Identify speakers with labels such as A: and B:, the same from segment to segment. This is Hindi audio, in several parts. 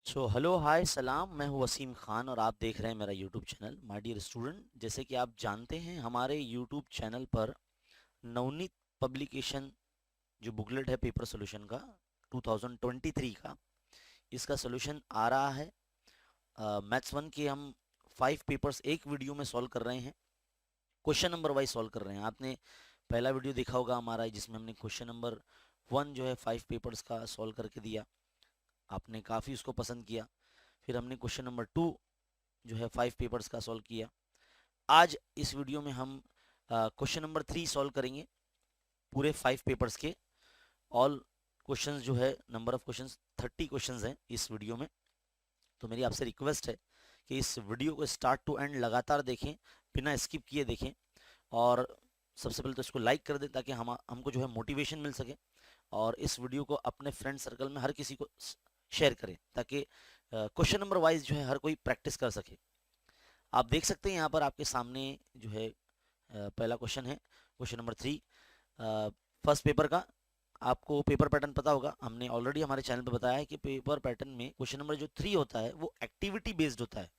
A: हेलो हाय सलाम। मैं हूँ वसीम खान और आप देख रहे हैं मेरा YouTube channel my dear student. जैसे कि आप जानते हैं हमारे यूट्यूब चैनल पर नवनीत पब्लिकेशन जो बुकलेट है पेपर सोल्यूशन का 2023 का, इसका सोल्यूशन आ रहा है। मैथ्स वन के हम 5 पेपर्स एक वीडियो में सॉल्व कर रहे हैं, क्वेश्चन नंबर वाइज सॉल्व कर रहे हैं। आपने पहला वीडियो देखा होगा हमारा, जिसमें हमने क्वेश्चन नंबर 1 जो है 5 पेपर्स का सॉल्व करके दिया। आपने काफ़ी उसको पसंद किया। फिर हमने क्वेश्चन नंबर 2 जो है 5 पेपर्स का सॉल्व किया। आज इस वीडियो में हम क्वेश्चन नंबर 3 सॉल्व करेंगे पूरे 5 पेपर्स के। ऑल क्वेश्चंस जो है, नंबर ऑफ क्वेश्चंस 30 क्वेश्चंस हैं इस वीडियो में। तो मेरी आपसे रिक्वेस्ट है कि इस वीडियो को स्टार्ट टू एंड लगातार देखें, बिना स्किप किए देखें। और सबसे पहले तो इसको लाइक कर दें ताकि हमको जो है मोटिवेशन मिल सके। और इस वीडियो को अपने फ्रेंड सर्कल में हर किसी को शेयर करें ताकि क्वेश्चन नंबर वाइज जो है हर कोई प्रैक्टिस कर सके। आप देख सकते हैं यहाँ पर आपके सामने जो है पहला क्वेश्चन है, क्वेश्चन नंबर 3 फर्स्ट पेपर का। आपको पेपर पैटर्न पता होगा, हमने ऑलरेडी हमारे चैनल पे बताया है कि पेपर पैटर्न में क्वेश्चन नंबर जो 3 होता है वो एक्टिविटी बेस्ड होता है।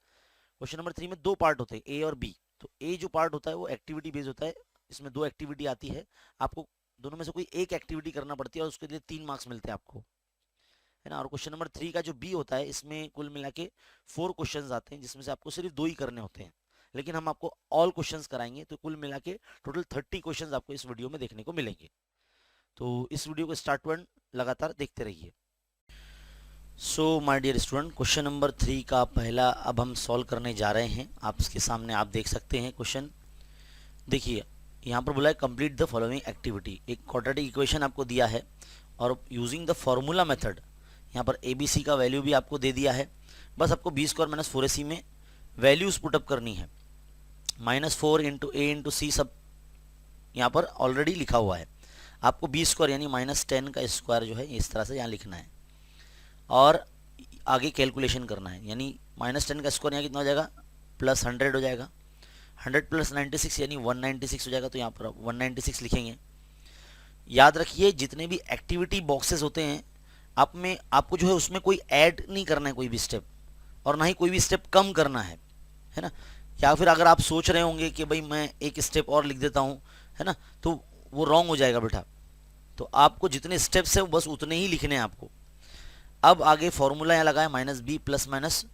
A: क्वेश्चन नंबर 3 में 2 पार्ट होते हैं, ए और बी। तो ए जो पार्ट होता है वो एक्टिविटी बेस्ड होता है, इसमें 2 एक्टिविटी आती है। आपको दोनों में से कोई एक एक्टिविटी करना पड़ती है और उसके लिए 3 मार्क्स मिलते हैं आपको, है ना। और क्वेश्चन नंबर 3 का जो बी होता है, इसमें कुल मिला के 4 क्वेश्चंस आते हैं, जिसमें से आपको सिर्फ 2 ही करने होते हैं। लेकिन हम आपको ऑल क्वेश्चंस कराएंगे, तो कुल मिला के टोटल 30 क्वेश्चंस आपको इस वीडियो में देखने को मिलेंगे। तो इस वीडियो को स्टार्ट टू एंड लगातार देखते रहिए। My dear student, question number 3 का पहला अब हम सॉल्व करने जा रहे हैं। आपके सामने आप देख सकते हैं क्वेश्चन। देखिए यहाँ पर बोला है कंप्लीट द फॉलोइंग एक्टिविटी। एक क्वाड्रेटिक इक्वेशन आपको दिया है और यूजिंग द फॉर्मूला मेथड यहाँ पर ए बी सी का वैल्यू भी आपको दे दिया है। बस आपको बी स्क्वायर माइनस 4ac में वैल्यूज पुटअप करनी है। -4 इंटू ए इंटू सी सब यहाँ पर ऑलरेडी लिखा हुआ है। आपको बी स्क्वायर यानी -10 का स्क्वायर जो है इस तरह से यहाँ लिखना है और आगे कैलकुलेशन करना है। यानी -10 का स्क्वायर यहाँ कितना हो जाएगा, +100 हो जाएगा। 100 + 96 यानी 196 हो जाएगा। तो यहाँ पर 196 लिखेंगे। याद रखिए जितने भी एक्टिविटी बॉक्सेस होते हैं आप में, आपको जो है उसमें कोई ऐड नहीं करना है कोई भी स्टेप, और ना ही कोई भी स्टेप कम करना है ना। या फिर अगर आप सोच रहे होंगे कि भाई मैं एक स्टेप और लिख देता हूँ, है ना, तो वो रॉन्ग हो जाएगा बेटा। तो आपको जितने स्टेप्स है बस उतने ही लिखने हैं आपको। अब आगे फॉर्मूला यहाँ लगा है -b प्लस माइनस।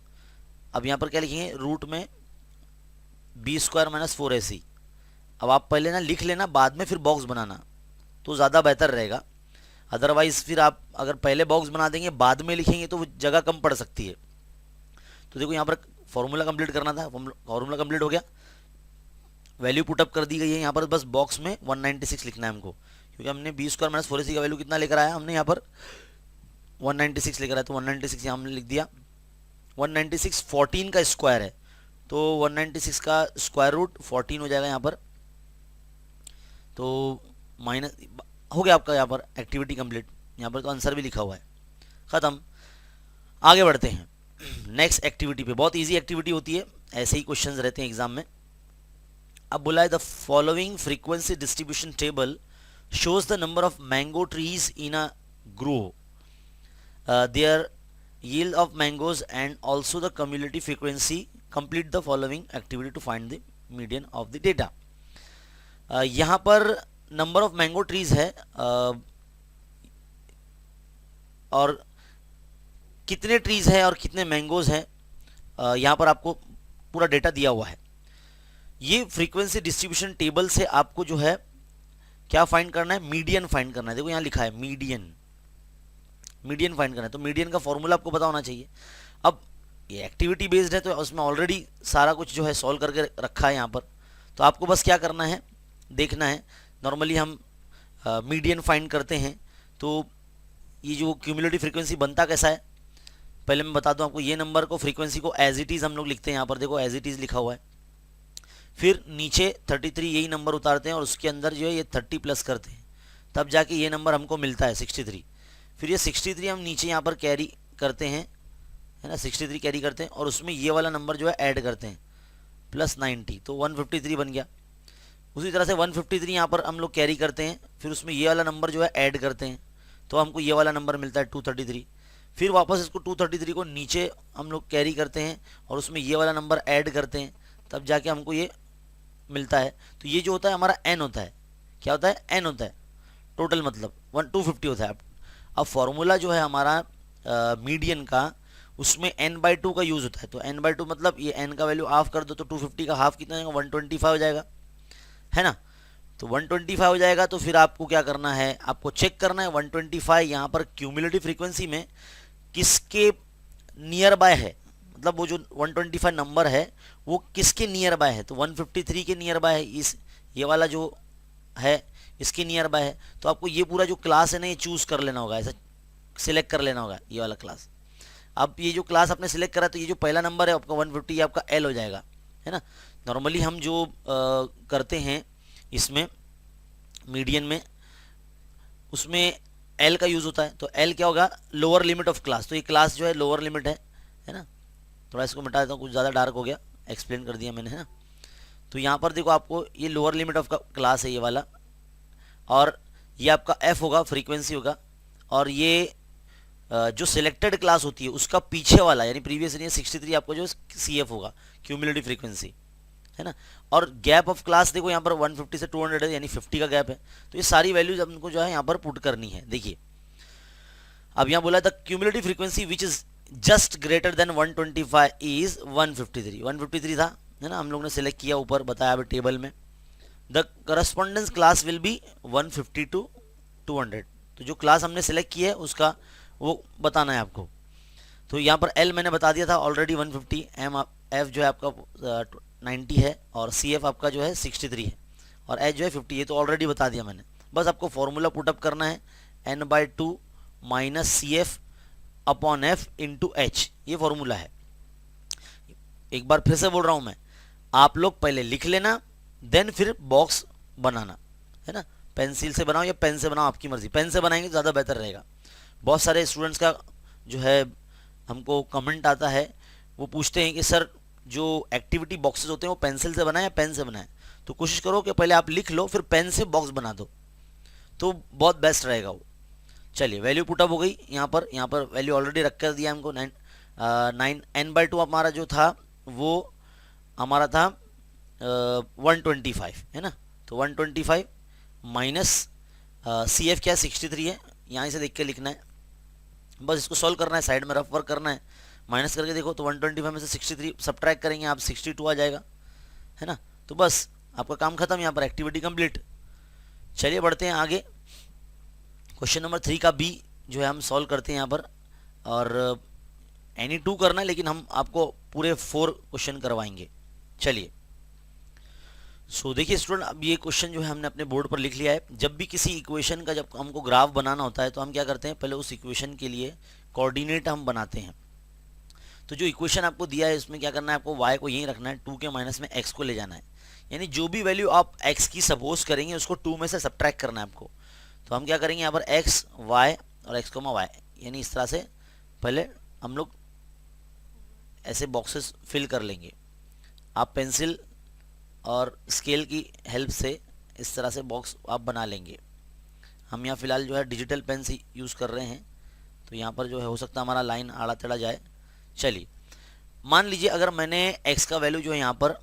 A: अब यहाँ पर क्या लिखेंगे, रूट में बी स्क्वायर माइनस 4ac। अब आप पहले ना लिख लेना, बाद में फिर बॉक्स बनाना तो ज़्यादा बेहतर रहेगा। अदरवाइज फिर आप अगर पहले बॉक्स बना देंगे बाद में लिखेंगे तो वो जगह कम पड़ सकती है। तो देखो यहाँ पर फॉर्मूला कंप्लीट करना था, फॉर्मूला कंप्लीट हो गया, वैल्यू पुटअप कर दी गई है। यहाँ पर बस बॉक्स में 196 लिखना है हमको, क्योंकि हमने बी स्क्वायर माइनस 4ac का वैल्यू कितना लेकर आया, हमने यहाँ पर 196 लेकर आया। तो 196 यहाँ हमने लिख दिया। 196 14 का स्क्वायर है, तो 196 का स्क्वायर रूट 14 हो जाएगा यहाँ पर। तो माइनस हो गया आपका यहाँ पर एक्टिविटी कंप्लीट। यहाँ पर तो आंसर भी लिखा हुआ है। ख़त्म। आगे बढ़ते हैं नेक्स्ट एक्टिविटी पे। बहुत इजी एक्टिविटी होती है, ऐसे ही क्वेश्चंस रहते हैं एग्जाम में। अब बोला है the following frequency distribution table shows the number of mango trees in a grove, their yield of mangoes and also the cumulative frequency. Complete the following activity to find the median of the data. यहाँ पर नंबर ऑफ मैंगो ट्रीज है और कितने ट्रीज है और कितने मैंगोज हैं, यहाँ पर आपको पूरा डेटा दिया हुआ है। ये फ्रीक्वेंसी डिस्ट्रीब्यूशन टेबल से आपको जो है क्या फाइंड करना है, मीडियन फाइंड करना है। देखो यहाँ लिखा है मीडियन, मीडियन फाइंड करना है। तो मीडियन का फॉर्मूला आपको पता होना चाहिए। अब ये एक्टिविटी बेस्ड है तो उसमें ऑलरेडी सारा कुछ जो है सॉल्व करके रखा है यहाँ पर। तो आपको बस क्या करना है, देखना है। नॉर्मली हम मीडियन फाइंड करते हैं, तो ये जो क्यूमुलेटिव फ्रीक्वेंसी बनता कैसा है, पहले मैं बता दूं आपको। ये नंबर को, फ्रीक्वेंसी को एज इट इज़ हम लोग लिखते हैं। यहाँ पर देखो एज इट इज़ लिखा हुआ है। फिर नीचे 33 यही नंबर उतारते हैं और उसके अंदर जो है ये 30 प्लस करते हैं, तब जाके ये नंबर हमको मिलता है 63। फिर ये 63 हम नीचे यहाँ पर कैरी करते हैं, है ना, 63 कैरी करते हैं और उसमें ये वाला नंबर जो है ऐड करते हैं +90, तो 153 बन गया। उसी तरह से 153 यहाँ पर हम लोग कैरी करते हैं, फिर उसमें ये वाला नंबर जो है ऐड करते हैं, तो हमको ये वाला नंबर मिलता है 233। फिर वापस इसको 233 को नीचे हम लोग कैरी करते हैं और उसमें ये वाला नंबर ऐड करते हैं, तब जाके हमको ये मिलता है। तो ये जो होता है हमारा n होता है, क्या होता है, n होता है, टोटल मतलब 250 होता है। अब फॉर्मूला जो है हमारा मीडियन का, उसमें n/2 का यूज़ होता है। तो n/2 मतलब ये n का वैल्यू हाफ कर दो तो 250 का हाफ कितना जाएगा, 125 हो जाएगा, है ना। तो 125 हो जाएगा। तो फिर आपको क्या करना है, आपको चेक करना है 125 यहाँ पर क्यूमुलेटिव फ्रीक्वेंसी में किसके नियर बाय है, मतलब वो जो 125 नंबर है वो किसके नियर बाय है। तो 153 के नियर बाय है, इस ये वाला जो है इसके नियर बाय है। तो आपको ये पूरा जो क्लास है ना ये चूज़ कर लेना होगा, ऐसा सिलेक्ट कर लेना होगा ये वाला क्लास। अब ये जो क्लास आपने सिलेक्ट करा तो ये जो पहला नंबर है आपका 150 आपका एल हो जाएगा, है ना। नॉर्मली हम जो करते हैं इसमें मीडियन में, उसमें एल का यूज़ होता है। तो एल क्या होगा, लोअर लिमिट ऑफ क्लास। तो ये क्लास जो है लोअर लिमिट है ना। थोड़ा इसको मिटा देता हूँ, कुछ ज़्यादा डार्क हो गया, एक्सप्लेन कर दिया मैंने, है ना। तो यहाँ पर देखो आपको ये लोअर लिमिट ऑफ क्लास है ये वाला, और ये आपका एफ होगा, फ्रीक्वेंसी होगा, और ये जो सिलेक्टेड क्लास होती है उसका पीछे वाला यानी प्रीवियस ईयर 63 आपको जो सी एफ होगा, क्यूमुलेटिव फ्रीक्वेंसी, है ना। और गैप ऑफ क्लास देखो यहाँ पर 150 से 200 है, यानी 50 का गैप है। तो ये सारी वैल्यूज हमको जो है यहाँ पर पुट करनी है। देखिए अब यहाँ बोला the cumulative frequency which is just greater than 125 is 153 था, है ना। हम लोग ने सिलेक्ट किया, ऊपर बताया अभी टेबल में। The correspondence class will be 150 to 200। तो जो क्लास हमने सेलेक्ट की है उसका वो बताना है आपको। तो यहाँ पर एल मैंने बता दिया था ऑलरेडी 150, एम एफ जो है आपका 90 है, और सी एफ आपका जो है 63 है, और एच जो है 50, ये तो ऑलरेडी बता दिया मैंने। बस आपको फॉर्मूला पुटअप करना है, n/2 minus C F upon F into H, ये फॉर्मूला है। एक बार फिर से बोल रहा हूँ मैं, आप लोग पहले लिख लेना, देन फिर बॉक्स बनाना, है ना। पेंसिल से बनाओ या पेन से बनाओ, आपकी मर्जी, पेन से बनाएंगे तो ज़्यादा बेहतर रहेगा। बहुत सारे स्टूडेंट्स का जो है हमको कमेंट आता है, वो पूछते हैं कि सर जो एक्टिविटी बॉक्सेस होते हैं वो पेंसिल से बनाए या पेन से बनाए। तो कोशिश करो कि पहले आप लिख लो, फिर पेन से बॉक्स बना दो, तो बहुत बेस्ट रहेगा वो। चलिए वैल्यू पुटअप हो गई यहाँ पर वैल्यू ऑलरेडी रख कर दिया हमको। 9 n/2 हमारा जो था वो हमारा था 125, है ना। तो 125 माइनस सी एफ क्या 63 है, यहाँ से देख के लिखना है। बस इसको सॉल्व करना है, साइड में रफ वर्क करना है। माइनस करके देखो तो 125 में से 63 सब्ट्रैक्ट करेंगे आप, 62 आ जाएगा, है ना। तो बस आपका काम खत्म, यहाँ पर एक्टिविटी कंप्लीट। चलिए बढ़ते हैं आगे। क्वेश्चन नंबर 3 का बी जो है हम सॉल्व करते हैं यहाँ पर, और एनी 2 करना है, लेकिन हम आपको पूरे 4 क्वेश्चन करवाएंगे। चलिए देखिए स्टूडेंट, अब ये क्वेश्चन जो है हमने अपने बोर्ड पर लिख लिया है। जब भी किसी इक्वेशन का जब हमको ग्राफ बनाना होता है तो हम क्या करते हैं, पहले उस इक्वेशन के लिए कोऑर्डिनेट हम बनाते हैं। तो जो इक्वेशन आपको दिया है उसमें क्या करना है, आपको y को यहीं रखना है, 2 के माइनस में x को ले जाना है। यानी जो भी वैल्यू आप x की सपोज करेंगे उसको 2 में से सब्ट्रैक्ट करना है आपको। तो हम क्या करेंगे यहाँ पर x y और x, y, यानी इस तरह से पहले हम लोग ऐसे बॉक्सेस फिल कर लेंगे। आप पेंसिल और स्केल की हेल्प से इस तरह से बॉक्स आप बना लेंगे। हम यहाँ फ़िलहाल जो है डिजिटल पेन से यूज़ कर रहे हैं, तो यहाँ पर जो है हो सकता है हमारा लाइन आड़ा टेढ़ा जाए। चलिए मान लीजिए अगर मैंने x का वैल्यू जो है यहाँ पर,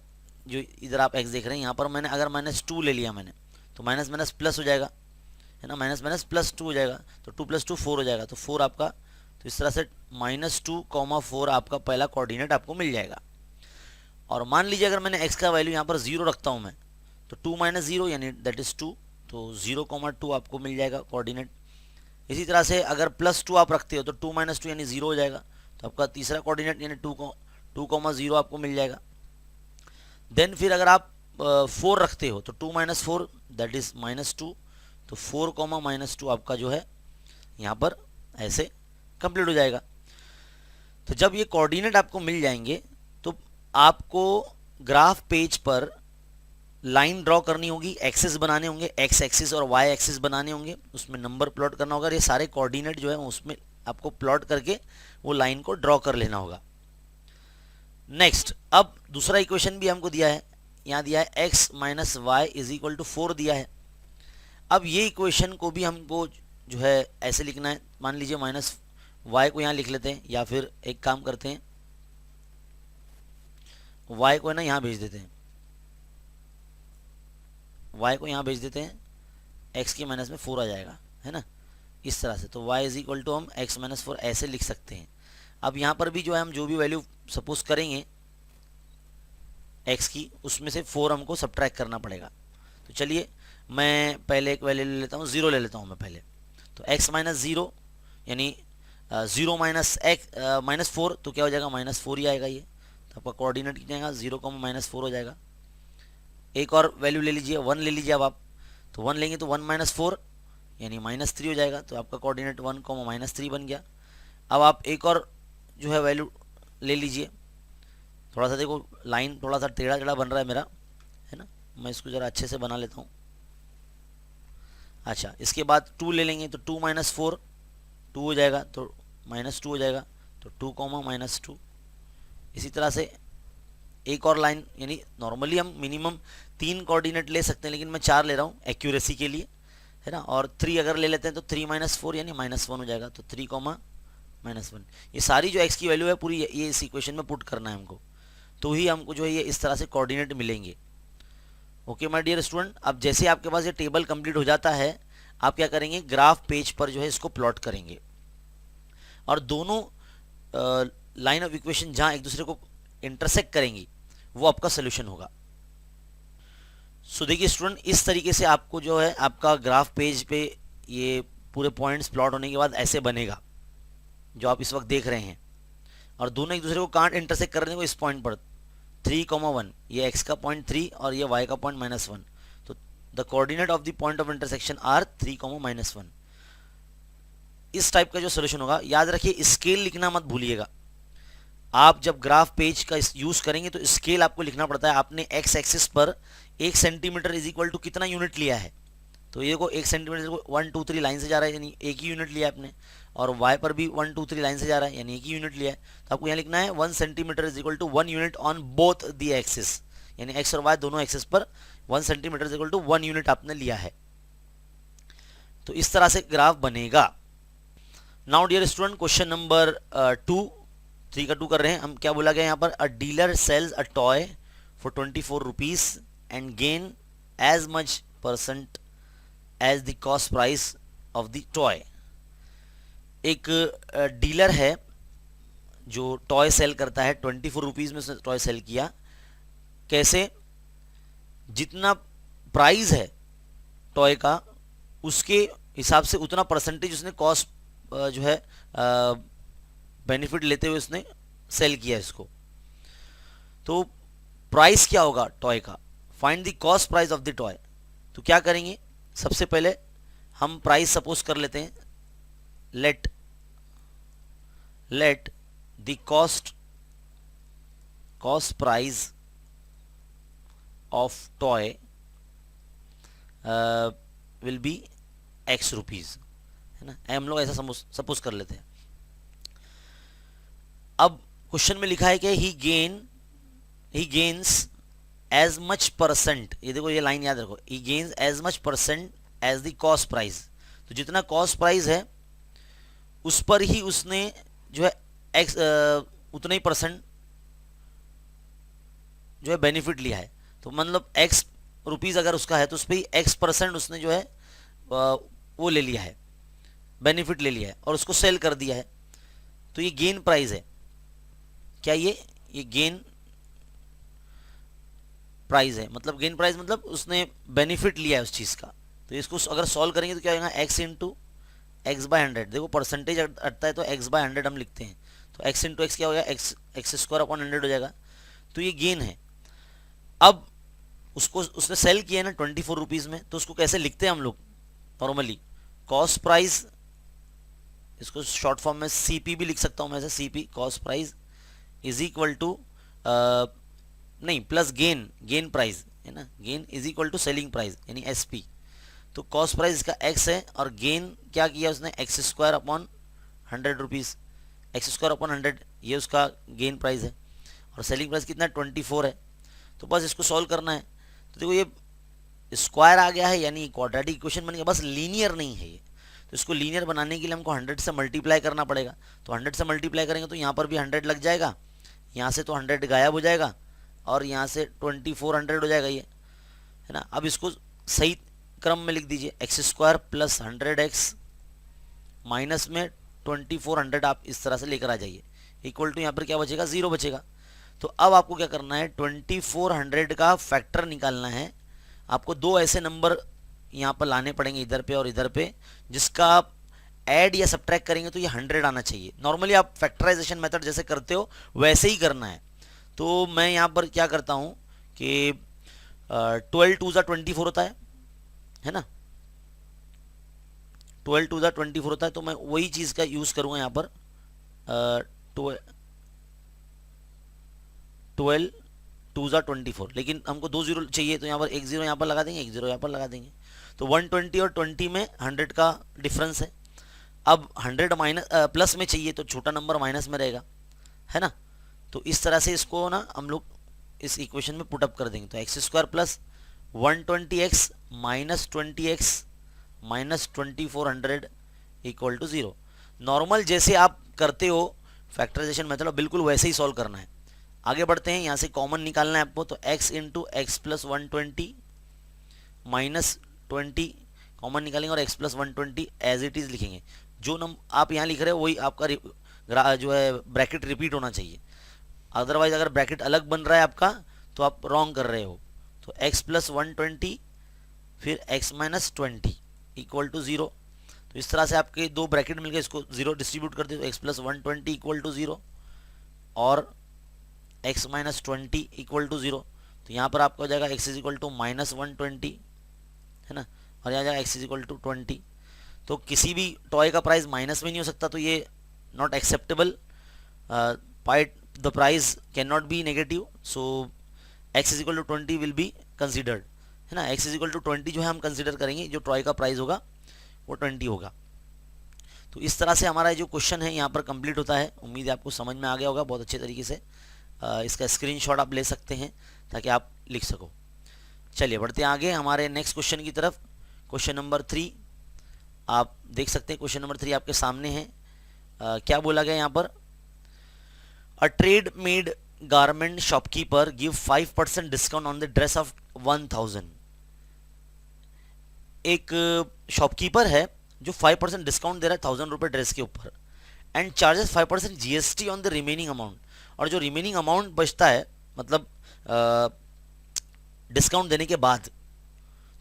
A: जो इधर आप x देख रहे हैं, यहाँ पर मैंने अगर -2 ले लिया मैंने, तो माइनस माइनस प्लस हो जाएगा, है ना। माइनस माइनस प्लस 2 हो जाएगा, तो 2 + 2 4 हो जाएगा, तो 4 आपका, तो इस तरह से -2, 4 आपका पहला कोऑर्डिनेट आपको मिल जाएगा। और मान लीजिए अगर मैंने x का वैल्यू यहाँ पर 0 रखता हूँ मैं, तो 2 - 0 यानी दैट इज़ 2, तो 0, 2 आपको मिल जाएगा कोऑर्डिनेट। इसी तरह से अगर +2 आप रखते हो तो 2 - 2 यानी 0 हो जाएगा, तो आपका तीसरा कोऑर्डिनेट यानी 2, 0 आपको मिल जाएगा। देन फिर अगर आप 4 रखते हो तो 2 - 4 दैट इज़ -2, तो 4, -2 आपका जो है यहाँ पर ऐसे कंप्लीट हो जाएगा। तो जब ये कोऑर्डिनेट आपको मिल जाएंगे तो आपको ग्राफ पेज पर लाइन ड्रॉ करनी होगी, एक्सिस बनाने होंगे, x एक्सिस और y एक्सिस बनाने होंगे, उसमें नंबर प्लॉट करना होगा। ये सारे कोऑर्डिनेट जो है उसमें आपको प्लॉट करके वो लाइन को ड्रॉ कर लेना होगा। नेक्स्ट, अब दूसरा इक्वेशन भी हमको दिया है, यहाँ दिया है x - y = 4 दिया है। अब ये इक्वेशन को भी हमको जो है ऐसे लिखना है। मान लीजिए y को यहाँ लिख लेते हैं, या फिर एक काम करते हैं y को है ना यहाँ भेज देते हैं, y को यहाँ भेज देते हैं, x के माइनस में 4 आ जाएगा, है ना, इस तरह से। तो y इज इक्वल टू हम x माइनस 4 ऐसे लिख सकते हैं। अब यहाँ पर भी जो है हम जो भी वैल्यू सपोज करेंगे x की, उसमें से 4 हमको सब्ट्रैक्ट करना पड़ेगा। तो चलिए मैं पहले एक वैल्यू ले लेता हूँ, 0 ले लेता हूँ मैं पहले। तो x माइनस 0 यानी 0 माइनस एक्स माइनस 4, तो क्या हो जाएगा, -4 ही आएगा ये। तो आपका कोऑर्डिनेट कितना आएगा, 0, -4 हो जाएगा। एक और वैल्यू ले लीजिए, 1 ले लीजिए अब आप। तो 1 लेंगे तो 1 माइनस 4 यानी -3 हो जाएगा। तो आपका कोऑर्डिनेट 1, -3 बन गया। अब आप एक और जो है वैल्यू ले लीजिए। थोड़ा सा देखो लाइन थोड़ा सा टेढ़ा टेढ़ा बन रहा है मेरा, है ना, मैं इसको ज़रा अच्छे से बना लेता हूँ। अच्छा, इसके बाद 2 ले लेंगे तो 2 माइनस 4 2 हो जाएगा, तो -2 हो जाएगा। तो 2, -2। इसी तरह से एक और लाइन, यानी नॉर्मली हम मिनिमम 3 कोऑर्डिनेट ले सकते हैं, लेकिन मैं 4 ले रहा हूँ एक्यूरेसी के लिए, है ना। और 3 अगर ले लेते हैं तो 3 माइनस 4 यानी -1 हो जाएगा। तो 3, -1। ये सारी जो x की वैल्यू है पूरी ये इस इक्वेशन में पुट करना है हमको, तो ही हमको जो है ये इस तरह से कोऑर्डिनेट मिलेंगे। ओके माय डियर स्टूडेंट, अब जैसे आपके पास ये टेबल कंप्लीट हो जाता है, आप क्या करेंगे, ग्राफ पेज पर जो है इसको प्लॉट करेंगे, और दोनों लाइन ऑफ इक्वेशन जहां एक दूसरे को इंटरसेक्ट करेंगी वो आपका सोल्यूशन होगा। सो देखिए स्टूडेंट, इस तरीके से आपको जो है आपका ग्राफ पेज पे ये पूरे पॉइंट्स प्लॉट होने के बाद ऐसे बनेगा जो आप इस वक्त देख रहे हैं। और दोनों एक दूसरे को कहाँ इंटरसेक्ट कर रहे हैं, इस पॉइंट पर 3, 1, ये x का पॉइंट 3 और ये y का पॉइंट -1। तो the coordinate of the point of intersection are 3, -1। इस टाइप का जो सोल्यूशन होगा, याद रखिए स्केल लिखना मत भूलिएगा। आप जब ग्राफ पेज का यूज करेंगे तो स्केल आपको लिखना पड़ता है। आपने x एक्सिस पर 1 सेंटीमीटर इज इक्वल टू कितना यूनिट लिया है, तो ये को 1 सेंटीमीटर को 1 2 3 लाइन से जा रहा है, यानी एक ही यूनिट लिया है आपने। और y पर भी 1 2 3 लाइन से जा रहा है, यानी एक ही यूनिट लिया है। तो आपको यहाँ लिखना है 1 centimetre is equal to 1 unit on both the axis, यानी x और y दोनों एक्सिस पर 1 centimetre is equal to 1 unit आपने लिया है। तो इस तरह से ग्राफ बनेगा। Now dear student, question number 2, 3 का 2 कर रहे हैं हम। क्या बोला गया यहाँ पर, a dealer sells a toy for 24 rupees and gain as much % as the cost price of the toy. एक डीलर है जो टॉय सेल करता है, 24 रुपीज में उसने टॉय सेल किया। कैसे, जितना प्राइस है टॉय का उसके हिसाब से उतना परसेंटेज उसने कॉस्ट जो है बेनिफिट लेते हुए उसने सेल किया इसको। तो प्राइस क्या होगा टॉय का, find the cost price of the toy. तो क्या करेंगे, सबसे पहले हम प्राइस सपोज कर लेते हैं, let the cost price of toy will be x rupees, है ना। हम लोग ऐसा सपोज कर लेते हैं। अब क्वेश्चन में लिखा है कि ही गेन्स एज मच %, ये देखो ये लाइन याद रखो, he gains as much % as the cost price. तो जितना कॉस्ट प्राइस है उस पर ही उसने जो है x उतना ही % जो है बेनिफिट लिया है। तो मतलब x रुपीज अगर उसका है तो उस पर ही x% उसने जो है वो ले लिया है, बेनिफिट ले लिया है और उसको सेल कर दिया है। तो ये गेन प्राइस है। क्या ये गेन प्राइस है, मतलब गेन प्राइस मतलब उसने बेनिफिट लिया है उस चीज़ का। तो इसको अगर सॉल्व करेंगे तो क्या होगा, x इंटू x/100। देखो परसेंटेज अटता है तो x/100 हम लिखते हैं, तो x इंटू एक्स क्या हो गया, x² 100 हो जाएगा। तो ये गेन है। अब उसको उसने सेल किया है ना 24 रुपीज़ में, तो उसको कैसे लिखते हैं हम लोग नॉर्मली, कॉस्ट प्राइस, इसको शॉर्ट फॉर्म में CP भी लिख सकता हूँ मैं, ऐसे CP cost price is equal to नहीं प्लस गेन प्राइस, है ना, gain is equal to selling price यानी SP। तो कॉस्ट प्राइस इसका x है और गेन क्या किया उसने, x² 100 रुपीज़, x² 100 ये उसका गेन प्राइस है। और सेलिंग प्राइस कितना 24 है। तो बस इसको सॉल्व करना है। तो देखो ये स्क्वायर आ गया है, यानी क्वाड्रेटिक इक्वेशन बन गया, बस लीनियर नहीं है ये। तो इसको लीनियर बनाने के लिए हमको 100 से मल्टीप्लाई करना पड़ेगा। तो 100 से मल्टीप्लाई करेंगे तो यहाँ पर भी 100 लग जाएगा, यहाँ से तो 100 गायब हो जाएगा और यहाँ से 2400 हो जाएगा ये, है ना। अब इसको सही क्रम में लिख दीजिए, x² प्लस 100x माइनस में 2400 आप इस तरह से लेकर आ जाइए, इक्वल टू यहाँ पर क्या बचेगा, 0 बचेगा। तो अब आपको क्या करना है, 2400 का फैक्टर निकालना है। आपको दो ऐसे नंबर यहाँ पर लाने पड़ेंगे, इधर पे और इधर पे, जिसका आप ऐड या सब्ट्रैक्ट करेंगे तो ये 100 आना चाहिए। नॉर्मली आप फैक्टराइजेशन मेथड जैसे करते हो वैसे ही करना है। तो मैं यहाँ पर क्या करता हूँ कि 12 2 ज़ा 24 होता है ना, 12 2 ज़ा 24 होता है। तो मैं वही चीज़ का यूज़ करूँगा यहाँ पर, 12 2 ज़ा 24, लेकिन हमको 2 0 चाहिए तो यहाँ पर 1 0 यहाँ पर लगा देंगे, 1 0 यहाँ पर लगा देंगे। तो 120 और 20 में 100 का डिफरेंस है। अब 100 माइनस प्लस में चाहिए तो छोटा नंबर माइनस में रहेगा, है ना। तो इस तरह से इसको ना हम लोग इस इक्वेशन में पुटअप कर देंगे। तो x² plus 120x minus 20x minus 2400 equal to 0। Normal जैसे आप करते हो फैक्टराइजेशन मेथड, बिल्कुल वैसे ही सॉल्व करना है। आगे बढ़ते हैं, यहाँ से कॉमन निकालना है आपको। तो x into x plus 120 minus 20 common निकालेंगे और x plus 120 as it is लिखेंगे। जो नंबर आप यहाँ लिख रहे हो वही आपका जो है ब्रैकेट रिपीट होना चाहिए। अदरवाइज अगर ब्रैकेट अलग बन रहा है आपका तो आप रॉन्ग कर रहे हो। तो x प्लस 120 फिर x माइनस 20 इक्वल टू 0। तो इस तरह से आपके दो ब्रैकेट मिलकर इसको 0 डिस्ट्रीब्यूट कर दे तो x प्लस 120 इक्वल टू 0 और x माइनस 20 इक्वल टू 0। तो यहाँ पर आपका हो जाएगा x is equal to minus 120, है ना, और यहाँ जाएगा x इज इक्वल टू 20। तो किसी भी टॉय का प्राइस माइनस में नहीं हो सकता, तो ये not acceptable. The price can not be negative, so x is equal to 20 will be considered, है ना। x इज इक्वल टू 20 जो है हम कंसिडर करेंगे, जो टॉय का प्राइस होगा वो 20 होगा। तो इस तरह से हमारा जो क्वेश्चन है यहाँ पर कंप्लीट होता है। उम्मीद है आपको समझ में आ गया होगा बहुत अच्छे तरीके से। इसका स्क्रीनशॉट आप ले सकते हैं ताकि आप लिख सको। चलिए बढ़ते हैं आगे हमारे नेक्स्ट क्वेश्चन की तरफ। क्वेश्चन नंबर 3 आप देख सकते हैं। क्वेश्चन नंबर 3 आपके सामने है। क्या बोला गया यहाँ पर, अ trade made garment shopkeeper give 5% discount on the dress of 1000। एक शॉपकीपर है जो 5% डिस्काउंट दे रहा है 1000 रुपये ड्रेस के ऊपर, and charges 5% GST on the remaining amount. और जो रिमेनिंग अमाउंट बचता है, मतलब डिस्काउंट देने के बाद,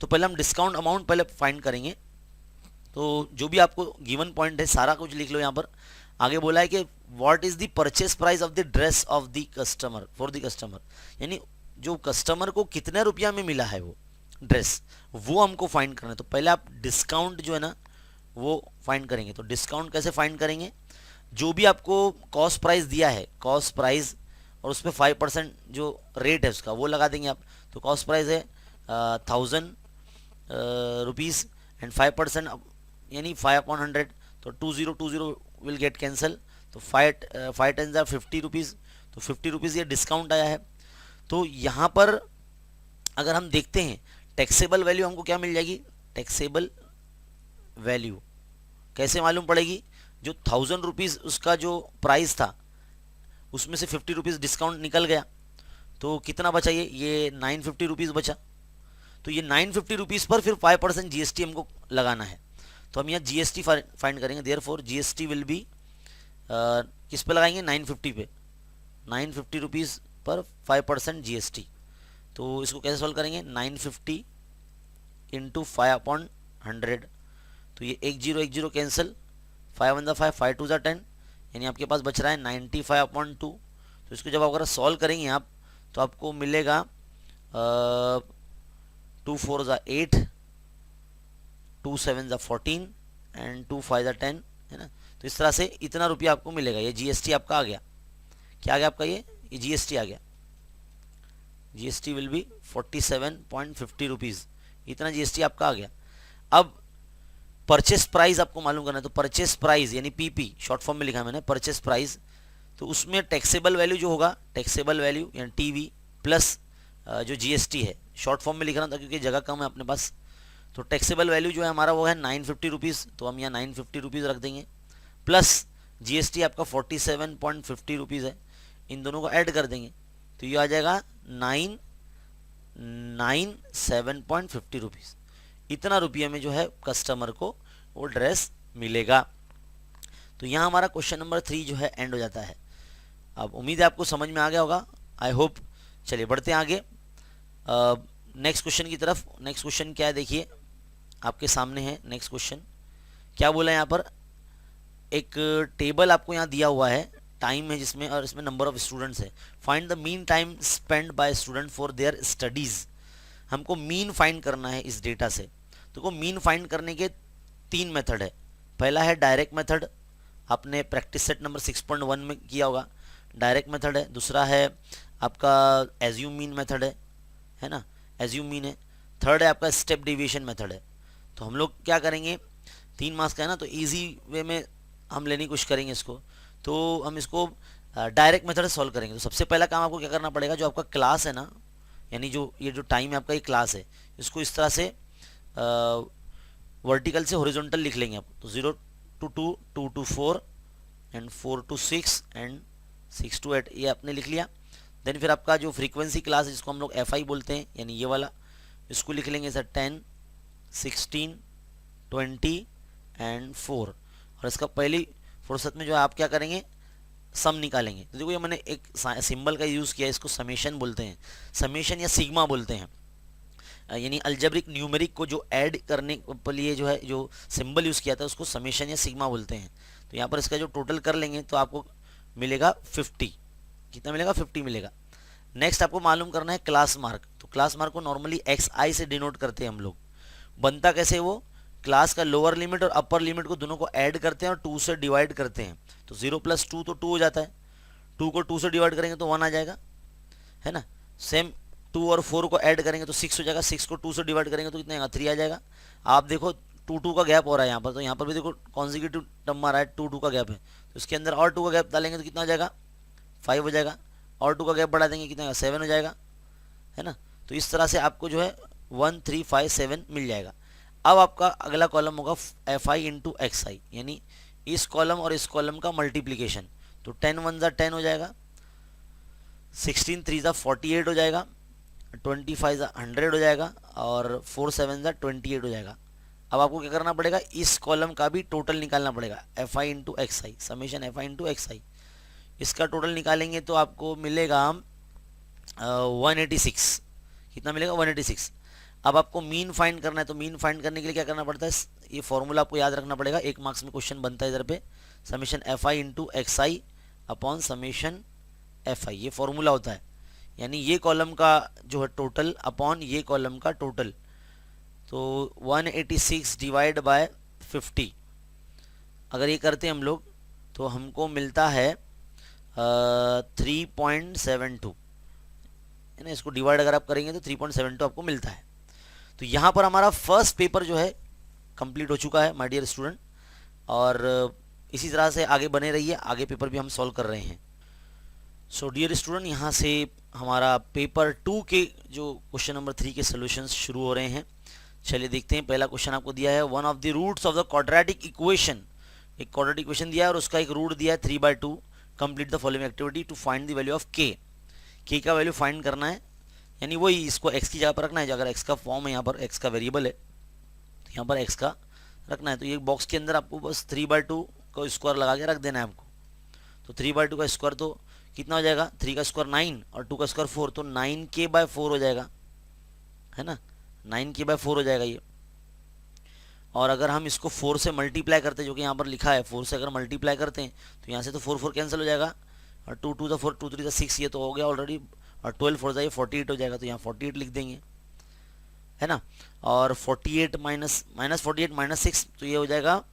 A: तो पहले हम डिस्काउंट अमाउंट पहले फाइंड करेंगे। तो जो भी आपको गिवन पॉइंट है सारा कुछ लिख लो यहाँ पर। आगे बोला है कि what is the purchase price of the dress of the customer for the customer, यानी जो कस्टमर को कितने रुपया में मिला है वो ड्रेस, वो हमको फाइंड करना है। तो पहले आप डिस्काउंट जो है ना वो फाइंड करेंगे। तो डिस्काउंट कैसे फाइंड करेंगे, जो भी आपको कॉस्ट प्राइस दिया है, कॉस्ट प्राइस और उस पर 5% जो रेट है उसका वो लगा देंगे आप। तो कॉस्ट प्राइस है 1000 रुपीज़ एंड 5% यानी 5/100, तो 2020 विल गेट कैंसल। तो 5 10 are 50 रुपीज़, तो 50 रुपीज़ ये डिस्काउंट आया है। तो यहाँ पर अगर हम देखते हैं टैक्सेबल वैल्यू हमको क्या मिल जाएगी, टैक्सेबल वैल्यू कैसे मालूम पड़ेगी, जो 1000 रुपीज़ उसका जो प्राइस था उसमें से 50 रुपीज़ डिस्काउंट निकल गया, तो कितना बचा, ये 950 रुपीज़ बचा। तो ये 950 रुपीज़ पर फिर 5% GST हमको लगाना है। तो हम यहाँ GST फाइंड करेंगे। देयरफॉर GST विल बी किस पे लगाएंगे, 950 पे, 950 रुपीज़ पर 5% GST। तो इसको कैसे सॉल्व करेंगे, 950 इंटू 5/100। तो ये 1 0 1 0 कैंसिल, 5 1 5 5 2 10, यानी आपके पास बच रहा है 95/2। तो इसको जब अगर सॉल्व करेंगे आप तो आपको मिलेगा 2 4 8, 2 7 14 एंड 2 5 10, है ना। तो इस तरह से इतना रुपया आपको मिलेगा। ये GST आपका आ गया। क्या आ गया आपका, ये GST आ गया। GST विल बी 47.50 रुपीज़, इतना GST आपका आ गया। अब परचेस प्राइस आपको मालूम करना है। तो परचेस प्राइस यानी PP शॉर्ट फॉर्म में लिखा मैंने, परचेस प्राइस। तो उसमें टैक्सेबल वैल्यू जो होगा, टैक्सेबल वैल्यू यानी TB प्लस जो GST है, शॉर्ट फॉर्म में लिख रहा था क्योंकि जगह कम है अपने पास। तो टैक्सेबल वैल्यू जो है हमारा वो है 950 रुपीज़, तो हम यहाँ 950 रुपीज़ रख देंगे, प्लस जीएसटी आपका 47.50 रुपीज़ है, इन दोनों को ऐड कर देंगे तो ये आ जाएगा 997.50 रुपीज़। इतना रुपये में जो है कस्टमर को वो ड्रेस मिलेगा। तो यहाँ हमारा क्वेश्चन नंबर 3 जो है एंड हो जाता है। अब उम्मीद है आपको समझ में आ गया होगा, आई होप। चलिए बढ़ते हैं आगे नेक्स्ट क्वेश्चन की तरफ। नेक्स्ट क्वेश्चन क्या है देखिए, आपके सामने है नेक्स्ट क्वेश्चन। क्या बोला है यहाँ पर, एक टेबल आपको यहाँ दिया हुआ है, टाइम है जिसमें, और इसमें नंबर ऑफ स्टूडेंट्स है। Find the mean time spend by student for their studies. हमको मीन फाइंड करना है इस डेटा से। तो मीन फाइंड करने के 3 मेथड है। पहला है डायरेक्ट मेथड, आपने प्रैक्टिस सेट नंबर 6.1 में किया होगा, डायरेक्ट मेथड है। दूसरा है आपका एज्यूम मीन मेथड है ना, एज्यूम मीन है। थर्ड है आपका स्टेप डेविएशन मेथड है। तो हम लोग क्या करेंगे, 3 मार्क्स का है ना, तो इजी वे में हम लेने की कोशिश करेंगे इसको। तो हम इसको डायरेक्ट मेथड से सॉल्व करेंगे। तो सबसे पहला काम आपको क्या करना पड़ेगा, जो आपका क्लास है ना, यानी जो ये जो टाइम है आपका, ये क्लास है, इसको इस तरह से वर्टिकल से हॉरिजॉन्टल लिख लेंगे आप। तो 0 to 2, 2 to 4 and 4 to 6 and 6 to 8 ये आपने लिख लिया। देन फिर आपका जो फ्रीक्वेंसी क्लास है जिसको हम लोग FI बोलते हैं, यानी ये वाला, इसको लिख लेंगे सर 10, 16, 20 एंड 4। और इसका पहली फुर्सत में जो है आप क्या करेंगे, सम निकालेंगे। तो देखो ये मैंने एक सिंबल का यूज़ किया है, इसको समेशन बोलते हैं, समेशन या सिग्मा बोलते हैं। यानी अल्जेब्रिक न्यूमेरिक को जो ऐड करने के लिए जो है जो सिंबल यूज़ किया था उसको समेशन या सिग्मा बोलते हैं। तो यहाँ पर इसका जो टोटल कर लेंगे तो आपको मिलेगा 50। कितना मिलेगा, 50 मिलेगा। नेक्स्ट आपको मालूम करना है क्लास मार्क। तो क्लास मार्क को नॉर्मली XI से डिनोट करते हैं हम लोग। बनता कैसे, वो क्लास का लोअर लिमिट और अपर लिमिट को दोनों को ऐड करते हैं और 2 से डिवाइड करते हैं। तो 0 + 2 तो 2 हो जाता है, 2 को 2 से डिवाइड करेंगे तो 1 आ जाएगा, है ना। सेम 2 और 4 को ऐड करेंगे तो 6 हो जाएगा, 6 को 2 से डिवाइड करेंगे तो कितना आएगा, 3 आ जाएगा। आप देखो 2 का गैप हो रहा है यहाँ पर, तो यहाँ पर भी देखो कॉन्जिक्यूटिव टर्म आ रहा है, 2 का गैप है, तो इसके अंदर और 2 का गैप डालेंगे तो कितना हो जाएगा, 5 हो जाएगा। और 2 का गैप बढ़ा देंगे कितना, 7 हो जाएगा, है ना। तो इस तरह से आपको जो है 1, 3, 5, 7 मिल जाएगा। अब आपका अगला कॉलम होगा FI × XI, यानी इस कॉलम और इस कॉलम का मल्टीप्लीकेशन। तो 10 × 1 = 10 हो जाएगा, 16 × 3 = 48 हो जाएगा, 25 = 100 हो जाएगा, और 4 × 7 = 28 हो जाएगा। अब आपको क्या करना पड़ेगा, इस कॉलम का भी टोटल निकालना पड़ेगा, FI × XI, summation FI × XI। इसका टोटल निकालेंगे तो आपको मिलेगा 186। कितना मिलेगा, 186। अब आपको मीन फाइंड करना है, तो मीन फाइंड करने के लिए क्या करना पड़ता है, ये फॉर्मूला आपको याद रखना पड़ेगा। 1 मार्क्स में क्वेश्चन बनता है इधर पे, summation FI × XI upon summation FI, ये फॉर्मूला होता है। यानी ये कॉलम का जो है टोटल अपॉन ये कॉलम का टोटल। तो 186 डिवाइड बाय 50 अगर ये करते हैं हम लोग तो हमको मिलता है 3.72, है ना। इसको डिवाइड अगर आप करेंगे तो 3.72 आपको मिलता है। तो यहाँ पर हमारा फर्स्ट पेपर जो है कंप्लीट हो चुका है माय डियर स्टूडेंट, और इसी तरह से आगे बने रहिए, आगे पेपर भी हम सॉल्व कर रहे हैं। सो डियर स्टूडेंट, यहाँ से हमारा पेपर 2 के जो क्वेश्चन नंबर 3 के सॉल्यूशंस शुरू हो रहे हैं। चलिए देखते हैं। पहला क्वेश्चन आपको दिया है, one of the roots of the quadratic equation. एक क्वाड्रेटिक इक्वेशन दिया है और उसका एक रूट दिया है 3/2। Complete the following activity to find the value of K का वैल्यू फाइंड करना है, यानी वही इसको x की जगह पर रखना है। अगर x का फॉर्म है, यहाँ पर x का वेरिएबल है तो यहाँ पर x का रखना है। तो ये बॉक्स के अंदर आपको बस 3/2 का स्क्वायर लगा के रख देना है आपको। तो 3/2 का स्क्वायर तो कितना हो जाएगा, 3 का स्क्वायर 9 और 2 का स्क्वायर 4, तो 9k/4 हो जाएगा, है ना। 9k/4 हो जाएगा ये। और अगर हम इसको 4 से मल्टीप्लाई करते हैं, जो कि यहाँ पर लिखा है 4 से अगर मल्टीप्लाई करते हैं तो यहाँ से तो 4 कैंसिल हो जाएगा, और 2 2 4 2 3 6 ये तो हो गया ऑलरेडी, और 12 4 जाइए 48 हो जाएगा। तो यहाँ 48 लिख देंगे, है ना। और 48 माइनस 6 तो ये हो जाएगा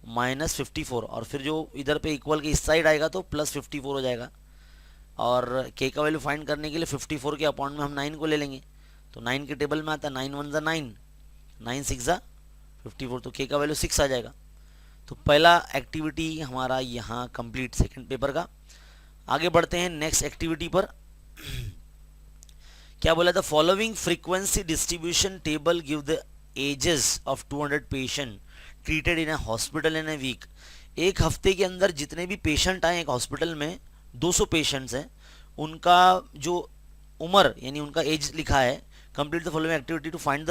A: -54, और फिर जो इधर पे इक्वल के इस साइड आएगा तो +54 हो जाएगा। और k का वैल्यू फाइंड करने के लिए 54 के अपॉइंट में हम 9 को ले लेंगे। तो 9 के टेबल में आता है 9 1 = 9, 9 6 = 54, तो k का वैल्यू 6 आ जाएगा। तो पहला एक्टिविटी हमारा यहाँ कंप्लीट सेकंड पेपर का। आगे बढ़ते हैं नेक्स्ट एक्टिविटी पर। क्या बोला था, following frequency distribution table give the ages of 200 patient treated in a hospital in a week, एक हफ्ते के अंदर जितने भी पेशेंट आए एक हॉस्पिटल में, 200 पेशेंट्स हैं, उनका जो उम्र यानी उनका एज लिखा है, complete the following activity to find the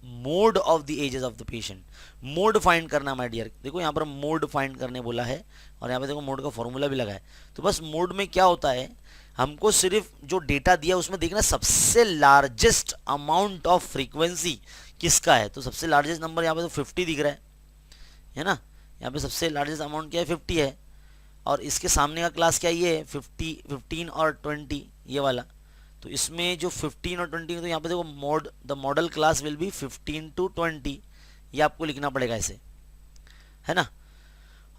A: mode of the ages of the patient. Mode find करना माय डियर, देखो यहाँ पर मोड फाइंड करने बोला है और यहाँ पे देखो मोड का फॉर्मूला भी लगा है। तो बस मोड में क्या होता है, हमको सिर्फ जो डेटा दिया उसमें देखना सबसे लार्जेस्ट अमाउंट ऑफ फ्रीक्वेंसी किसका है। तो सबसे लार्जेस्ट नंबर यहाँ पे तो 50 दिख रहा है ना, यहाँ पे सबसे लार्जेस्ट अमाउंट क्या है 50 है, और इसके सामने का क्लास क्या ये है 50, 15 और 20 ये वाला। तो इसमें जो 15 और 20 तो यहाँ पे देखो mode the model class will be 15 to 20, ये आपको लिखना पड़ेगा ऐसे, है ना।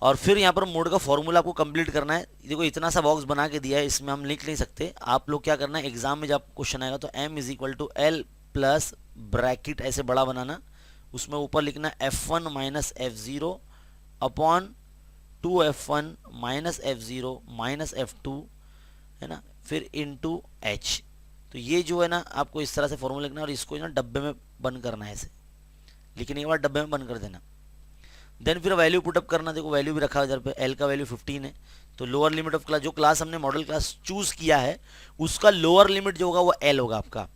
A: और फिर यहाँ पर मोड का फॉर्मूला आपको कंप्लीट करना है। देखो इतना सा बॉक्स बना के दिया है, इसमें हम लिख नहीं सकते, आप लोग क्या करना है एग्जाम में जब क्वेश्चन आएगा तो m is equal to L plus bracket ऐसे बड़ा बनाना, उसमें ऊपर लिखना f1 minus f0 upon 2f1 minus f0 minus f2, है ना, फिर इनटू h। तो ये जो है ना आपको इस तरह से फॉर्मूला लिखना और इसको ना डब्बे में बंद करना है, ऐसे लेकिन एक बार डब्बे में बंद कर देना। देन फिर वैल्यू पुटअप करना, देखो वैल्यू भी रखा है इधर पे, एल का वैल्यू 15 है, तो लोअर लिमिट ऑफ क्लास जो क्लास हमने मॉडल क्लास चूज किया है उसका लोअर लिमिट जो होगा वो एल होगा आपका।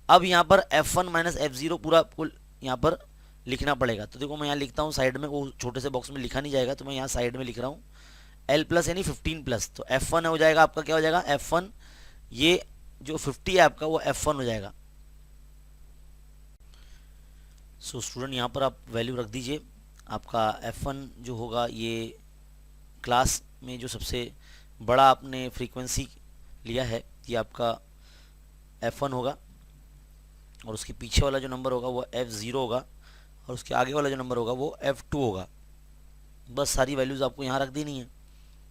A: अब यहाँ पर f1 माइनस f0 पूरा यहाँ पर लिखना पड़ेगा। तो देखो मैं यहाँ लिखता हूँ साइड में, वो छोटे से बॉक्स में लिखा नहीं जाएगा तो मैं यहाँ साइड में लिख रहा हूँ एल प्लस यानी 15 प्लस, तो f1 हो जाएगा आपका, क्या हो जाएगा f1, ये जो 50 है आपका वो f1 हो जाएगा। सो स्टूडेंट यहाँ पर आप वैल्यू रख दीजिए, आपका f1 जो होगा ये क्लास में जो सबसे बड़ा आपने फ्रीक्वेंसी लिया है ये आपका f1 होगा, और उसके पीछे वाला जो नंबर होगा वो f0 होगा, और उसके आगे वाला जो नंबर होगा वो f2 होगा। बस सारी वैल्यूज़ आपको यहाँ रख देनी है।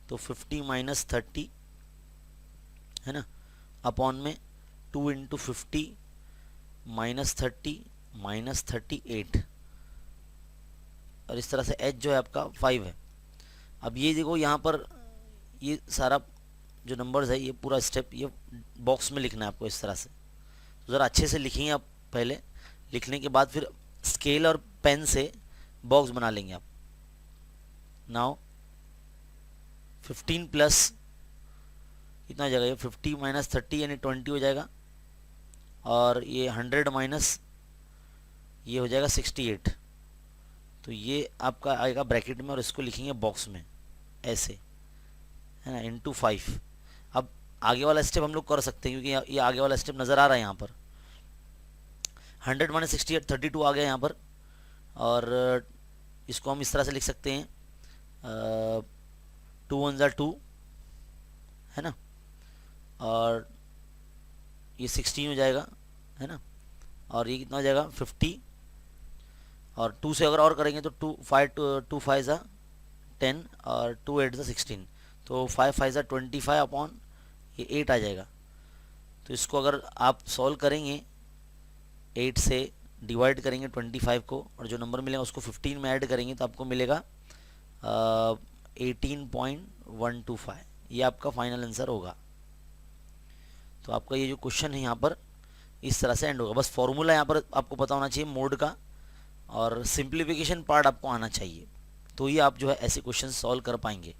A: तो 50 माइनस 30 है ना, अपॉन में 2 इंटू 50 माइनस 30 माइनस 38, और इस तरह से h जो है आपका 5 है। अब ये देखो यहाँ पर ये सारा जो नंबर्स है ये पूरा स्टेप ये बॉक्स में लिखना है आपको इस तरह से। तो ज़रा अच्छे से लिखिए आप, पहले लिखने के बाद फिर स्केल और पेन से बॉक्स बना लेंगे आप। नाउ 15 प्लस कितना हो जाएगा, ये 50 माइनस 30 यानी 20 हो जाएगा, और ये 100 माइनस ये हो जाएगा 68। तो ये आपका आएगा ब्रैकेट में और इसको लिखेंगे बॉक्स में ऐसे, है ना, इंटू 5। अब आगे वाला स्टेप हम लोग कर सकते हैं क्योंकि ये आगे वाला स्टेप नज़र आ रहा है यहाँ पर। 100 माइनस 68 32 आ गया यहाँ पर, और इसको हम इस तरह से लिख सकते हैं 2 1 ज़ा 2, है ना, और ये 16 हो जाएगा, है ना, और ये कितना हो जाएगा 50, और 2 से अगर और करेंगे तो 2 5 ज़ा 10 और 2 8 ज़ा 16, तो 5 5 ज़ा 25 अपॉन ये 8 आ जाएगा। तो इसको अगर आप सॉल्व करेंगे 8 से डिवाइड करेंगे 25 को, और जो नंबर मिलेगा उसको 15 में ऐड करेंगे तो आपको मिलेगा 18.125, ये आपका फाइनल आंसर होगा। तो आपका ये जो क्वेश्चन है यहाँ पर इस तरह से एंड होगा। बस फॉर्मूला यहाँ पर आपको पता होना चाहिए मोड का, और सिंप्लीफिकेशन पार्ट आपको आना चाहिए, तो ही आप जो है ऐसे क्वेश्चन सॉल्व कर पाएंगे।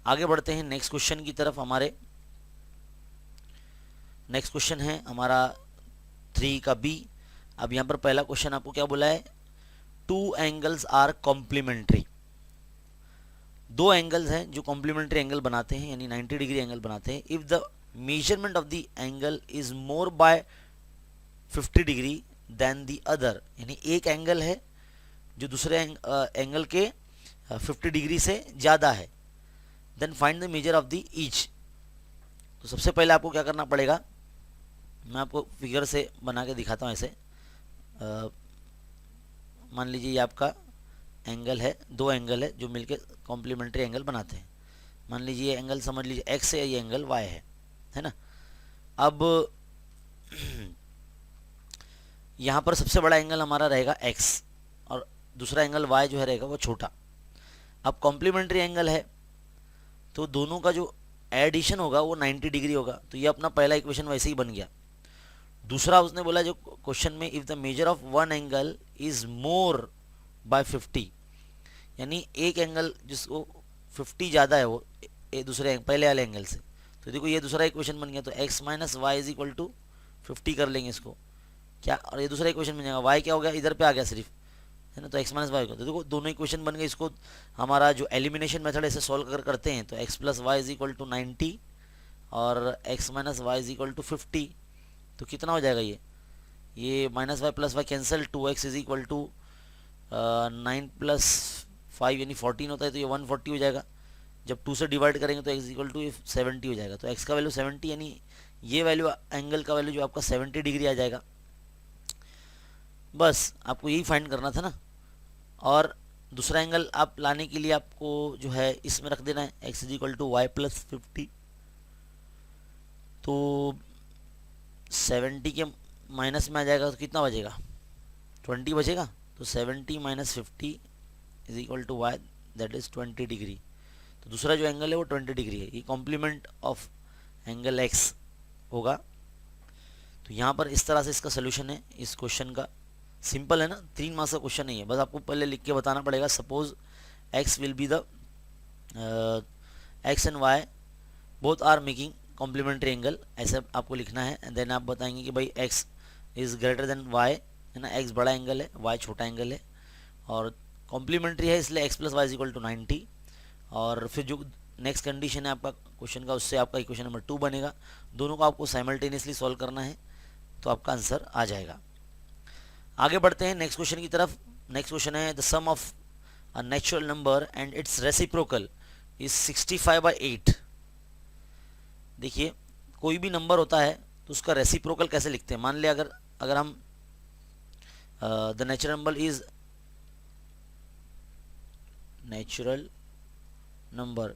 A: आगे बढ़ते हैं नेक्स्ट क्वेश्चन की तरफ। हमारे नेक्स्ट क्वेश्चन है हमारा 3 का बी। अब यहाँ पर पहला क्वेश्चन आपको क्या बोला है, 2 एंगल्स आर कॉम्प्लीमेंट्री। 2 एंगल्स हैं जो कॉम्प्लीमेंट्री एंगल बनाते हैं यानी 90 डिग्री एंगल बनाते हैं। If the measurement of the angle is more by 50 degree then the other, यानी एक एंगल है जो दूसरे एंगल के 50 डिग्री से ज़्यादा है, then find the measure of the each. तो सबसे पहले आपको क्या करना पड़ेगा, मैं आपको फिगर से बना के दिखाता हूँ ऐसे। मान लीजिए ये आपका एंगल है, 2 एंगल है जो मिलके कॉम्प्लीमेंट्री एंगल बनाते हैं। मान लीजिए ये एंगल समझ लीजिए एक्स है, ये एंगल वाई है ना। अब यहाँ पर सबसे बड़ा एंगल हमारा रहेगा एक्स और दूसरा एंगल वाई जो है रहेगा वो छोटा। अब कॉम्प्लीमेंट्री एंगल है तो दोनों का जो एडिशन होगा वो 90 डिग्री होगा। तो ये अपना पहला इक्वेशन वैसे ही बन गया, दूसरा उसने बोला जो क्वेश्चन में, if the measure of one angle is more by 50, यानी एक एंगल जिसको 50 ज़्यादा है वो दूसरे पहले वाले एंगल से, तो देखो ये दूसरा इक्वेशन बन गया। तो x minus Y is equal to 50 कर लेंगे इसको क्या, और ये दूसरा इक्वेशन बन जाएगा। y क्या हो गया, इधर पे आ गया सिर्फ, है ना, तो x माइनस वाई। तो देखो दोनों इक्वेशन बन गए। इसको हमारा जो एलिमिनेशन मेथड ऐसे सॉल्व करते हैं तो x plus Y is equal to 90 और x minus Y is equal to 50। तो कितना हो जाएगा ये minus Y plus Y cancel, 2x is equal to 9 plus 5 यानी 14 होता है, तो ये 140 हो जाएगा। जब 2 से डिवाइड करेंगे तो x इक्वल टू 70 हो जाएगा। तो x का वैल्यू 70 यानी ये वैल्यू एंगल का वैल्यू जो आपका 70 डिग्री आ जाएगा। बस आपको यही फाइंड करना था ना। और दूसरा एंगल आप लाने के लिए आपको जो है इसमें रख देना है x is equal to y plus 50। तो 70 के माइनस में आ जाएगा तो कितना बचेगा, 20 बचेगा। तो 70 minus 50 is equal to y, that is 20 degree. तो दूसरा जो एंगल है वो 20 डिग्री है। ये कॉम्प्लीमेंट ऑफ एंगल एक्स होगा। तो यहाँ पर इस तरह से इसका सोल्यूशन है इस क्वेश्चन का। सिंपल है ना, 3 मार्क्स का क्वेश्चन नहीं है, बस आपको पहले लिख के बताना पड़ेगा। Suppose x will be the x and y both are making complementary angle, ऐसे आपको लिखना है। एंड देन आप बताएंगे कि भाई x is greater than y, है ना, एक्स बड़ा एंगल है, वाई छोटा एंगल है, और कॉम्प्लीमेंट्री है इसलिए x plus Y is equal to 90। और फिर जो नेक्स्ट कंडीशन है आपका क्वेश्चन का, उससे आपका इक्वेशन नंबर 2 बनेगा। दोनों को आपको साइमल्टेनियसली सॉल्व करना है तो आपका आंसर आ जाएगा। आगे बढ़ते हैं नेक्स्ट क्वेश्चन की तरफ। नेक्स्ट क्वेश्चन है the sum of a natural number and its reciprocal is 65/8। देखिए कोई भी नंबर होता है तो उसका रेसिप्रोकल कैसे लिखते हैं। मान लिया अगर हम the natural number is number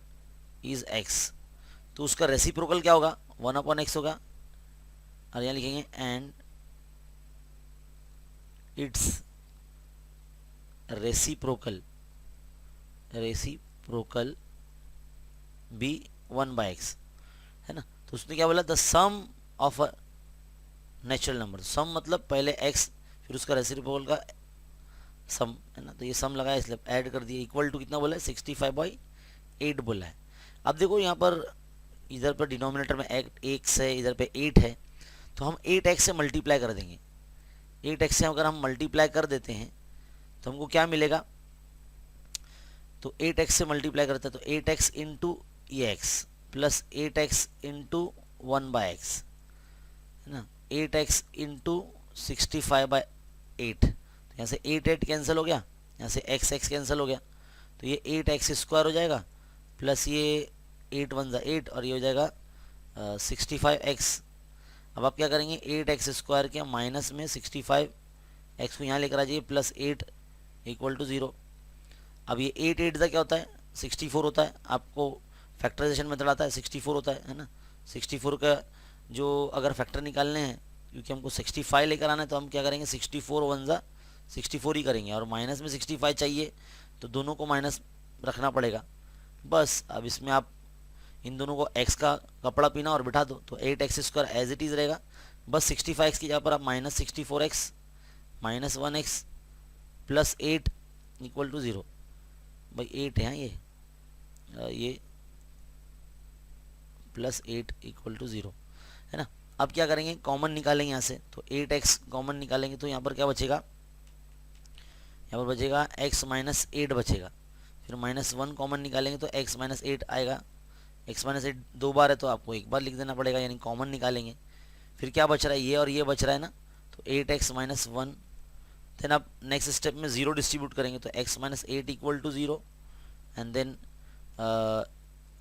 A: is x, तो उसका रेसिप्रोकल क्या होगा, 1/x होगा। और यहाँ लिखेंगे and its reciprocal B 1/x, है ना। तो उसने क्या बोला, the sum of a natural number. Sum मतलब पहले x फिर उसका रेसिप्रोकल का सम, है ना। तो ये सम लगाया इसलिए ऐड कर दिया, इक्वल टू कितना बोला है, 65/8 बोला है। अब देखो यहाँ पर इधर पर डिनोमिनेटर में x है, इधर पे 8 है, तो हम 8x से मल्टीप्लाई कर देंगे। 8x से अगर हम मल्टीप्लाई कर देते हैं तो हमको क्या मिलेगा, तो 8x से मल्टीप्लाई करते हैं तो 8x इंटू ये x plus 8x into 1/x, है ना, 8x इंटू 65/8। तो यहाँ से 8 कैंसिल हो गया, यहाँ से x कैंसिल हो गया, तो ये 8x स्क्वायर हो जाएगा प्लस ये 8 1 8 और ये हो जाएगा 65x। अब आप क्या करेंगे, 8x स्क्वायर के माइनस में 65x को यहाँ लेकर आ जाइए प्लस 8 इक्वल टू 0। अब ये 8 का क्या होता है, 64 होता है। आपको फैक्टराइजेशन मेथड आता है, 64 होता है ना। 64 का जो अगर फैक्टर निकालने हैं, क्योंकि हमको 65 लेकर आना है, तो हम क्या करेंगे, 64 1 64 ही करेंगे, और माइनस में 65 चाहिए तो दोनों को माइनस रखना पड़ेगा। बस अब इसमें आप इन दोनों को x का कपड़ा पीना और बिठा दो, तो 8x square as it is रहेगा। बस 65x की जगह पर आप minus 64x minus 1x plus 8 equal to 0। भाई 8 है ये प्लस 8 इक्वल टू 0, है ना। अब क्या करेंगे, कॉमन निकालेंगे यहाँ से, तो 8x कॉमन निकालेंगे तो यहाँ पर क्या बचेगा, यहाँ पर बचेगा x माइनस 8 बचेगा। फिर -1 कॉमन निकालेंगे तो x माइनस 8 आएगा। x माइनस 8 2 बार है तो आपको एक बार लिख देना पड़ेगा, यानी कॉमन निकालेंगे। फिर क्या बच रहा है, ये और ये बच रहा है ना, तो 8x माइनस 1। देन आप नेक्स्ट स्टेप में 0 डिस्ट्रीब्यूट करेंगे तो x minus 8 equal to 0 and then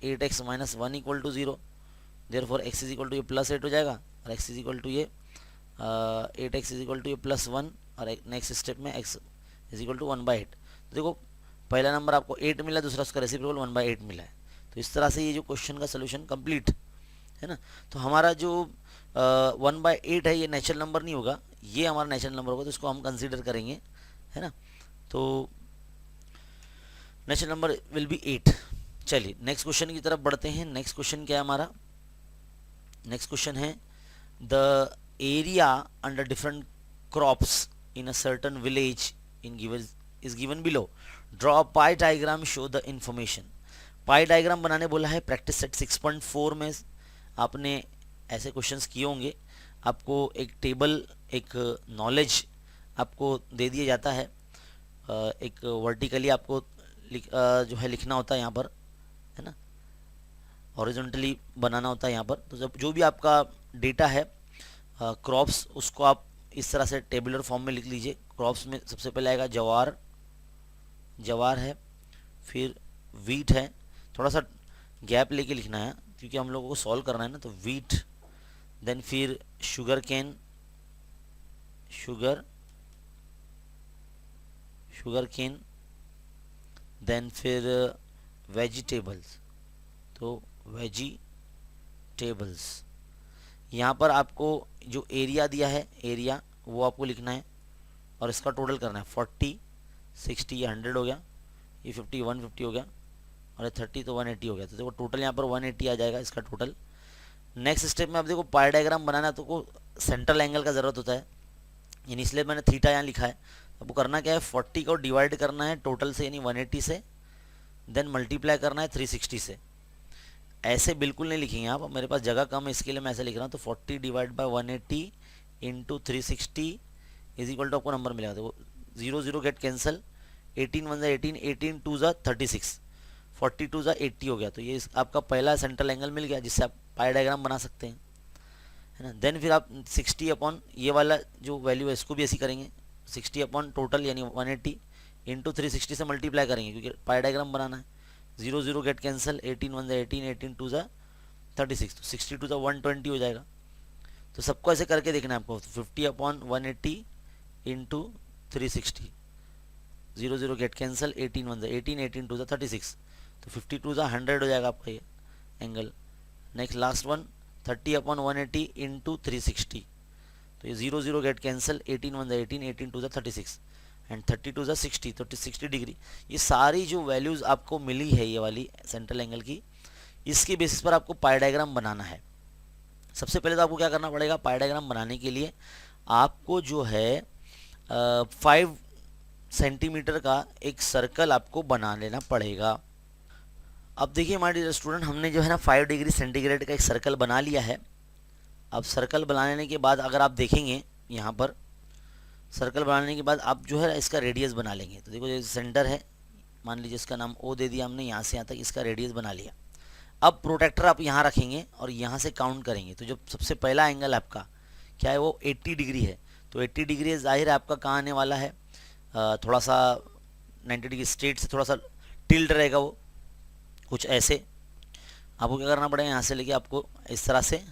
A: 8x minus 1 equal to 0। Therefore x is equal to ये प्लस 8 हो जाएगा, और x इज इक्वल टू ये 8x इज इक्वल टू ये प्लस 1, और नेक्स्ट स्टेप में x इज इक्वल टू 1/8। तो देखो पहला नंबर आपको 8 मिला, दूसरा उसका रेसिप्रोकल 1/8 मिला है। तो इस तरह से ये जो क्वेश्चन का सोल्यूशन कंप्लीट है ना। तो हमारा जो 1/8 है ये नेचुरल नंबर नहीं होगा, ये हमारा नेचुरल नंबर होगा, तो इसको हम कंसीडर करेंगे, है ना। तो नेचुरल नंबर विल बी 8। चलिए नेक्स्ट क्वेश्चन की तरफ बढ़ते हैं। नेक्स्ट क्वेश्चन क्या है हमारा, नेक्स्ट क्वेश्चन है the area under different crops in a certain village in given is given below. Draw a pie diagram, show the information. Pi diagram बनाने बोला है। प्रैक्टिस सेट 6.4 में आपने ऐसे क्वेश्चंस किए होंगे। आपको एक टेबल, एक नॉलेज आपको दे दिया जाता है, एक वर्टिकली आपको जो है लिखना होता है यहाँ पर, है ना, हॉरिजॉन्टली बनाना होता है यहाँ पर। तो जब जो भी आपका डेटा है क्रॉप्स, उसको आप इस तरह से टेबुलर फॉर्म में लिख लीजिए। क्रॉप्स में सबसे पहले आएगा जवार है, फिर वीट है। थोड़ा सा गैप लेके लिखना है क्योंकि हम लोगों को सॉल्व करना है ना। तो वीट, देन फिर sugar cane, sugar cane, then फिर वेजिटेबल्स, तो वेजिटेबल्स। यहाँ पर आपको जो एरिया दिया है, एरिया वो आपको लिखना है और इसका टोटल करना है। 40, 60, ये 100 हो गया, ये 50, 150 हो गया, और ये 30 तो 180 हो गया। तो देखो टोटल यहाँ पर 180 आ जाएगा इसका टोटल। नेक्स्ट स्टेप में आप देखो पाई डायग्राम बनाना है तो को सेंट्रल एंगल का ज़रूरत होता है, यानी इसलिए मैंने थीटा यहाँ लिखा है। आपको करना क्या है, 40 को डिवाइड करना है टोटल से, यानी 180 से, देन मल्टीप्लाई करना है 360 से। ऐसे बिल्कुल नहीं लिखेंगे आप, मेरे पास जगह कम है इसके लिए मैं ऐसे लिख रहा हूँ। तो 40 divide by 180 into 360 is equal to आपको नंबर मिलेगा। तो 0 0 गेट कैंसल, 18 1 18, 18 2 36, 42 80 हो गया। तो ये आपका पहला सेंट्रल एंगल मिल गया जिससे आप पाई डायग्राम बना सकते हैं, है ना। देन फिर आप 60 अपॉन ये वाला जो वैल्यू है इसको भी ऐसी करेंगे, 60 अपॉन टोटल यानी 180 इंटू 360 से मल्टीप्लाई करेंगे क्योंकि पाई डायग्राम बनाना है। 0 0 गेट कैंसल, 18 1 18, 18 2 36, तो 62 120 हो जाएगा। तो सबको ऐसे करके देखना है आपको। 50 अपॉन 180 इंटू 360, 0 0 गेट कैंसल, 18 1 18, 18 2 36, तो 52 100 हो जाएगा आपका ये angle. Next last one 30 upon 180 into 360, तो ये 0 0 गेट कैंसल, 18 1 18, 18 2 36 एंड 32 60, तो 60 डिग्री। ये सारी जो वैल्यूज़ आपको मिली है ये वाली सेंट्रल एंगल की, इसके बेसिस पर आपको पाई डायग्राम बनाना है। सबसे पहले तो आपको क्या करना पड़ेगा, पाई डायग्राम बनाने के लिए आपको जो है 5 सेंटीमीटर का एक सर्कल आपको बना लेना पड़ेगा। अब देखिए हमारे स्टूडेंट, हमने जो है ना 5 डिग्री सेंटीग्रेड का एक सर्कल बना लिया है। अब सर्कल बनाने के बाद अगर आप देखेंगे यहाँ पर, सर्कल बनाने के बाद आप जो है इसका रेडियस बना लेंगे। तो देखो ये सेंटर है, मान लीजिए इसका नाम ओ दे दिया हमने, यहाँ से यहाँ तक इसका रेडियस बना लिया। अब प्रोटेक्टर आप यहाँ रखेंगे और यहाँ से काउंट करेंगे। तो जो सबसे पहला एंगल आपका क्या है, वो 80 डिग्री है। तो 80 डिग्री जाहिर है आपका कहाँ आने वाला है, थोड़ा सा 90 डिग्री स्ट्रेट से थोड़ा सा टिल्ट रहेगा वो, कुछ ऐसे। आपको क्या करना पड़ेगा, यहाँ से लेके आपको इस तरह से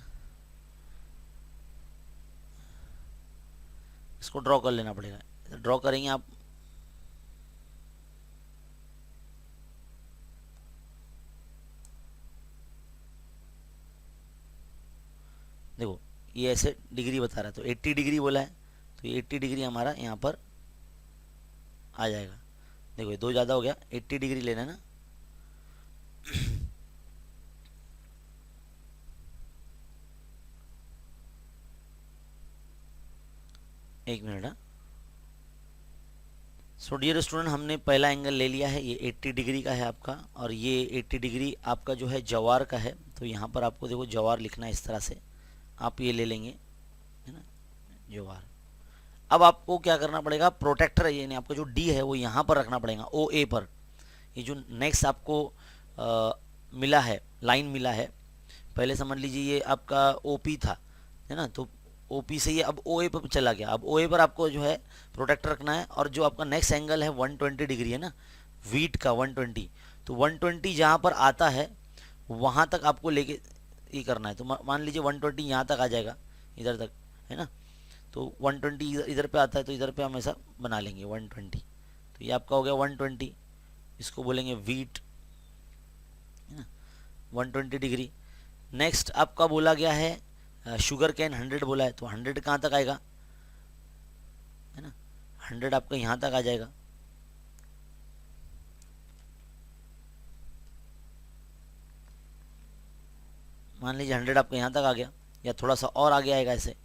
A: इसको ड्रॉ कर लेना पड़ेगा। ड्रॉ करेंगे आप, देखो ये ऐसे डिग्री बता रहा है, तो 80 डिग्री बोला है, तो ये 80 डिग्री हमारा यहाँ पर आ जाएगा। देखो ये 2 ज़्यादा हो गया, 80 डिग्री लेना है ना। एक मिनट। सो डियर स्टूडेंट, हमने पहला एंगल ले लिया है, ये 80 डिग्री का है आपका, और ये 80 डिग्री आपका जो है जवार का है। तो यहाँ पर आपको देखो जवार लिखना है इस तरह से, आप ये ले लेंगे, है ना, जवार। अब आपको क्या करना पड़ेगा, प्रोटेक्टर यानी आपका जो डी है वो यहाँ पर रखना पड़ेगा, ओ ए पर। ये जो नेक्स्ट आपको मिला है, लाइन मिला है, पहले समझ लीजिए ये आपका ओ पी था, है ना। तो ओपी से ये अब ओ ए पर चला गया। अब ओ ए पर आपको जो है प्रोटेक्टर रखना है, और जो आपका नेक्स्ट एंगल है 120 डिग्री है ना, वीट का 120, तो 120 जहाँ पर आता है वहाँ तक आपको लेके ये करना है। तो मान लीजिए 120 यहाँ तक आ जाएगा, इधर तक, है ना। तो 120 इधर पे आता है, तो इधर पे हम ऐसा बना लेंगे 120। तो ये आपका हो गया 120, इसको बोलेंगे वीट, है ना, 120 डिग्री। नेक्स्ट आपका बोला गया है शुगर कैन 100 बोला है, तो 100 कहाँ तक आएगा, है ना, 100 आपका यहाँ तक आ जाएगा। मान लीजिए 100 आपका यहाँ तक आ गया, या थोड़ा सा और आगे आएगा ऐसे,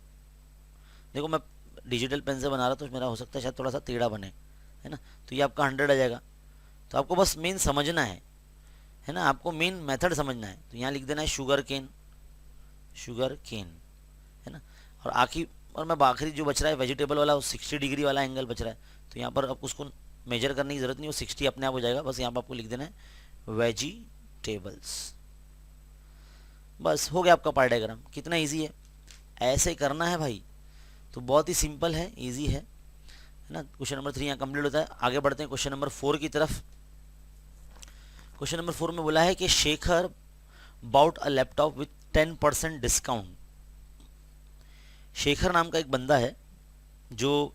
A: देखो मैं डिजिटल पेन से बना रहा तो मेरा हो सकता है शायद थोड़ा सा टेढ़ा बने, है ना। तो ये आपका 100 आ जाएगा। तो आपको बस मेन समझना है ना, आपको मेन मेथड समझना है। तो यहाँ लिख देना है शुगर केन, शुगर केन, है ना। और आखिरी जो बच रहा है वेजिटेबल वाला, वो 60 डिग्री वाला एंगल बच रहा है। तो यहाँ पर आपको उसको मेजर करने की ज़रूरत नहीं, वो 60 अपने आप हो जाएगा। बस यहाँ पर आपको लिख देना है वेजिटेबल्स। बस हो गया आपका पाई डायग्राम। कितना इजी है, ऐसे करना है भाई। तो बहुत ही सिंपल है, इजी है ना। क्वेश्चन नंबर 3 यहाँ कंप्लीट होता है। आगे बढ़ते हैं क्वेश्चन नंबर 4 की तरफ। क्वेश्चन नंबर 4 में बोला है कि Shekhar bought a laptop with 10% discount. Shekhar नाम का एक बंदा है जो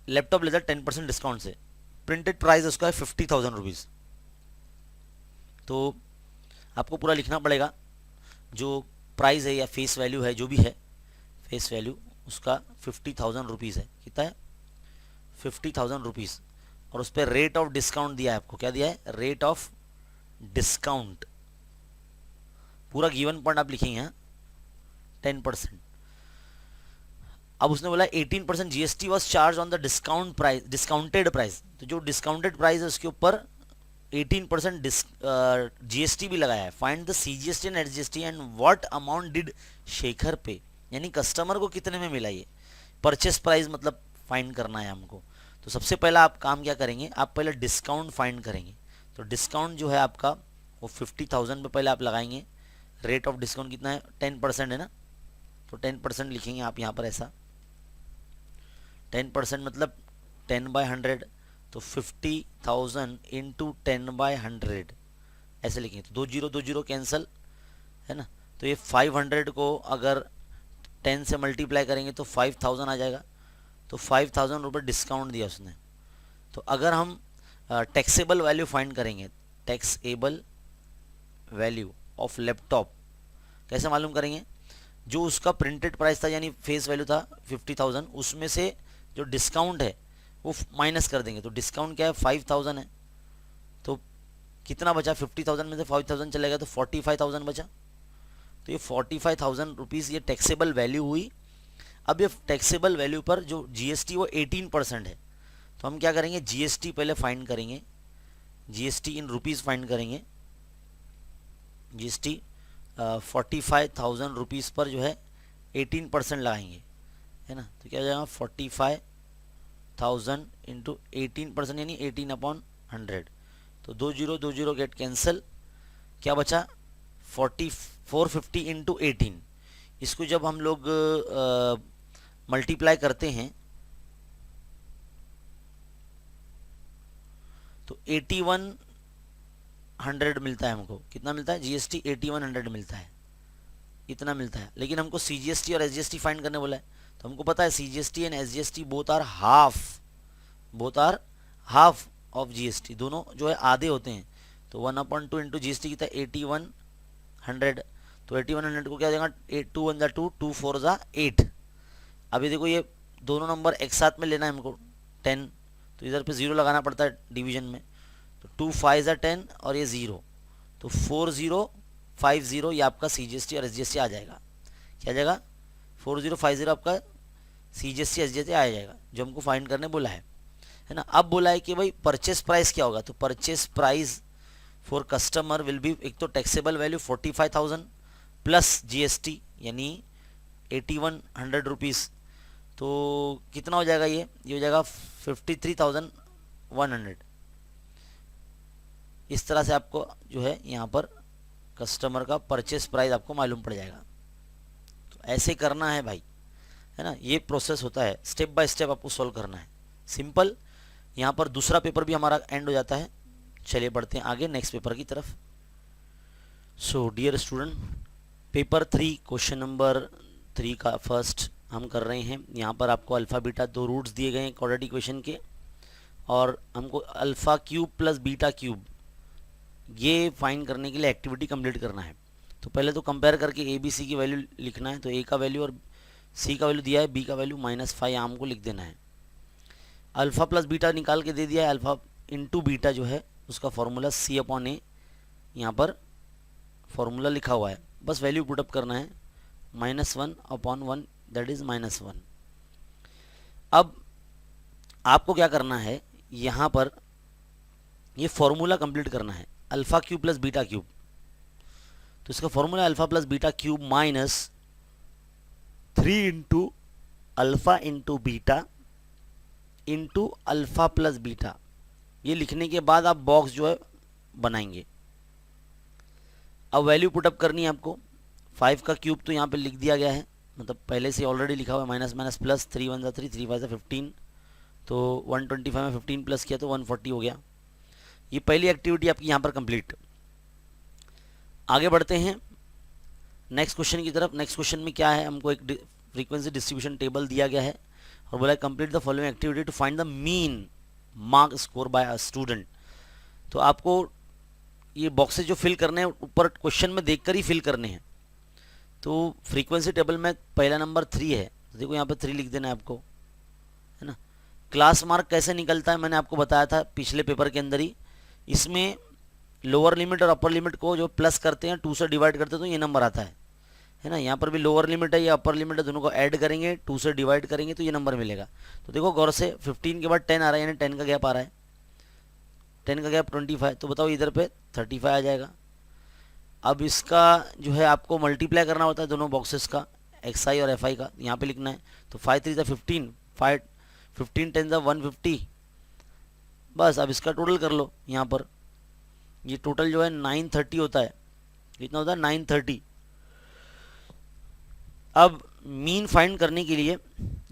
A: लैपटॉप लेता है 10% डिस्काउंट से। प्रिंटेड प्राइस उसका है 50,000 रुपीज़। तो आपको पूरा लिखना पड़ेगा, जो प्राइस है या फेस वैल्यू है, जो भी है फेस वैल्यू उसका 50,000 रुपीज़ है। कितना है? 50,000 रुपीज़। और उस पर रेट ऑफ डिस्काउंट दिया है आपको। क्या दिया है? Rate of discount. पूरा गिवन पॉइंट आप लिखेंगे, 10%। अब उसने बोला 18% GST was charge on the discount price, discounted price. तो जो डिस्काउंटेड प्राइस है उसके ऊपर 18% जीएसटी भी लगाया है। Find the CGST and SGST and what amount did Shekhar पे। यानी कस्टमर को कितने में मिला ये। परचेस प्राइस मतलब फाइंड करना है हमको। तो सबसे पहला आप काम क्या करेंगे, आप पहले डिस्काउंट फाइंड करेंगे। तो डिस्काउंट जो है आपका वो 50,000 पे पहले आप लगाएंगे। रेट ऑफ डिस्काउंट कितना है? 10% है ना। तो 10% लिखेंगे आप यहाँ पर ऐसा। 10% मतलब 10/100। तो 50,000 इंटू 10/100 ऐसे लिखेंगे। तो 2 0 कैंसिल, है ना। तो ये 500 को अगर 10 से मल्टीप्लाई करेंगे तो 5,000 आ जाएगा। तो 5,000 रुपये डिस्काउंट दिया उसने। तो अगर हम टैक्सेबल वैल्यू फाइंड करेंगे, टैक्सेबल वैल्यू ऑफ लैपटॉप कैसे मालूम करेंगे? जो उसका प्रिंटेड प्राइस था यानी फेस वैल्यू था 50,000, उसमें से जो डिस्काउंट है वो माइनस कर देंगे। तो डिस्काउंट क्या है? 5,000 है। तो कितना बचा? 50,000 में से 5,000 चलेगा तो 45,000 बचा। तो ये 45,000 रुपीज़ ये टैक्सेबल वैल्यू हुई। अब ये टैक्सेबल वैल्यू पर जो जीएसटी वो 18% है। तो हम क्या करेंगे, जीएसटी पहले फाइंड करेंगे। जीएसटी इन रुपीज़ फाइंड करेंगे। जीएसटी 45,000 रुपीज़ पर जो है 18% लगाएंगे, है ना। तो क्या हो जाएगा? 45,000 इंटू 18% यानी 18/100। तो 2 0 गेट कैंसिल। क्या बचा? 450 इंटू 18। इसको जब हम लोग मल्टीप्लाई करते हैं तो 8100 मिलता है हमको। कितना मिलता है? जीएसटी 8100 मिलता है, इतना मिलता है। लेकिन हमको सीजीएसटी और एसजीएसटी फाइंड करने बोला है। तो हमको पता है CGST and SGST both are half of GST. दोनों जो है आधे होते हैं। तो 1/2 इंटू जीएसटी कितना? 8100। तो 8100 को क्या देगा? 2 1 2, 2 4 8। अभी देखो ये दोनों नंबर एक साथ में लेना है हमको 10। तो इधर पे 0 लगाना पड़ता है डिवीजन में। तो 2 5 10 और ये 0। तो 4050 ये आपका सीजीएसटी और एसजीएसटी आ जाएगा। क्या आ जाएगा? 4050 आपका सीजीएसटी एसजीएसटी आ जाएगा, जो हमको फाइंड करने बोला है ना। अब बोला है कि भाई परचेस प्राइस क्या होगा। तो purchase price for customer will be, एक तो टैक्सेबल वैल्यू 45,000 प्लस जीएसटी यानी 8100 रुपीज़। तो कितना हो जाएगा? ये हो जाएगा 53,100। इस तरह से आपको जो है यहाँ पर कस्टमर का परचेस प्राइस आपको मालूम पड़ जाएगा। तो ऐसे करना है भाई, है ना। ये प्रोसेस होता है, स्टेप बाय स्टेप आपको सॉल्व करना है। सिंपल। यहाँ पर दूसरा पेपर भी हमारा एंड हो जाता है। चलिए बढ़ते हैं आगे नेक्स्ट पेपर की तरफ। So dear student, paper 3 question number 3 का फर्स्ट हम कर रहे हैं। यहाँ पर आपको अल्फ़ा बीटा 2 रूट्स दिए गए हैं क्वाड्रेटिक इक्वेशन के, और हमको alpha cube plus beta cube ये फाइंड करने के लिए एक्टिविटी कंप्लीट करना है। तो पहले तो कंपेयर करके ए बी सी की वैल्यू लिखना है। तो ए का वैल्यू और सी का वैल्यू दिया है, बी का वैल्यू -5 हमको लिख देना है। अल्फ़ा प्लस बीटा निकाल के दे दिया है। अल्फ़ा इंटू बीटा जो है उसका फॉर्मूला C/A यहाँ पर फॉर्मूला लिखा हुआ है। बस वैल्यू पुटअप करना है। -1/1 दैट इज -1। अब आपको क्या करना है, यहाँ पर ये फॉर्मूला कंप्लीट करना है, alpha cube plus beta cube. तो इसका formula alpha plus beta cube minus 3 into alpha into beta into alpha plus beta. ये लिखने के बाद आप बॉक्स जो है बनाएंगे। अब वैल्यू पुटअप करनी है आपको। 5 का क्यूब तो यहाँ पे लिख दिया गया है, मतलब पहले से ऑलरेडी लिखा हुआ है, माइनस माइनस प्लस, 3 1 3, 3 5 15, तो 125 में 15 प्लस किया तो 140 हो गया। ये पहली एक्टिविटी आपकी यहाँ पर कंप्लीट। आगे बढ़ते हैं नेक्स्ट क्वेश्चन की तरफ। नेक्स्ट क्वेश्चन में क्या है, हमको एक फ्रीक्वेंसी डिस्ट्रीब्यूशन टेबल दिया गया है और बोला है complete the following activity to find the mean mark score by a student. तो आपको ये बॉक्सेस जो फिल करने हैं ऊपर क्वेश्चन में देखकर ही फिल करने हैं। तो फ्रीक्वेंसी टेबल में पहला नंबर 3 है, तो देखो यहाँ पे 3 लिख देना है आपको, है ना। क्लास मार्क कैसे निकलता है मैंने आपको बताया था पिछले पेपर के अंदर ही। इसमें लोअर लिमिट और अपर लिमिट को जो प्लस करते हैं 2 से डिवाइड करते हैं तो ये नंबर आता है ना। यहाँ पर भी लोअर लिमिट है या अपर लिमिट है, दोनों को ऐड करेंगे 2 से डिवाइड करेंगे तो ये नंबर मिलेगा। तो देखो गौर से 15 के बाद 10 आ रहा है, यानी 10 का गैप आ रहा है, 10 का गैप 25, तो बताओ इधर पे 35 आ जाएगा। अब इसका जो है आपको मल्टीप्लाई करना होता है दोनों बॉक्सेस का, एक्स आई और एफ आई का, यहाँ पे लिखना है। तो 5 3 15, 15 10 150। बस अब इसका टोटल कर लो यहाँ पर, ये टोटल जो है 930 होता है। कितना होता है 930। अब मीन फाइंड करने के लिए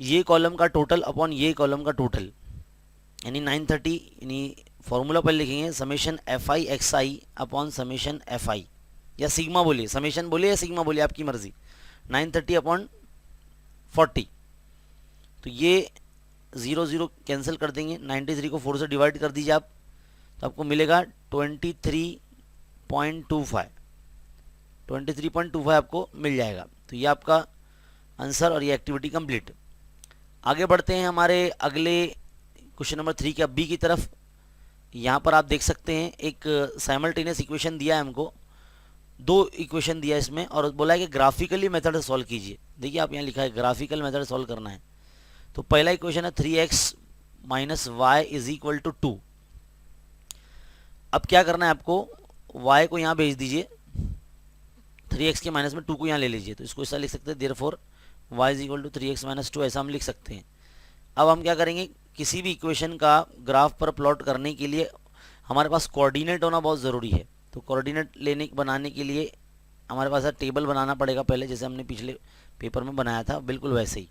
A: ये कॉलम का टोटल अपॉन ये कॉलम का टोटल, यानी 930, यानी फॉर्मूला पर लिखेंगे summation F I x I upon summation F I, या सिग्मा बोलिए, समेशन बोलिए या सिग्मा बोलिए, आपकी मर्जी। 930 अपॉन 40, तो ये 0 0 कैंसिल कर देंगे। 93 को 4 से डिवाइड कर दीजिए आप, तो आपको मिलेगा 23.25, 23.25 आपको मिल जाएगा। तो ये आपका आंसर और ये एक्टिविटी कंप्लीट। आगे बढ़ते हैं हमारे अगले क्वेश्चन नंबर 3 के बी की तरफ। यहाँ पर आप देख सकते हैं एक साइमल्टेनियस इक्वेशन दिया है हमको, 2 इक्वेशन दिया है इसमें, और बोला है कि ग्राफिकली मेथड से सॉल्व कीजिए। देखिए आप यहाँ लिखा है ग्राफिकल मेथड सॉल्व करना है। तो पहला इक्वेशन है 3x minus Y is equal to 2। अब क्या करना है आपको, y को यहाँ भेज दीजिए, 3x के माइनस में 2 को यहाँ ले लीजिए, तो इसको ऐसा लिख सकते हैं therefore y is equal to 3x minus 2, ऐसा हम लिख सकते हैं। अब हम क्या करेंगे, किसी भी इक्वेशन का ग्राफ पर प्लॉट करने के लिए हमारे पास कोऑर्डिनेट होना बहुत ज़रूरी है। तो कोऑर्डिनेट बनाने के लिए हमारे पास टेबल बनाना पड़ेगा पहले, जैसे हमने पिछले पेपर में बनाया था, बिल्कुल वैसे ही।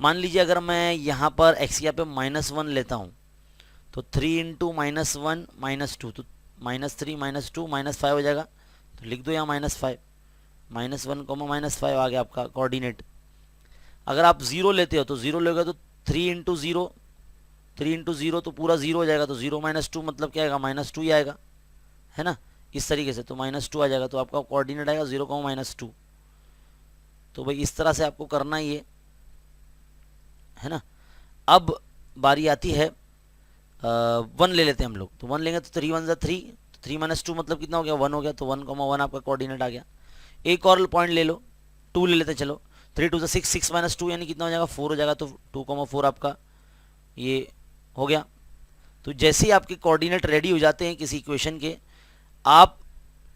A: मान लीजिए अगर मैं यहाँ पर x यहाँ पे -1 लेता हूँ, तो 3 इंटू -1 -2, तो -3 -2 -5 हो जाएगा। तो लिख दो यहाँ -5, -1 -5 आ गया आपका कोऑर्डिनेट। अगर आप 0 लेते हो तो 0 लोगे तो 3 इंटू 0, 3 इंटू 0 तो पूरा 0 हो जाएगा, तो 0 -2 मतलब क्या आएगा, -2 ही आएगा, है ना। इस तरीके से तो -2 आ जाएगा, तो आपका कोऑर्डिनेट आएगा 0, -2। तो भाई इस तरह से आपको करना ही है ना। अब बारी आती है 1 ले लेते हैं हम लोग, तो 1 लेंगे तो 3 1 3, 3 -2 मतलब कितना हो गया, 1 हो गया, तो 1, 1 आपका कोऑर्डिनेट आ गया। एक और पॉइंट ले लो, 2 ले लेते हैं, चलो 3 2 6, 6 -2 यानी कितना हो जाएगा, 4 हो जाएगा, तो 2, 4 आपका ये हो गया। तो जैसे ही आपके कोऑर्डिनेट रेडी हो जाते हैं किसी इक्वेशन के, आप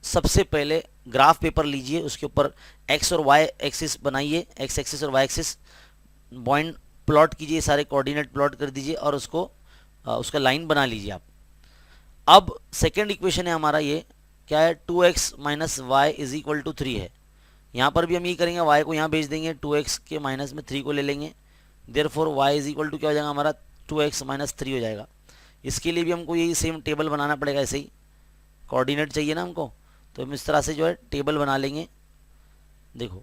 A: सबसे पहले ग्राफ पेपर लीजिए, उसके ऊपर एक्स और वाई एक्सिस बनाइए, एक्स एक्सिस और वाई एक्सिस पॉइंट प्लॉट कीजिए, सारे कोऑर्डिनेट प्लॉट कर दीजिए और उसको उसका लाइन बना लीजिए आप। अब सेकेंड इक्वेशन है हमारा, ये क्या है, 2x minus Y is equal to 3 है। यहाँ पर भी हम ये करेंगे, y को यहाँ भेज देंगे, 2x के माइनस में 3 को ले लेंगे, therefore y is equal to क्या हो जाएगा हमारा, 2x माइनस 3 हो जाएगा। इसके लिए भी हमको यही सेम टेबल बनाना पड़ेगा, ऐसे ही कोऑर्डिनेट चाहिए ना हमको, तो हम इस तरह से जो है टेबल बना लेंगे। देखो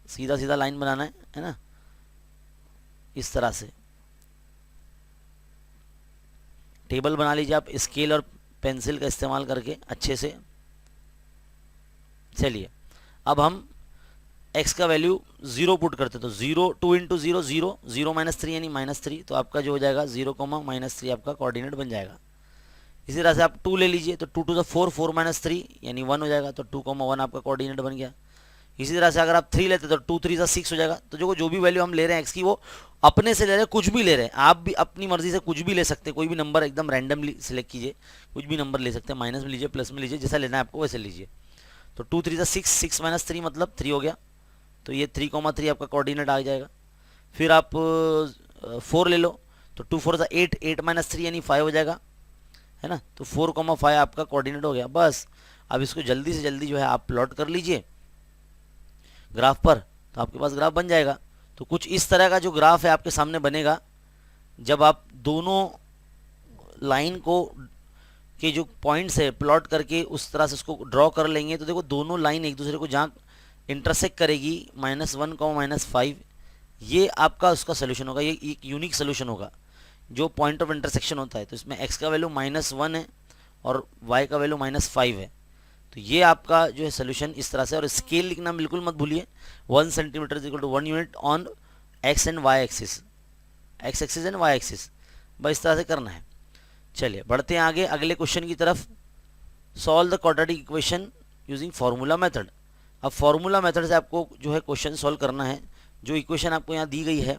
A: सीधा सीधा लाइन बनाना है ना, इस तरह से टेबल बना लीजिए आप स्केल और पेंसिल का इस्तेमाल करके अच्छे से। चलिए अब हम x का वैल्यू 0 पुट करते, तो 0 2 इंटू 0 0 0 -3 यानी -3, तो आपका जो हो जाएगा 0, -3 आपका कोऑर्डिनेट बन जाएगा। इसी तरह से आप 2 ले लीजिए, तो 2 2 4 4 -3 यानी 1 हो जाएगा, तो 2, 1 आपका कोऑर्डिनेट बन गया। इसी तरह से अगर आप 3 लेते तो 2 3 6 हो जाएगा। तो जो भी वैल्यू हम ले रहे हैं एक्स की वो अपने से ले रहे हैं, कुछ भी ले रहे हैं, आप भी अपनी मर्जी से कुछ भी ले सकते हैं, कोई भी नंबर एकदम रैंडमली सिलेक्ट कीजिए, कुछ भी नंबर ले सकते हैं, माइनस में लीजिए, प्लस में लीजिए, जैसा लेना है आपको वैसे लीजिए। तो 2 3 6, 6 माइनस 3 मतलब 3 हो गया, तो ये 3,3 आपका कोऑर्डिनेट आ जाएगा। फिर आप 4 ले लो, तो 2 4 8, 8 माइनस 3 यानी 5 हो जाएगा, है ना। तो 4,5 आपका कोऑर्डिनेट हो गया। बस अब इसको जल्दी से जल्दी जो है आप प्लॉट कर लीजिए ग्राफ पर, तो आपके पास ग्राफ बन जाएगा। तो कुछ इस तरह का जो ग्राफ है आपके सामने बनेगा जब आप दोनों लाइन को के जो पॉइंट्स है प्लॉट करके उस तरह से उसको ड्रॉ कर लेंगे। तो देखो दोनों लाइन एक दूसरे को जहाँ इंटरसेक्ट करेगी -1, -5, ये आपका उसका सोल्यूशन होगा। ये एक यूनिक सोल्यूशन होगा जो पॉइंट ऑफ इंटरसेक्शन होता है। तो इसमें x का वैल्यू -1 है और y का वैल्यू -5 है। तो ये आपका जो है सोल्यूशन इस तरह से। और स्केल लिखना बिल्कुल मत भूलिए, 1 centimetre is equal to 1 unit on x and y axis, x axis and y axis, बस इस तरह से करना है। चलिए बढ़ते हैं आगे अगले क्वेश्चन की तरफ। Solve the quadratic equation using formula method. अब फार्मूला मेथड से आपको जो है क्वेश्चन सॉल्व करना है। जो इक्वेशन आपको यहाँ दी गई है,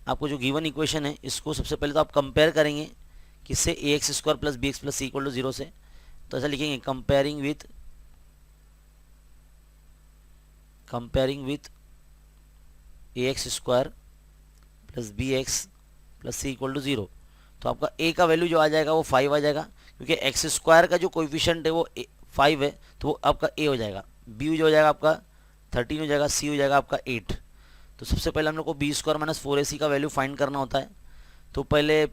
A: आपको जो गिवन इक्वेशन है, इसको सबसे पहले तो आप कंपेयर करेंगे किससे, ax² + bx + c = 0 से। तो ऐसा लिखेंगे comparing with ax² + bx + c = 0। तो आपका a का वैल्यू जो आ जाएगा वो 5 आ जाएगा, क्योंकि x² का जो कोएफिशिएंट है वो 5 है, तो वो आपका a हो जाएगा। b जो हो जाएगा आपका 13 हो जाएगा, c हो जाएगा आपका 8। तो सबसे पहले हम लोग को b² - 4ac का वैल्यू फाइंड करना होता है। तो पहले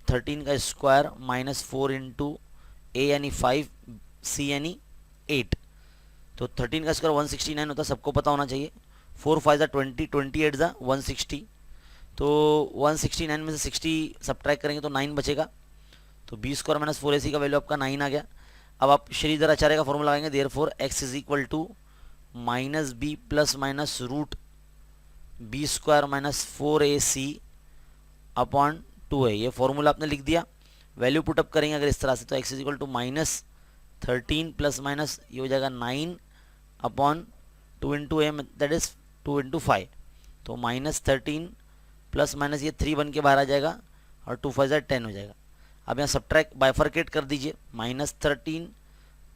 A: 13 का स्क्वायर -4 इंटू a यानी 5, c यानी 8। तो 13 का स्क्वायर 169 होता है, सबको पता होना चाहिए। 4 5 ज़ा 20, 28 ज़ा 160। तो 169 में से 60 सब्ट्रैक्ट करेंगे तो 9 बचेगा। तो b² - 4ac का वैल्यू आपका 9 आ गया। अब आप श्रीधर आचार्य का फॉर्मूला लगाएंगे, therefore x is equal to -b ± root b² - 4ac upon 2 है। ये फॉर्मूला आपने लिख दिया। वैल्यू पुटअप करेंगे अगर इस तरह से, तो x इज इक्वल टू -13 ± ये हो जाएगा 9 upon 2 into A, that is 2 into 5। तो -13 ± ये 3 बन के बाहर आ जाएगा और 2 5 10 हो जाएगा। अब यहाँ सब्ट्रैक्ट बाइफरकेट कर दीजिए, -13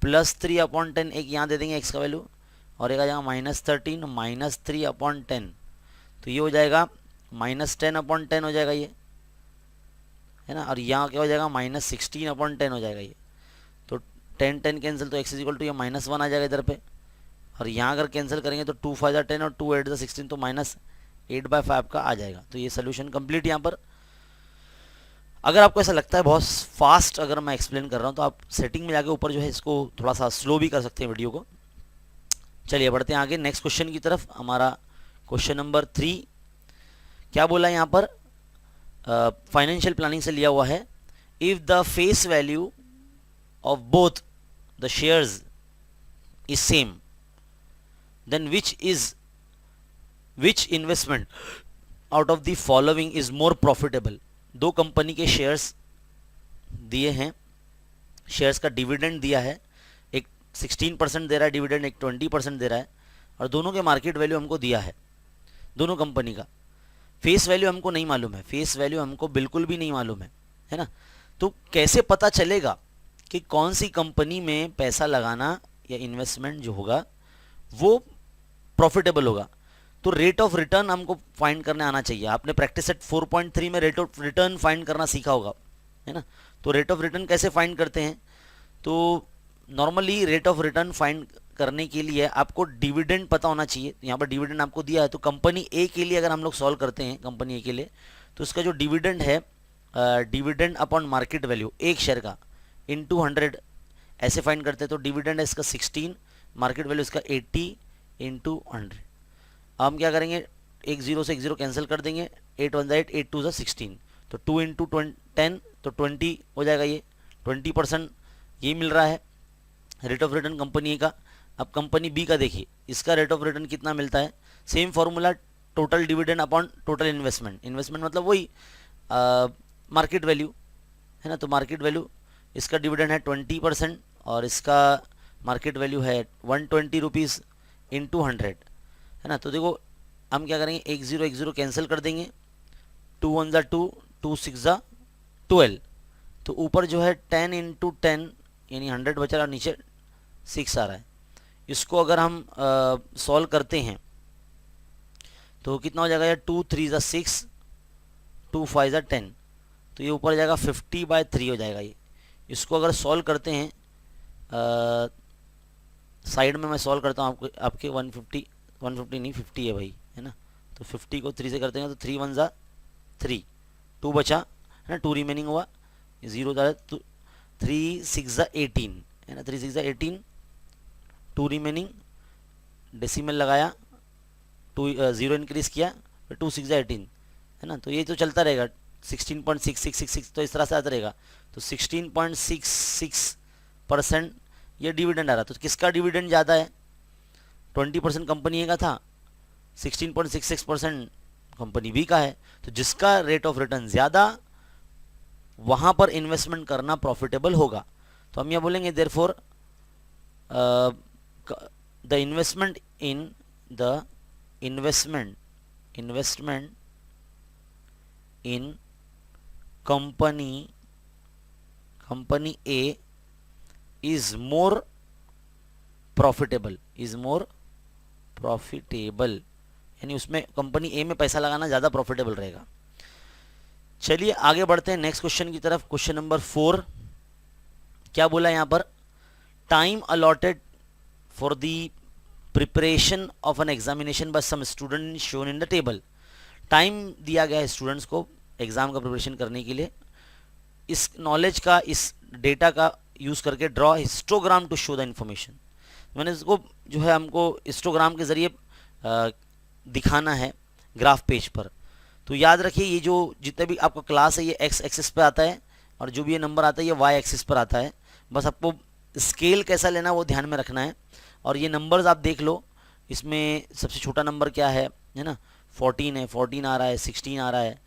A: + 3 अपॉन 10, एक यहाँ दे देंगे x का वैल्यू, और एक आ जाएगा -13 - 3 अपॉन 10। तो ये हो जाएगा -10 अपॉन 10 हो जाएगा ये, है ना। और यहाँ क्या हो जाएगा -16 अपॉन 10 हो जाएगा ये। तो 10 10 कैंसिल, तो x इज इक्वल टू ये -1 आ जाएगा इधर पे। और यहाँ अगर कैंसिल करेंगे तो 2 5 10 और 2 8 16, तो -8/5 का आ जाएगा। तो ये सोल्यूशन कंप्लीट यहाँ पर। अगर आपको ऐसा लगता है बहुत फास्ट अगर मैं एक्सप्लेन कर रहा हूँ, तो आप सेटिंग में जाके ऊपर जो है इसको थोड़ा सा स्लो भी कर सकते हैं वीडियो को। चलिए बढ़ते हैं आगे नेक्स्ट क्वेश्चन की तरफ। हमारा क्वेश्चन नंबर 3 क्या बोला है यहाँ पर, फाइनेंशियल प्लानिंग से लिया हुआ है। If the face value of both the shares is same, then which investment out of the following is more profitable. दो कंपनी के शेयर्स दिए हैं, शेयर्स का डिविडेंड दिया है, एक 16% दे रहा है डिविडेंड, एक 20% दे रहा है, और दोनों के मार्केट वैल्यू हमको दिया है दोनों कंपनी का। फेस वैल्यू हमको नहीं मालूम है, फेस वैल्यू हमको बिल्कुल भी नहीं मालूम है ना। तो कैसे पता चलेगा कि कौन सी कंपनी में पैसा लगाना या इन्वेस्टमेंट जो होगा वो प्रॉफिटेबल होगा। तो रेट ऑफ रिटर्न हमको फाइंड करने आना चाहिए। आपने प्रैक्टिस सेट 4.3 में रेट ऑफ रिटर्न फाइंड करना सीखा होगा, है ना। तो रेट ऑफ रिटर्न कैसे फाइंड करते हैं, तो normally rate of return find करने के लिए आपको डिविडेंड पता होना चाहिए। यहाँ पर डिविडेंड आपको दिया है, तो कंपनी ए के लिए अगर हम लोग सॉल्व करते हैं कंपनी ए के लिए, तो उसका जो डिविडेंड है, डिविडेंड अपॉन मार्केट वैल्यू एक शेयर का इनटू 100 ऐसे फाइंड करते हैं। तो डिविडेंड है इसका 16, मार्केट वैल्यू इसका 80 इंटू 100। हम क्या करेंगे, एक जीरो से एक जीरो कैंसिल कर देंगे, 8 1 8, 8 2 16, तो 2 इंटू 10 तो 20 हो जाएगा। ये 20% ये मिल रहा है रेट ऑफ रिटर्न कंपनी का। अब कंपनी बी का देखिए, इसका रेट ऑफ रिटर्न कितना मिलता है। Same formula, total dividend upon total investment. Investment मतलब वही मार्केट वैल्यू, है ना। तो मार्केट वैल्यू, इसका डिविडेंड है 20% और इसका मार्केट वैल्यू है 120 रुपीज़। इंटू 100 है ना। तो देखो हम क्या करेंगे, एक जीरो कैंसिल कर देंगे, 2 1 ज़ा 2, 2 6 ज़ा 12, तो ऊपर जो है 10 इंटू 10 यानी 100 बचा रहा, नीचे 6 आ रहा है। इसको अगर हम सॉल्व करते हैं तो कितना हो जाएगा यार, 2 3 ज़ा 6, 2 5 ज़ा 10, तो ये ऊपर जाएगा 50/3 हो जाएगा ये। इसको अगर सॉल्व करते हैं साइड में मैं सॉल्व करता हूँ आपके 150 नहीं 50 है भाई, है ना। तो 50 को 3 से करते हैं तो 3 1 ज़ा 3, 2 बचा है ना, 2 रिमेनिंग हुआ, 0 ज़ा तो 3 6 ज़ा 18 है ना, 3 6 ज़ा 18, 2 रिमेनिंग, डेसिमल लगाया, 2 0 इंक्रीज किया, 2 6 ज़ा 18 है ना। तो ये तो चलता रहेगा, 16.6666 तो इस तरह से आता रहेगा। तो 16.66% ये डिविडेंड आ रहा। तो किसका डिविडेंड ज़्यादा है, 20% कंपनी ए का था, 16.66% कंपनी बी का है। तो जिसका रेट ऑफ रिटर्न ज़्यादा वहाँ पर इन्वेस्टमेंट करना प्रॉफिटेबल होगा। तो हम यह बोलेंगे therefore the investment in company A is more profitable, यानी उसमें कंपनी ए में पैसा लगाना ज़्यादा प्रॉफिटेबल रहेगा। चलिए आगे बढ़ते हैं नेक्स्ट क्वेश्चन की तरफ। क्वेश्चन नंबर 4 क्या बोला यहाँ पर, time allotted for the preparation of an examination by some student shown in the table. Time दिया गया है स्टूडेंट्स को एग्जाम का प्रिपरेशन करने के लिए। इस नॉलेज का, इस डेटा का यूज़ करके draw histogram to show the information. मैंने इसको जो है हमको हिस्टोग्राम के ज़रिए दिखाना है ग्राफ पेज पर। तो याद रखिए ये जो जितने भी आपका क्लास है ये एक्स एक्सिस पर आता है और जो भी ये नंबर आता है ये वाई एक्सिस पर आता है। बस आपको स्केल कैसा लेना वो ध्यान में रखना है। और ये नंबर्स आप देख लो, इसमें सबसे छोटा नंबर क्या है ना, 14 है, 14 आ रहा है, 16 आ रहा है,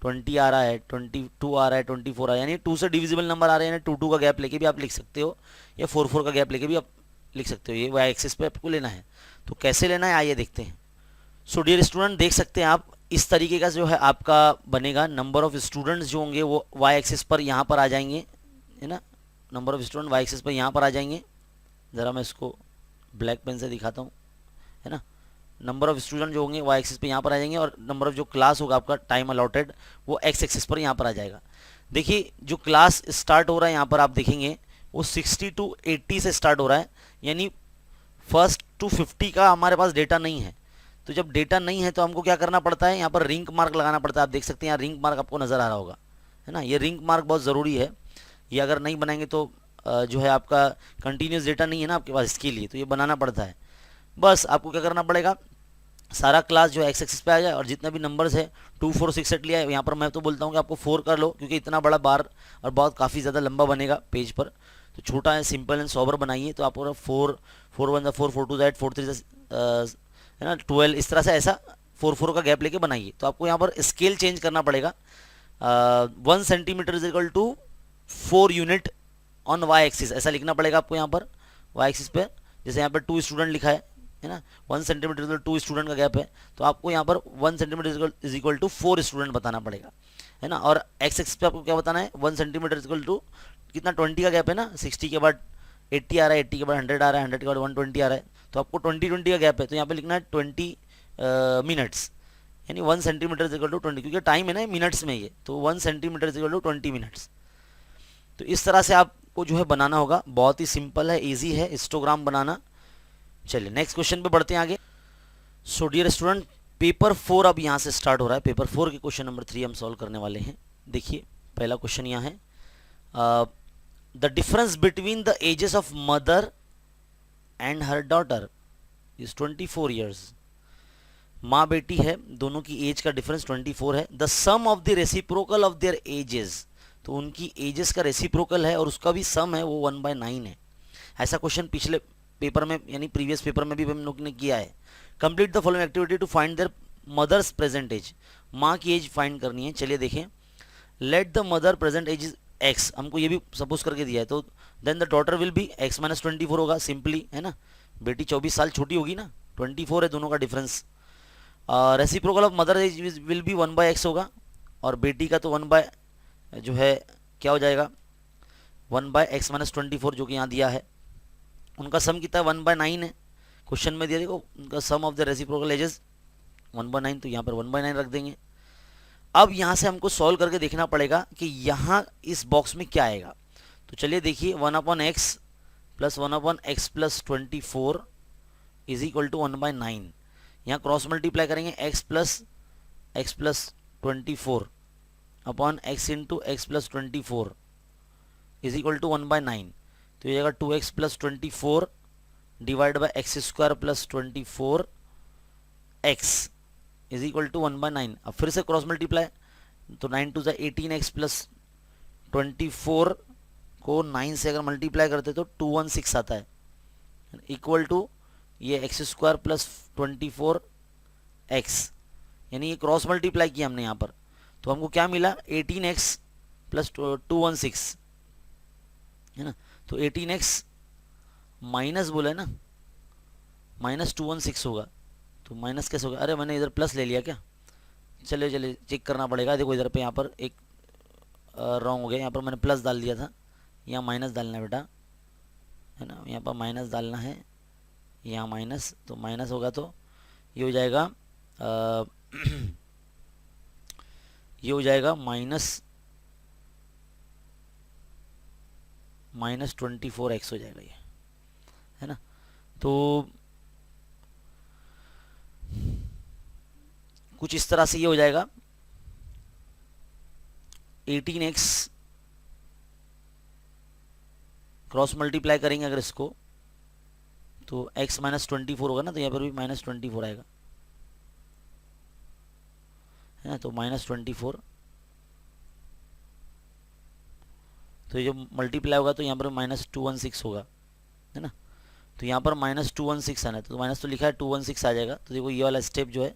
A: 20 आ रहा है, 22 आ रहा है, 24 आ रहा है, यानी 2 से डिविजिबल नंबर आ रहे हैं। 2 का गैप लेके भी आप लिख सकते हो या 4 का गैप लेके भी आप लिख सकते हो। ये वाई एक्सिस पे आपको लेना है। तो कैसे लेना है आइए देखते हैं। सो डियर स्टूडेंट देख सकते हैं आप इस तरीके का जो है आपका बनेगा। नंबर ऑफ स्टूडेंट्स जो होंगे वो वाई एक्सिस पर यहाँ पर आ जाएंगे, है ना। Number of student y axis पर यहाँ पर आ जाएंगे। ज़रा मैं इसको ब्लैक पेन से दिखाता हूँ, है ना। नंबर ऑफ स्टूडेंट जो होंगे वाई एक्सिस पे यहाँ पर आ जाएंगे और नंबर ऑफ जो क्लास होगा आपका टाइम अलॉटेड वो एक्स एक्सिस पर यहाँ पर आ जाएगा। देखिए जो क्लास स्टार्ट हो रहा है यहाँ पर आप देखेंगे वो 60 to 80 से स्टार्ट हो रहा है, यानी 1 to 50 का हमारे पास डेटा नहीं है। तो जब डेटा नहीं है तो हमको क्या करना पड़ता है, यहाँ पर रिंग मार्क लगाना पड़ता है। आप देख सकते हैं यहाँ रिंग मार्क आपको नज़र आ रहा होगा, है ना। ये रिंग मार्क बहुत ज़रूरी है, ये अगर नहीं बनाएंगे तो जो है आपका कंटिन्यूस डेटा नहीं है ना आपके पास, इसके लिए तो ये बनाना पड़ता है। बस आपको क्या करना पड़ेगा, सारा क्लास जो है एक्स एक्सिस पे आ जाए और जितना भी नंबर्स है 2 4 6 8 लिया है। यहाँ पर मैं तो बोलता हूँ कि आपको 4 कर लो क्योंकि इतना बड़ा बार और बहुत काफ़ी ज़्यादा लंबा बनेगा पेज पर। तो छोटा है, सिंपल एंड सोबर बनाइए। तो आपको 4 4 1 4 4 2 4 3 है ना 12, इस तरह से ऐसा 4 4 का गैप लेके बनाइए। तो आपको यहाँ पर स्केल चेंज करना पड़ेगा। 1 centimetre is equal to 4 unit on y axis, ऐसा लिखना पड़ेगा आपको यहाँ पर वाई एक्सिस पे। जैसे यहाँ पर 2 स्टूडेंट लिखा है ना, 1 सेंटीमीटर 2 स्टूडेंट का गैप है, तो आपको यहाँ पर 1 centimetre is equal to 4 student बताना पड़ेगा, है ना। और एक्स एक्सिस पे आपको क्या बताना है, 1 सेंटीमीटर इज इक्वल टू कितना 20 का गैप है ना, 60 के बाद 80 आ रहा है, 80 के बाद 100 आ रहा है, 100 के बाद 120 आ रहा है। तो आपको 20 का गैप है, तो यहाँ पे लिखना है 20 मिनट्स, यानी 1 सेंटीमीटर इज इक्वल टू 20, क्योंकि टाइम है ना मिनट्स में ये, तो 1 centimetre is equal to 20 minutes. तो इस तरह से आपको जो है बनाना होगा। बहुत ही सिंपल है, इजी है हिस्टोग्राम बनाना। चलिए नेक्स्ट क्वेश्चन पे बढ़ते हैं आगे। सो डियर स्टूडेंट पेपर 4 अब यहाँ से स्टार्ट हो रहा है। पेपर 4 के क्वेश्चन नंबर 3 हम सॉल्व करने वाले हैं। देखिए पहला क्वेश्चन यहाँ है, the difference between the ages of mother and her daughter is 24 years. माँ बेटी है, दोनों की एज का डिफरेंस 24 है। The sum of the reciprocal of their ages, तो उनकी एजेस का रेसिप्रोकल है और उसका भी सम है वो 1/9 है। ऐसा क्वेश्चन पिछले पेपर में यानी प्रीवियस पेपर में भी हम लोग ने किया है। Complete the following activity to find their mother's present age, माँ की एज फाइंड करनी है। चलिए देखें, let the mother present age is x, हमको ये भी सपोज करके दिया है, तो then the daughter will be x - 24 होगा सिंपली, है ना। बेटी 24 साल छोटी होगी ना, 24 है दोनों का difference. Reciprocal of mother age will be 1/x होगा, और बेटी का तो 1 बाय जो है क्या हो जाएगा 1/x - 24 जो कि यहाँ दिया है। उनका सम कितना है 1/9 है, क्वेश्चन में दिया देखो उनका सम ऑफ द रेसिप्रोकल एजेस 1/9, तो यहाँ पर 1/9 रख देंगे। अब यहाँ से हमको सॉल्व करके देखना पड़ेगा कि यहाँ इस बॉक्स में क्या आएगा। तो चलिए देखिए 1/x plus 1/x plus 24 is equal to 1/9। यहाँ क्रॉस मल्टीप्लाई करेंगे x plus 24 upon x into x plus 24 is equal to 1/9। तो ये जाएगा 2x plus 24 divide by x square plus 24 x is equal to 1/9। अब फिर से क्रॉस मल्टीप्लाई, तो 9 टू 18x प्लस 24 को 9 से अगर मल्टीप्लाई करते तो 216 आता है, इक्वल टू ये एक्स स्क्वायर प्लस 24 x, यानी ये क्रॉस मल्टीप्लाई किया हमने यहाँ पर, तो हमको क्या मिला 18x प्लस 216 है ना। तो 18x माइनस बोला है ना, माइनस 216 होगा, तो माइनस कैसे होगा, अरे मैंने इधर प्लस ले लिया क्या, चलिए चेक करना पड़ेगा। देखो इधर पे यहाँ पर एक रॉन्ग हो गया, यहाँ पर मैंने प्लस डाल दिया था, यहाँ माइनस डालना है बेटा, है ना, यहाँ पर माइनस डालना है, यहाँ माइनस, तो माइनस होगा तो ये हो जाएगा ये हो जाएगा माइनस 24x हो जाएगा ये, है ना। तो कुछ इस तरह से ये हो जाएगा 18x क्रॉस मल्टीप्लाई करेंगे अगर इसको, तो x - 24 होगा ना, तो यहाँ पर भी -24 आएगा, है ना। तो -24, तो ये जो मल्टीप्लाई होगा तो यहाँ पर -216 होगा, है ना। तो यहाँ पर -216 आना है, तो माइनस तो लिखा है 216 आ जाएगा। तो देखो ये वाला स्टेप जो है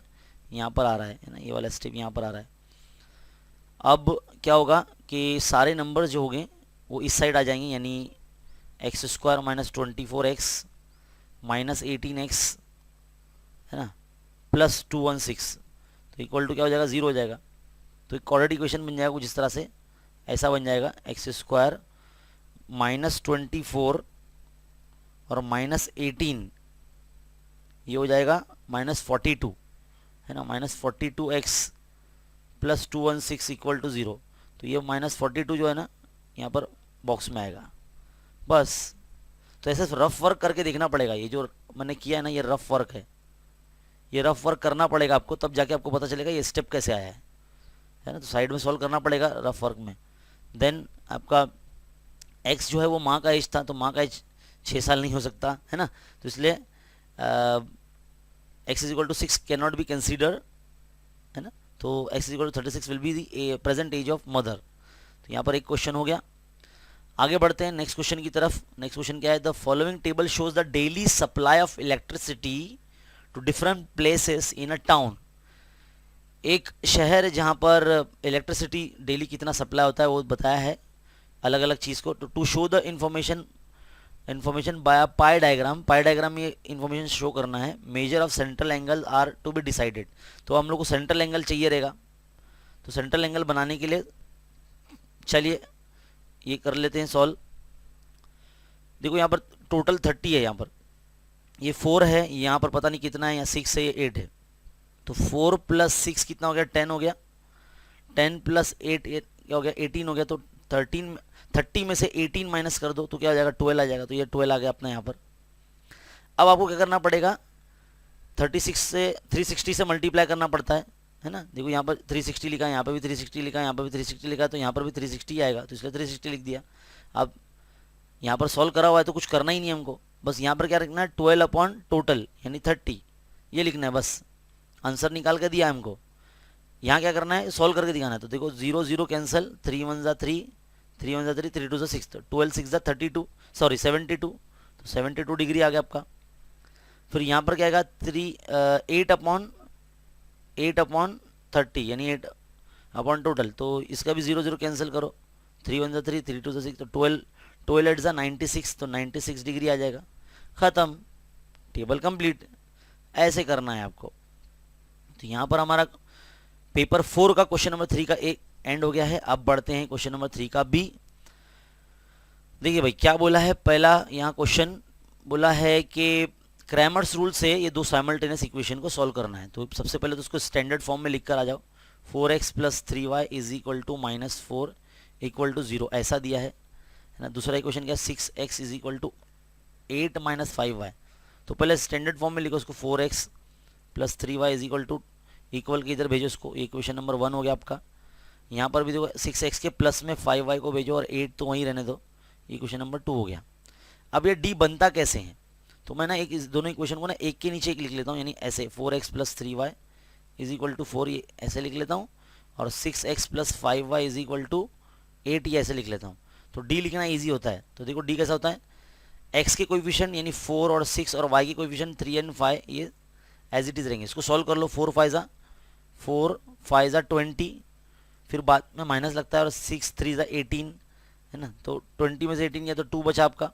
A: यहाँ पर आ रहा है ना, ये वाला स्टेप यहाँ पर आ रहा है। अब क्या होगा कि सारे नंबर जो होंगे वो इस साइड आ जाएंगे, यानी एक्स स्क्वायर - 24x -18x, है ना, प्लस 216, तो इक्वल टू क्या हो जाएगा 0 हो जाएगा। तो एक क्वाड्रेटिक इक्वेशन बन जाएगा कुछ इस तरह से, ऐसा बन जाएगा एक्स स्क्वायर -24 और -18, ये हो जाएगा -42, है ना, -42x प्लस 216 इक्वल टू 0। तो ये -42 जो है ना यहाँ पर बॉक्स में आएगा बस। तो ऐसे रफ वर्क करके देखना पड़ेगा, ये जो मैंने किया है ना ये रफ वर्क है, ये रफ वर्क करना पड़ेगा आपको, तब जाके आपको पता चलेगा ये स्टेप कैसे आया है ना। तो साइड में सॉल्व करना पड़ेगा रफ वर्क में। देन आपका x जो है वो माँ का एज था, तो माँ का एज 6 साल नहीं हो सकता, है ना, तो इसलिए x is equal to 6 can not be consider, है ना। तो x is equal to 36 will be the present age of mother. तो यहाँ पर एक क्वेश्चन हो गया। आगे बढ़ते हैं नेक्स्ट क्वेश्चन की तरफ। नेक्स्ट क्वेश्चन क्या है, the following table shows the daily supply of electricity to different places in a town. एक शहर जहाँ पर इलेक्ट्रिसिटी डेली कितना सप्लाई होता है वो बताया है अलग अलग चीज़ को। To show the information by pie diagram, pie diagram में इन्फॉर्मेशन शो करना है। Measure of central angle are to be decided, तो हम लोग को सेंट्रल एंगल चाहिए रहेगा। तो सेंट्रल एंगल बनाने के लिए चलिए ये कर लेते हैं सॉल्व। देखो यहाँ पर टोटल 30 है, यहाँ पर ये 4 है, यहाँ पर पता नहीं कितना है, या 6 है, या 8 है। तो 4 + 6 कितना हो गया 10 हो गया, 10 + 8 क्या हो गया 18 हो गया। तो 30 में से 18 माइनस कर दो तो क्या हो जाएगा 12 आ जाएगा। तो ये 12 आ गया अपना यहाँ पर। अब आपको क्या करना पड़ेगा 36 से 360 से मल्टीप्लाई करना पड़ता है ना। देखो यहाँ पर 360 लिखा है, यहाँ पर भी 360 लिखा है, यहाँ पर भी 360 लिखा है, तो यहाँ पर भी 360 आएगा, तो इसलिए 360 लिख दिया। अब यहाँ पर सॉल्व करा हुआ है तो कुछ करना ही नहीं हमको, बस यहाँ पर क्या लिखना है 12 अपॉन टोटल यानी 30, ये लिखना है बस। आंसर निकाल के दिया हमको, यहाँ क्या करना है सॉल्व करके दिखाना है। तो देखो 0 0 कैंसिल, 3 1 ज़ा 3, 3 1 ज़ा 3, 3 2 ज़ा 6, 12 6 ज़ा 32, सॉरी 72, तो 72 डिग्री आ गया आपका। फिर यहाँ पर क्या आएगा 8 अपॉन 30 यानी 8 अपॉन टोटल, तो इसका भी 0 0 कैंसिल करो, 3 1 ज़ा 3, 3 2 ज़ा 6, तो 12 8 ज़ा 96, तो 96 डिग्री आ जाएगा। ख़त्म, टेबल कंप्लीट। ऐसे करना है आपको। तो यहाँ पर हमारा पेपर 4 का क्वेश्चन नंबर 3 का एक एंड हो गया है। अब बढ़ते हैं क्वेश्चन नंबर 3 का बी। देखिए भाई क्या बोला है, पहला यहाँ क्वेश्चन बोला है कि क्रैमर्स रूल से ये दो साइमल्टेनियस इक्वेशन को सॉल्व करना है। तो सबसे पहले तो उसको स्टैंडर्ड फॉर्म में लिख कर आ जाओ। 4x plus 3y is equal to -4 equal to 0 ऐसा दिया है ना। दूसरा इक्वेशन क्या, 6x is equal to 8 minus 5y। तो पहले स्टैंडर्ड फॉर्म में लिखो उसको, 4x plus 3y is equal to, equal के इधर भेजो उसको, इक्वेशन नंबर 1 हो गया आपका। यहाँ पर भी देखो 6x के प्लस में 5y को भेजो और 8 तो वहीं रहने दो, इक्वेशन नंबर 2 हो गया। अब ये d बनता कैसे है, तो मैं ना एक इस दोनों इक्वेशन को ना एक के नीचे एक लिख लेता हूँ, यानी ऐसे 4x plus 3y is equal to 4 ये ऐसे लिख लेता हूँ, और 6x plus 5y is equal to 8 ये ऐसे लिख लेता हूँ। तो d लिखना ईजी होता है। तो देखो d कैसा होता है, x के कोएफिशिएंट यानी 4 और 6 और y के कोएफिशिएंट 3 एंड 5 ये एज इट इज रहेंगे। इसको सॉल्व कर लो, 4 5 जा 20, फिर बाद में माइनस लगता है, और 6 3 जा 18 है ना। तो 20 में से 18 गया तो 2 बचा आपका।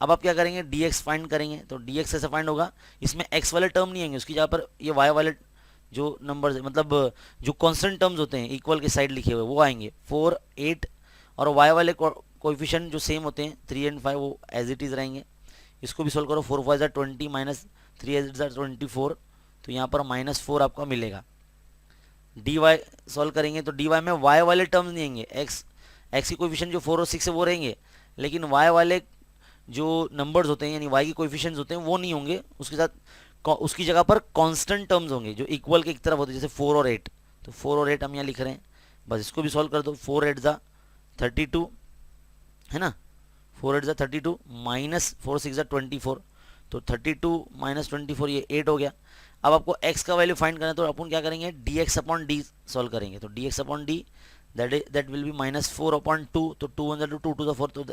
A: अब आप क्या करेंगे, dx फाइंड करेंगे। तो dx ऐसे फाइंड होगा, इसमें x वाले टर्म नहीं आएंगे, उसकी जगह पर ये y वाले जो नंबर्स है, मतलब जो कांस्टेंट टर्म्स होते हैं इक्वल के साइड लिखे हुए वो आएंगे, 4 8, और y वाले कोएफिशिएंट जो सेम होते हैं 3 एंड 5 वो एज इट इज रहेंगे। इसको भी सोल्व करो, 4 5 जा 20 माइनस 3 एज जा 24, तो यहाँ पर -4 आपका मिलेगा। dy सॉल्व करेंगे तो dy में y वाले टर्म्स नहीं आएंगे, x की कोएफिशिएंट जो 4 और 6 है वो रहेंगे, लेकिन y वाले जो नंबर्स होते हैं यानी y के कोएफिशिएंट्स होते हैं वो नहीं होंगे, उसके साथ उसकी जगह पर कांस्टेंट टर्म्स होंगे जो इक्वल के एक तरफ होते हैं, जैसे 4 और 8। तो 4 और 8 हम यहाँ लिख रहे हैं, बस इसको भी सॉल्व कर दो। 4 8 जा 32 है ना, 4 8 जा 32 माइनस 4 6 जा 24, तो 32 माइनस 24 ये 8 हो गया। अब आपको x का वैल्यू फाइंड करना है, तो अपन क्या करेंगे, dx अपॉन डी सॉल्व करेंगे। तो dx upon D that will be -4 upon 2, तो 2 1 2 2 4, तो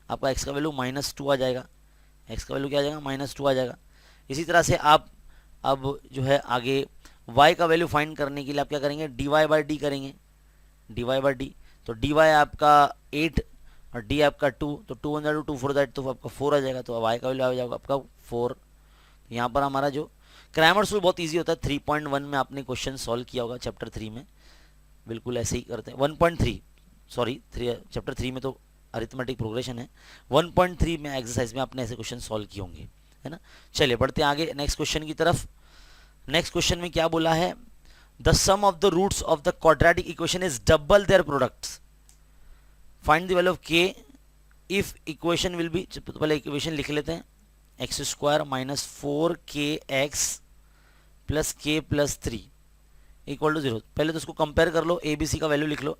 A: आपका x का वैल्यू -2 आ जाएगा। x का वैल्यू क्या आ जाएगा, -2 आ जाएगा। इसी तरह से आप अब जो है आगे y का वैल्यू फाइंड करने के लिए आप क्या करेंगे, dy बाई डी करेंगे, dy बाई डी। तो dy आपका 8 और d आपका 2, तो 2 1 2 4 दैट, तो आपका 4 आ जाएगा। तो y का वैल्यू आ जाएगा आपका 4। यहाँ पर हमारा जो क्रैमर्स रूल बहुत इजी होता है, 3.1 में आपने क्वेश्चन सॉल्व किया होगा चैप्टर 3 में, बिल्कुल ऐसे ही करते हैं। 1.3 सॉरी चैप्टर 3 में तो अरिथमेटिक प्रोग्रेशन है, 1.3 में एक्सरसाइज में आपने ऐसे क्वेश्चन सॉल्व किए होंगे, है ना। चलिए बढ़ते हैं आगे नेक्स्ट क्वेश्चन की तरफ। नेक्स्ट क्वेश्चन में क्या बोला है, the sum of the roots of the quadratic equation is double their products, find the value of k if equation will be. तो पहले इक्वेशन लिख लेते हैं, x square minus 4kx plus k plus 3 equal to 0। पहले तो उसको कंपेयर कर लो, ए बी सी का वैल्यू लिख लो।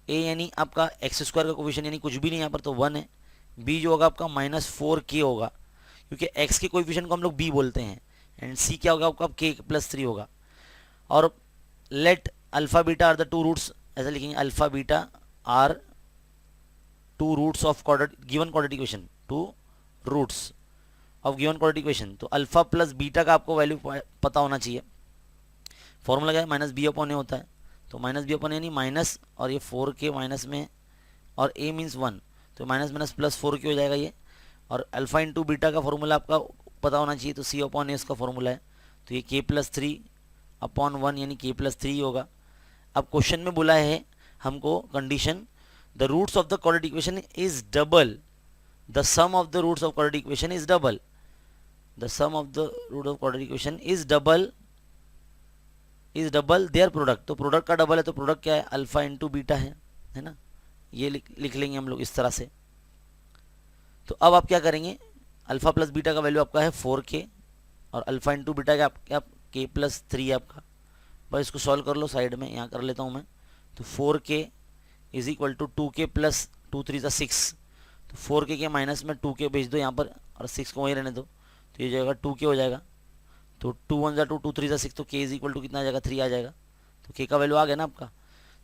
A: a यानी आपका एक्स स्क्वायर का कोएफिशिएंट यानी कुछ भी नहीं यहाँ पर, तो 1 है। b जो होगा आपका -4k होगा, क्योंकि x के कोएफिशिएंट को हम लोग b बोलते हैं, एंड c क्या होगा आपका k प्लस 3 होगा। और let alpha beta are the two roots, ऐसा लिखेंगे, alpha beta are two roots of given quadratic equation, two roots of given quadratic equation. तो अल्फा प्लस बीटा का आपको वैल्यू पता होना चाहिए। फॉर्मूला क्या है, -b अपॉन a होता है, तो -b अपॉन यानी माइनस, और ये 4k माइनस में, और a मीन्स 1, तो माइनस माइनस प्लस 4k हो जाएगा ये। और अल्फा इंटू बीटा का फॉर्मूला आपका पता होना चाहिए, तो c अपॉन a इसका फॉर्मूला है, तो ये k प्लस 3 अपॉन 1 यानी k प्लस 3 होगा। अब क्वेश्चन में बोला है हमको condition, the roots of the quadratic equation is double, the sum of the roots of quadratic equation is double, the sum of the root of quadratic equation is double their product. तो प्रोडक्ट का डबल है, तो प्रोडक्ट क्या है, अल्फा इंटू बीटा है ना, ये लिख लेंगे हम लोग इस तरह से। तो अब आप क्या करेंगे, अल्फा प्लस बीटा का वैल्यू आपका है 4k, और अल्फा इंटू बीटा का क्या k प्लस 3 है आपका। बस इसको सॉल्व कर लो, साइड में यहाँ कर लेता हूँ मैं। तो 4k is equal to 2k plus 2 3 6, तो 4k के माइनस में 2k भेज दो यहाँ पर, और 6 को वहीं रहने दो, तो ये जाएगा 2k हो जाएगा। तो 2 1 जा 2 2 3 जा 6, तो k इज इक्वल टू कितना आ जाएगा, 3 आ जाएगा। तो k का वैल्यू आ गया ना आपका।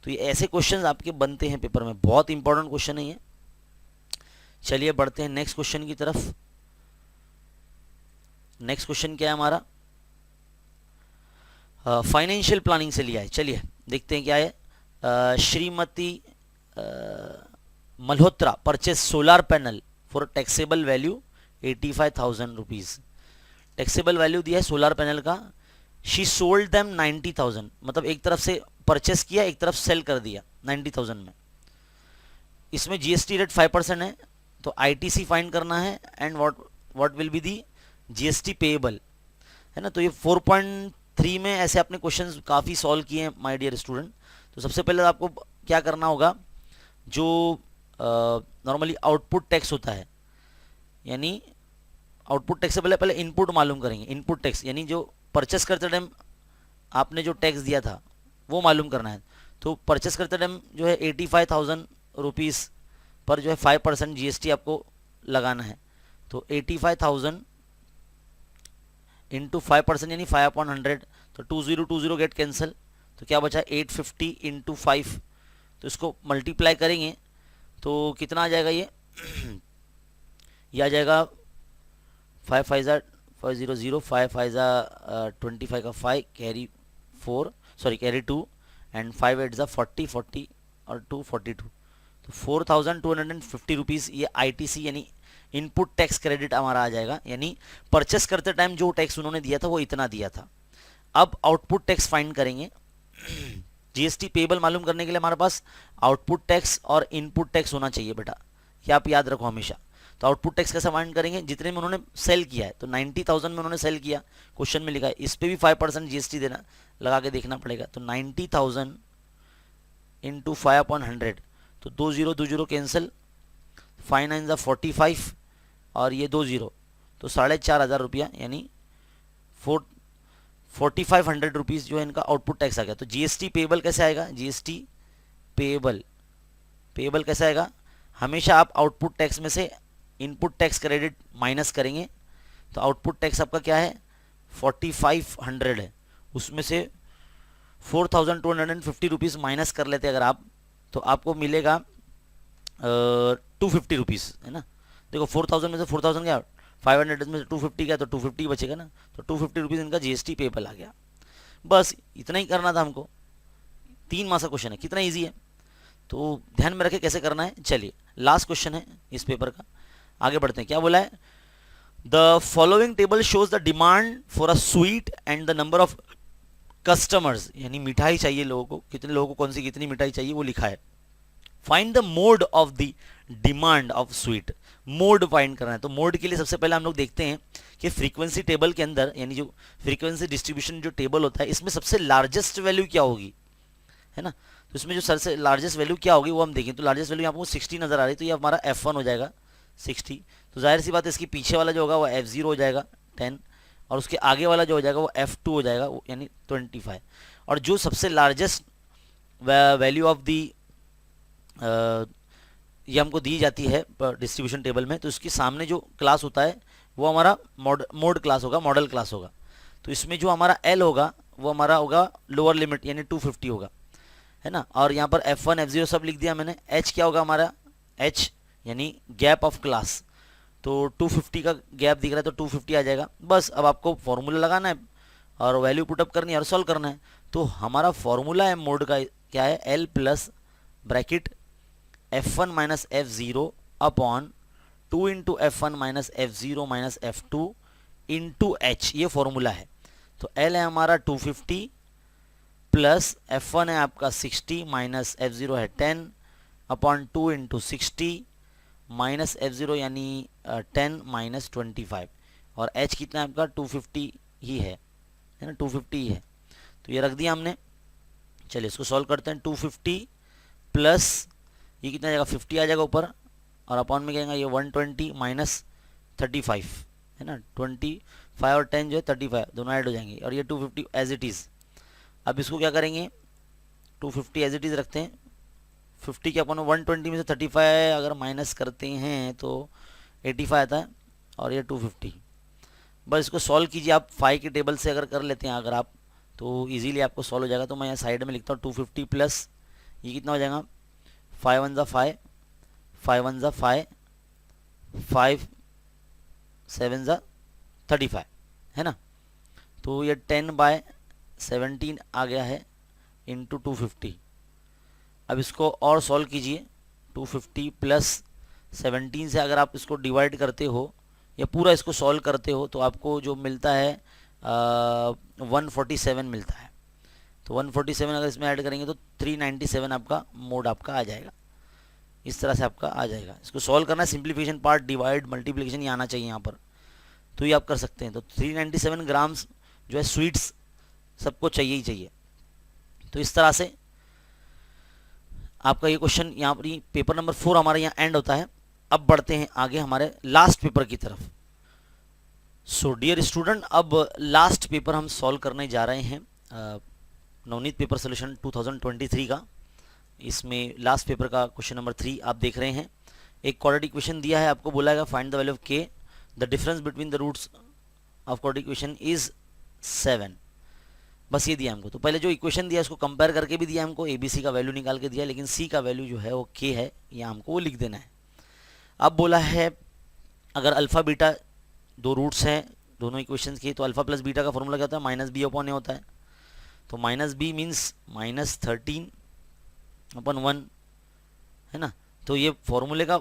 A: तो ये ऐसे क्वेश्चंस आपके बनते हैं पेपर में, बहुत इंपॉर्टेंट क्वेश्चन है ये। चलिए बढ़ते हैं नेक्स्ट क्वेश्चन की तरफ। नेक्स्ट क्वेश्चन क्या है हमारा, फाइनेंशियल प्लानिंग से लिया है। चलिए देखते हैं क्या है। Shrimati Malhotra purchase solar panel for taxable value 85,000 rupees. Taxable value दिया है सोलर पैनल का, शी सोल्ड देम 90,000, मतलब एक तरफ से परचेस किया, एक तरफ सेल कर दिया 90,000 में। इसमें जीएसटी रेट 5% है, तो आईटीसी फाइंड करना है and what will be the GST payable, है ना। तो ये 4.3 में ऐसे आपने क्वेश्चंस काफ़ी सॉल्व किए हैं माय डियर स्टूडेंट। तो सबसे पहले आपको क्या करना होगा, जो नॉर्मली आउटपुट टैक्स होता है, यानी आउटपुट टैक्स से पहले इनपुट मालूम करेंगे। इनपुट टैक्स यानी जो परचेस करते टाइम आपने जो टैक्स दिया था वो मालूम करना है। तो परचेस करते टाइम जो है 85,000 रुपीज़ पर जो है 5% जीएसटी आपको लगाना है। तो 85,000 इंटू 5% यानी 5/100, तो 2020 गेट कैंसिल, तो क्या बचा 850 इंटू 5, तो इसको मल्टीप्लाई करेंगे तो कितना आ जाएगा ये आ जाएगा 5 5 ज़ा 500, 5 5 ज़ा 25 का 5 कैरी 4 सॉरी कैरी 2 एंड 5 8 ज़ा 40 40 और 2 42, तो 4,250 रुपीज़ ये आईटीसी यानी इनपुट टैक्स क्रेडिट हमारा आ जाएगा। यानी परचेस करते टाइम जो टैक्स उन्होंने दिया था वो इतना दिया था। अब आउटपुट टैक्स फाइंड करेंगे। जीएसटी पेबल मालूम करने के लिए हमारे पास आउटपुट टैक्स और इनपुट टैक्स होना चाहिए बेटा, ये आप याद रखो हमेशा। तो आउटपुट टैक्स कैसे फाइंड करेंगे, जितने में उन्होंने सेल किया है, तो 90,000 में उन्होंने सेल किया, क्वेश्चन में लिखा है, इस पे भी 5% जीएसटी देना लगा के देखना पड़ेगा। तो 90,000 इंटू 5/100, तो 2020 कैंसिल, 5 9 ज़ा 45 और ये 20, तो 4,500 रुपया यानी 4,500 रुपीज़ जो है इनका आउटपुट टैक्स आ गया। तो जीएसटी पेएबल कैसे आएगा, जीएसटी पेएबल कैसे आएगा, हमेशा आप आउटपुट टैक्स में से इनपुट टैक्स क्रेडिट माइनस करेंगे। तो आउटपुट टैक्स आपका क्या है 4,500 है, उसमें से 4,250 रुपीज़ माइनस कर लेते अगर आप, तो आपको मिलेगा 250 रुपीज़, है ना। देखो 4,000 में से 4,000 गया, 500 में से 250 गया, तो 250 बचेगा ना, तो 250 रुपीज़ इनका जीएसटी पेएबल आ गया। बस इतना ही करना था हमको। 3 मार्क्स का क्वेश्चन है, कितना ईजी है, तो ध्यान में रखे कैसे करना है। चलिए लास्ट क्वेश्चन है इस पेपर का, आगे बढ़ते हैं। क्या बोला है, the following table shows the demand for a sweet and the number of customers, यानी मिठाई चाहिए लोगों को, कितने लोगों को कौन सी कितनी मिठाई चाहिए वो लिखा है। Find the mode of the demand of sweet, mode find करना है। तो मोड के लिए सबसे पहले हम लोग देखते हैं कि फ्रीक्वेंसी टेबल के अंदर, यानी जो फ्रीक्वेंसी डिस्ट्रीब्यूशन जो टेबल होता है, इसमें सबसे लार्जेस्ट वैल्यू क्या होगी, है ना। तो इसमें जो सबसे लार्जेस्ट वैल्यू क्या होगी वो हम देखें। तो लार्जेस्ट वैल्यू आपको 60 नजर आ रही है, तो ये हमारा F1 हो जाएगा 60। तो जाहिर सी बात है इसके पीछे वाला जो होगा वो F0 हो जाएगा 10, और उसके आगे वाला जो हो जाएगा वो F2 हो जाएगा, यानी 25। और जो सबसे लार्जेस्ट वैल्यू ऑफ दी ये हमको दी जाती है डिस्ट्रीब्यूशन टेबल में, तो इसके सामने जो क्लास होता है वो हमारा मोड क्लास होगा, मॉडल क्लास होगा। तो इसमें जो हमारा L होगा वो हमारा होगा लोअर लिमिट यानी 250 होगा, है ना। और यहाँ पर F1 F0 सब लिख दिया मैंने। H क्या होगा हमारा, H यानी गैप ऑफ क्लास, तो 250 का गैप दिख रहा है तो 250 आ जाएगा। बस अब आपको फॉर्मूला लगाना है और वैल्यू पुटअप करनी है और सॉल्व करना है। तो हमारा फॉर्मूला है मोड का क्या है, L plus bracket F1 minus F0 upon 2 into F1 minus F0 minus F2 into H, ये फॉर्मूला है। तो L है हमारा 250 प्लस F1 है आपका 60 माइनस F0 है 10 अपॉन 2 इंटू 60 माइनस F0 यानी 10 माइनस 25, और H कितना है आपका 250 ही है ना, 250 ही है। तो ये रख दिया हमने। चलिए इसको सॉल्व करते हैं। 250 प्लस ये कितना आ जाएगा 50 आ जाएगा ऊपर, और अपॉन में कहेंगे ये 120 माइनस 35, है ना। 25 और 10 जो है 35 दोनों ऐड हो जाएंगे, और ये 250 एज इट इज़। अब इसको क्या करेंगे, 250 एज इट इज़ रखते हैं। 50 के अपन 120 में से 35 अगर माइनस करते हैं तो 85 आता है, और ये 250। बस इसको सॉल्व कीजिए आप 5 के टेबल से अगर कर लेते हैं अगर आप, तो इजीली आपको सॉल्व हो जाएगा। तो मैं यहाँ साइड में लिखता हूँ 250 प्लस ये कितना हो जाएगा 5 1 ज़ा 5, 5 1 ज़ा 5, 5 7 ज़ा 35, है ना। तो ये 10/17 आ गया है इंटू 250। अब इसको और सॉल्व कीजिए। 250 प्लस 17 से अगर आप इसको डिवाइड करते हो या पूरा इसको सॉल्व करते हो तो आपको जो मिलता है 147 मिलता है। तो 147 अगर इसमें ऐड करेंगे तो 397 आपका मोड आपका आ जाएगा। इस तरह से आपका आ जाएगा। इसको सॉल्व करना है, सिंप्लीफिकेशन पार्ट, डिवाइड, मल्टीप्लिकेशन ये आना चाहिए यहाँ पर, तो ये आप कर सकते हैं। तो 397 ग्राम्स जो है स्वीट्स सबको चाहिए ही चाहिए। तो इस तरह से आपका ये क्वेश्चन यहाँ पर पेपर नंबर 4 हमारे यहाँ एंड होता है। अब बढ़ते हैं आगे हमारे लास्ट पेपर की तरफ। सो डियर स्टूडेंट, अब लास्ट पेपर हम सॉल्व करने जा रहे हैं, नवनीत पेपर सोल्यूशन 2023 का। इसमें लास्ट पेपर का क्वेश्चन नंबर 3 आप देख रहे हैं। एक क्वाड्रेटिक इक्वेशन दिया है, आपको बोला है find the value of k, the difference between the roots of quadratic equation is 7। बस ये दिया हमको। तो पहले जो इक्वेशन दिया उसको कंपेयर करके भी दिया हमको, ABC का वैल्यू निकाल के दिया, लेकिन C का वैल्यू जो है वो K है, यहाँ हमको वो लिख देना है। अब बोला है अगर अल्फा बीटा दो रूट्स हैं दोनों इक्वेशंस के, तो अल्फा प्लस बीटा का फॉर्मूला क्या होता है, -b/a होता है। तो -b मीन्स -13/1 है ना। तो ये फॉर्मूले का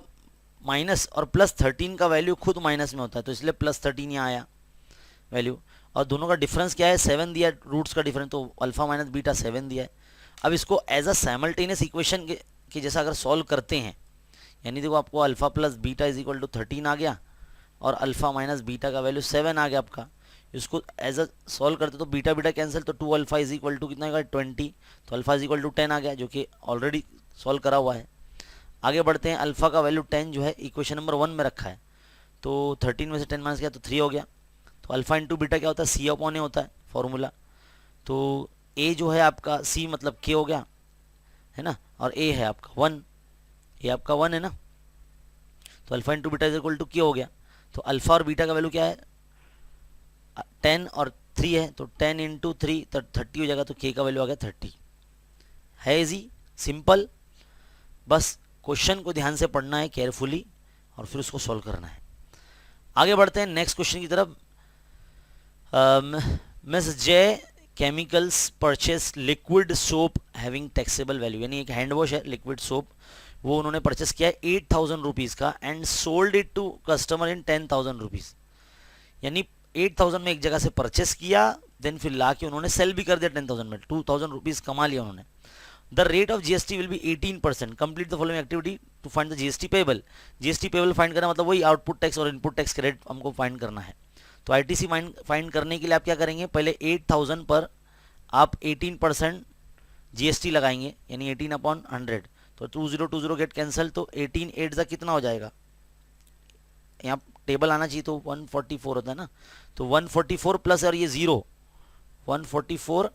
A: माइनस और +13 का वैल्यू खुद माइनस में होता है, तो इसलिए +13 यहाँ आया वैल्यू। और दोनों का डिफरेंस क्या है, 7 दिया है, रूट्स का डिफरेंस, तो अल्फा माइनस बीटा 7 दिया है। अब इसको एज अ साइमल्टेनियस इक्वेशन के जैसा अगर सॉल्व करते हैं, यानी देखो आपको alpha plus beta is equal to 13 आ गया और अल्फा माइनस बीटा का वैल्यू 7 आ गया आपका। इसको एज अ सॉल्व करते तो बीटा बीटा कैंसिल, तो 2 अल्फा इज इक्वल टू कितना आएगा 20, तो अल्फा इज इक्वल टू 10 आ गया, जो कि ऑलरेडी सॉल्व करा हुआ है। आगे बढ़ते हैं, अल्फा का वैल्यू 10 जो है इक्वेशन नंबर 1 में रखा है, तो 13 में से 10 माइनस किया तो 3 हो गया। तो अल्फा इंटू बीटा क्या होता है, C/A होता है फॉर्मूला। तो A जो है आपका C मतलब K हो गया है ना, और A है आपका 1, A आपका 1 है ना, तो alpha into beta is equal to K हो गया। तो अल्फा और बीटा का वैल्यू क्या है, 10 और 3 है, तो 10 इंटू 3 तो 30 हो जाएगा, तो K का वैल्यू आ गया 30। है इजी सिंपल, बस क्वेश्चन को ध्यान से पढ़ना है केयरफुली और फिर उसको सॉल्व करना है। आगे बढ़ते हैं नेक्स्ट क्वेश्चन की तरफ। Miss J chemicals purchase liquid soap having taxable value, यानी एक हैंड वॉश है लिक्विड सोप, वो उन्होंने परचेस किया है 8000 रुपीज़ का and sold it to customer in 10,000 rupees. यानी 8000 में एक जगह से परचेस किया, देन फिर ला के उन्होंने सेल भी कर दिया 10,000 में, 2000 रुपीज़ कमा लिया उन्होंने। The rate of GST will be 18%। Complete the following activity to find the GST payable. GST payable find करना मतलब वही आउटपुट टैक्स और इनपुट टैक्स क्रेडिट हमको फाइंड करना है। तो ITC फाइंड करने के लिए आप क्या करेंगे, पहले 8000 पर आप 18% GST लगाएंगे, यानी 18/100, तो 2020 गेट कैंसिल, तो 18 8 कितना हो जाएगा, यहाँ टेबल आना चाहिए, तो 144 होता है ना, तो 144 प्लस और ये 0, 144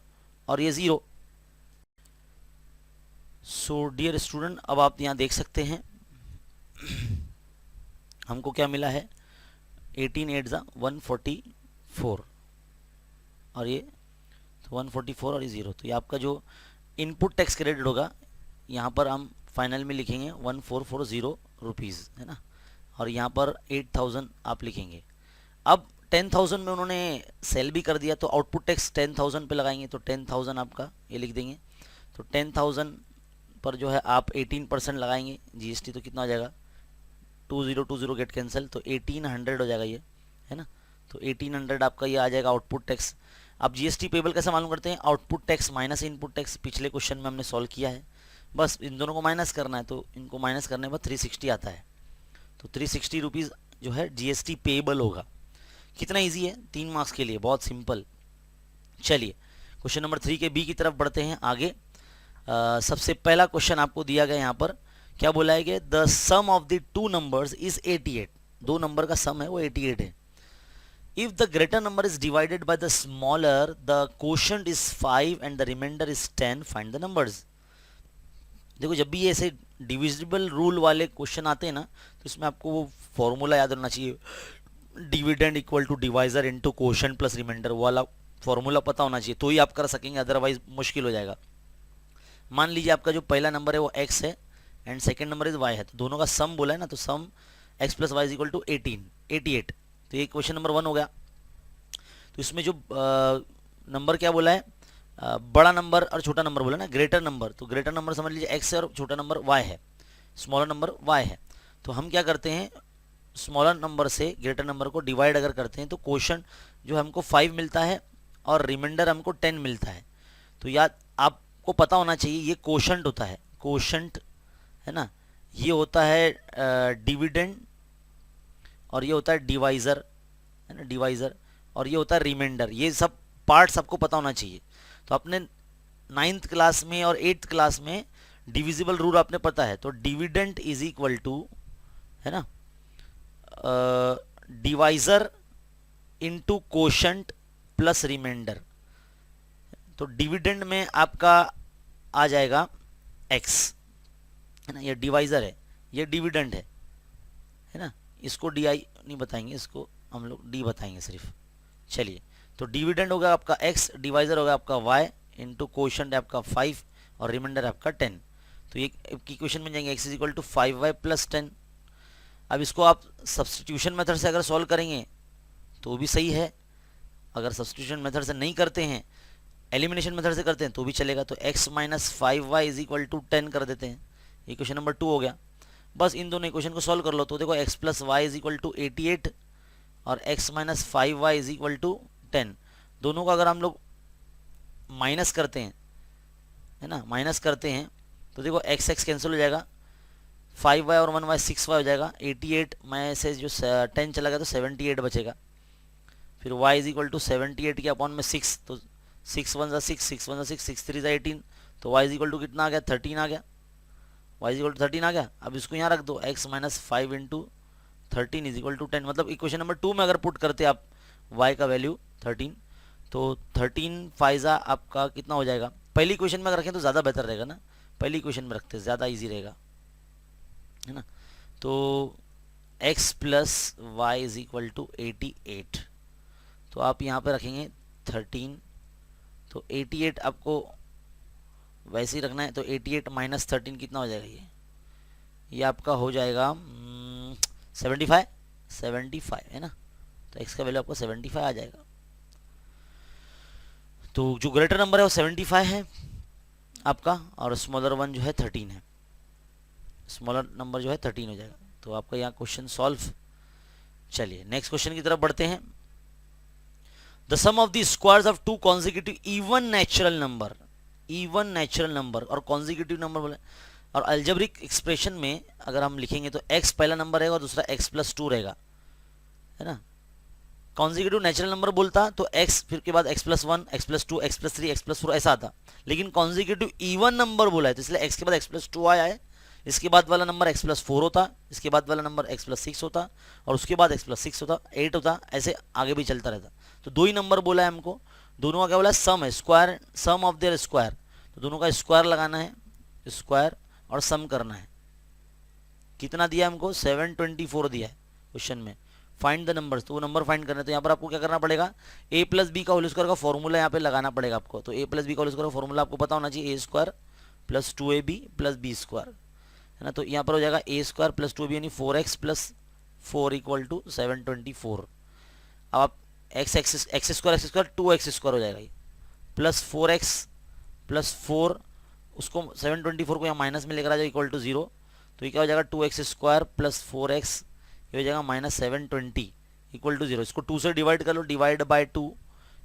A: और ये 0। सो डियर स्टूडेंट, अब आप यहाँ देख सकते हैं हमको क्या मिला है, 18 8 144 और ये तो 144 और ये 0, तो ये आपका जो इनपुट टैक्स क्रेडिट होगा यहाँ पर हम फाइनल में लिखेंगे 1440 रुपीज़ है ना, और यहाँ पर 8000 आप लिखेंगे। अब 10,000 में उन्होंने सेल भी कर दिया, तो आउटपुट टैक्स 10,000 पे लगाएंगे, तो 10,000 आपका ये लिख देंगे। तो 10,000 पर जो है आप 18% लगाएंगे GST, तो कितना हो जाएगा, 2020 गेट कैंसिल, तो 1800 हो जाएगा ये है ना, तो 1800 आपका ये आ जाएगा आउटपुट टैक्स। अब GST पेबल कैसे मालूम करते हैं, output tax minus input tax, पिछले क्वेश्चन में हमने सॉल्व किया है, बस इन दोनों को माइनस करना है, तो इनको माइनस करने के बाद 360 आता है, तो 360 रुपीज़ जो है GST पेबल होगा। कितना इजी है, 3 मार्क्स के लिए, बहुत सिंपल। चलिए क्वेश्चन नंबर 3 के B की तरफ बढ़ते हैं आगे। सबसे पहला क्वेश्चन आपको दिया गया यहाँ पर, क्या बोला है कि the sum of the two numbers is 88। दो नंबर का सम है वो 88 है। If the greater number is divided by the smaller, the quotient is 5 and the remainder is 10, find the numbers. देखो जब भी ऐसे डिविजिबल रूल वाले क्वेश्चन आते हैं ना, तो इसमें आपको वो फॉर्मूला याद रहना चाहिए, dividend equal to divisor into quotient plus remainder वाला फॉर्मूला पता होना चाहिए, तो ही आप कर सकेंगे, अदरवाइज मुश्किल हो जाएगा। मान लीजिए आपका जो पहला नंबर है वो x है and second number is y है, तो दोनों का सम बोला है ना, तो sum x plus Y is equal to 88, तो ये क्वेश्चन नंबर 1 हो गया। तो इसमें जो नंबर क्या बोला है, बड़ा नंबर और छोटा नंबर बोला ना, ग्रेटर नंबर, तो ग्रेटर नंबर समझ लीजिए x है और छोटा नंबर y है, स्मॉलर नंबर y है। तो हम क्या करते हैं, स्मॉलर नंबर से ग्रेटर नंबर को डिवाइड अगर करते हैं तो क्वोशंट जो हमको 5 मिलता है और रिमाइंडर हमको 10 मिलता है। तो याद आपको पता होना चाहिए ये क्वोशंट होता है, क्वोशंट है ना, ये होता है डिविडेंड, और ये होता है डिवाइज़र, है ना, डिवाइज़र, और ये होता है रिमाइंडर। ये सब पार्ट्स आपको पता होना चाहिए। तो आपने 9th क्लास में और 8th क्लास में डिविजिबल रूल आपने पता है। तो डिविडेंड इज इक्वल टू, है ना, divisor into quotient plus remainder. तो डिविडेंड में आपका आ जाएगा x, है ना, ये डिवाइज़र है, ये डिविडेंड है ना। इसको डी आई नहीं बताएंगे, इसको हम लोग डी बताएंगे सिर्फ। चलिए, तो डिविडेंड होगा आपका x, डिवाइज़र होगा आपका y, इंटू क्वोशंट है आपका 5 और रिमाइंडर आपका 10। तो ये इक्वेशन में जाएंगे x is equal to 5y plus 10। अब इसको आप सब्सटीट्यूशन मेथड से अगर सॉल्व करेंगे तो भी सही है, अगर सब्सटीट्यूशन मेथड से नहीं करते हैं, एलिमिनेशन मेथड से करते हैं तो भी चलेगा। तो x minus 5y is equal to 10 कर देते हैं, इक्वेशन नंबर 2 हो गया। बस इन दोनों इक्वेशन को सॉल्व कर लो। तो देखो x plus Y is equal to 88 और x minus 5y is equal to 10। दोनों का अगर हम लोग माइनस करते हैं, है ना, माइनस करते हैं तो देखो x x कैंसिल हो जाएगा, 5y और 1y 6y हो जाएगा, 88 में से जो 10 चला गया तो 78 बचेगा। फिर y इज इक्वल टू 78 के अपॉन में 6, तो 6 1 6, 6 1 6, 6 3 18, तो y इज इक्वल टू कितना आ गया, 13 आ गया। y इज इक्वल टू 13 आ गया। अब इसको यहाँ रख दो, x minus 5 into 13 is equal to 10। मतलब इक्वेशन नंबर 2 में अगर पुट करते आप y का वैल्यू 13, तो 13 फाइजा आपका कितना हो जाएगा। पहली इक्वेशन में अगर रखें तो ज़्यादा बेहतर रहेगा ना, पहली इक्वेशन में रखते ज़्यादा इजी रहेगा, है ना। तो x plus Y is equal to 88, तो आप यहाँ पे रखेंगे 13, तो 88 आपको वैसे ही रखना है। तो 88 माइनस 13 कितना हो जाएगा, ये आपका हो जाएगा 75 है ना। तो x का वैल्यू आपको 75 आ जाएगा। तो जो ग्रेटर नंबर है वो 75 है आपका, और स्मॉलर वन जो है 13 है, स्मॉलर नंबर जो है 13 हो जाएगा। तो आपका यहाँ क्वेश्चन सॉल्व। चलिए नेक्स्ट क्वेश्चन की तरफ बढ़ते हैं। The sum of the squares of two consecutive even natural number, even natural number और कॉन्जिक्यूटिव नंबर बोले, और अलजेब्रिक एक्सप्रेशन में अगर हम लिखेंगे तो x पहला नंबर रहेगा और दूसरा x प्लस 2 रहेगा, है ना। कॉन्जिक्यूटिव नेचुरल नंबर बोलता तो x फिर के बाद x plus 1, x plus 2, x plus 3, x plus 4 ऐसा आता। लेकिन कॉन्जिक्यूटिव इवन नंबर बोला है तो इसलिए x के बाद x प्लस 2 आया है, इसके बाद वाला नंबर x प्लस 4 होता, इसके बाद वाला नंबर x प्लस 6 होता, और उसके बाद x प्लस 6 होता, 8 होता, ऐसे आगे भी चलता रहता। तो दो ही नंबर बोला है हमको, दोनों का क्या बोला है, सम है, square, sum of their square. तो दोनों का स्क्वायर लगाना है, स्क्वायर और सम करना है। कितना दिया हमको, 724 दिया है क्वेश्चन में। फाइंड द नंबर्स, तो वो नंबर फाइंड करना है। तो यहाँ पर आपको क्या करना पड़ेगा, a प्लस बी का होल स्क्वायर का फॉर्मूला यहाँ पे लगाना पड़ेगा आपको। तो a प्लस बी का होल स्क्वायर का फॉर्मूला आपको पता होना चाहिए, a square plus 2ab plus b square, है ना। तो यहाँ पर हो जाएगा a स्क्वायर प्लस 2ab यानी 4x प्लस 4 इक्वल टू 724। अब आप एक्स स्क्वायर 2x स्क्वायर हो जाएगा, ये प्लस 4x प्लस 4, उसको 724 को यहाँ माइनस में लेकर आ जाओ इक्वल टू 0। तो ये क्या हो जाएगा, 2x स्क्वायर प्लस 4x, ये हो जाएगा माइनस 720 इक्वल टू 0। इसको 2 से डिवाइड कर लो, डिवाइड बाय 2,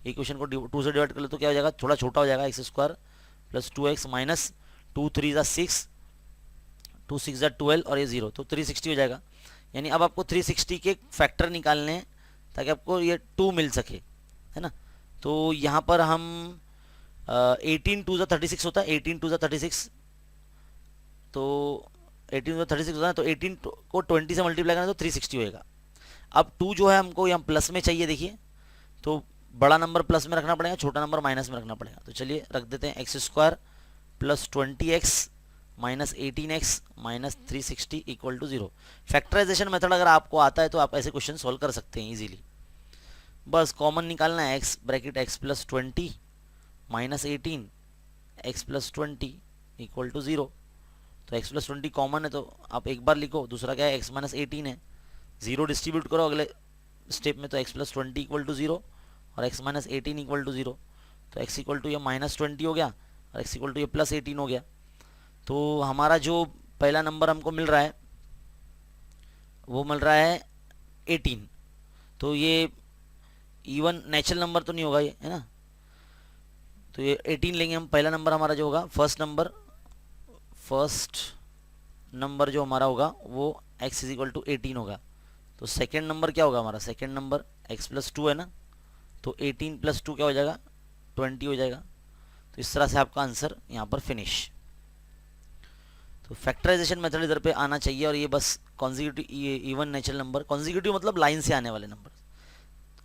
A: इक्वेशन को 2 से डिवाइड कर लो तो क्या हो जाएगा, थोड़ा छोटा हो जाएगा, x square plus 2x minus 2 3 ज़ा 6, 2 6 ज़ा 12 और ये 0, तो 360 हो जाएगा। यानी अब आपको 360 के फैक्टर निकालने हैं ताकि आपको ये 2 मिल सके, है ना। तो यहाँ पर हम 18 2 ज़ा 36 होता है, 18 2 ज़ा 36, तो 18 2 36 होता है, तो 18 को 20 से मल्टीप्लाई करना तो 360 होएगा। अब 2 जो है हमको यहाँ प्लस में चाहिए, देखिए तो बड़ा नंबर प्लस में रखना पड़ेगा, छोटा नंबर माइनस में रखना पड़ेगा। तो चलिए रख देते हैं x square plus 20x minus 18x minus 360 equal to 0। Factorisation method अगर आपको आता है तो आप ऐसे क्वेश्चन सॉल्व कर सकते हैं इजीली। बस कॉमन निकालना है, x bracket x plus 20 minus 18 x plus 20 equal to 0। तो x प्लस 20 कॉमन है तो आप एक बार लिखो, दूसरा क्या है x माइनस 18 है, 0 डिस्ट्रीब्यूट करो अगले स्टेप में, तो x प्लस 20 इक्वल टू 0 और x माइनस 18 इक्वल टू 0। तो x इक्वल टू ये माइनस 20 हो गया और x इक्वल टू ये प्लस 18 हो गया। तो हमारा जो पहला नंबर हमको मिल रहा है वो मिल रहा है 18, तो ये इवन नेचुरल नंबर तो नहीं होगा ये, है ना। तो ये 18 लेंगे हम, पहला नंबर हमारा जो होगा, फर्स्ट नंबर जो हमारा होगा वो x इज इक्वल टू 18 होगा। तो सेकेंड नंबर क्या होगा हमारा, सेकेंड नंबर x प्लस 2 है ना, तो 18 प्लस 2 क्या हो जाएगा, 20 हो जाएगा। तो इस तरह से आपका आंसर यहाँ पर फिनिश। तो फैक्टराइजेशन मेथड इधर पे आना चाहिए, और ये बस consecutive even natural number, consecutive मतलब लाइन से आने वाले नंबर,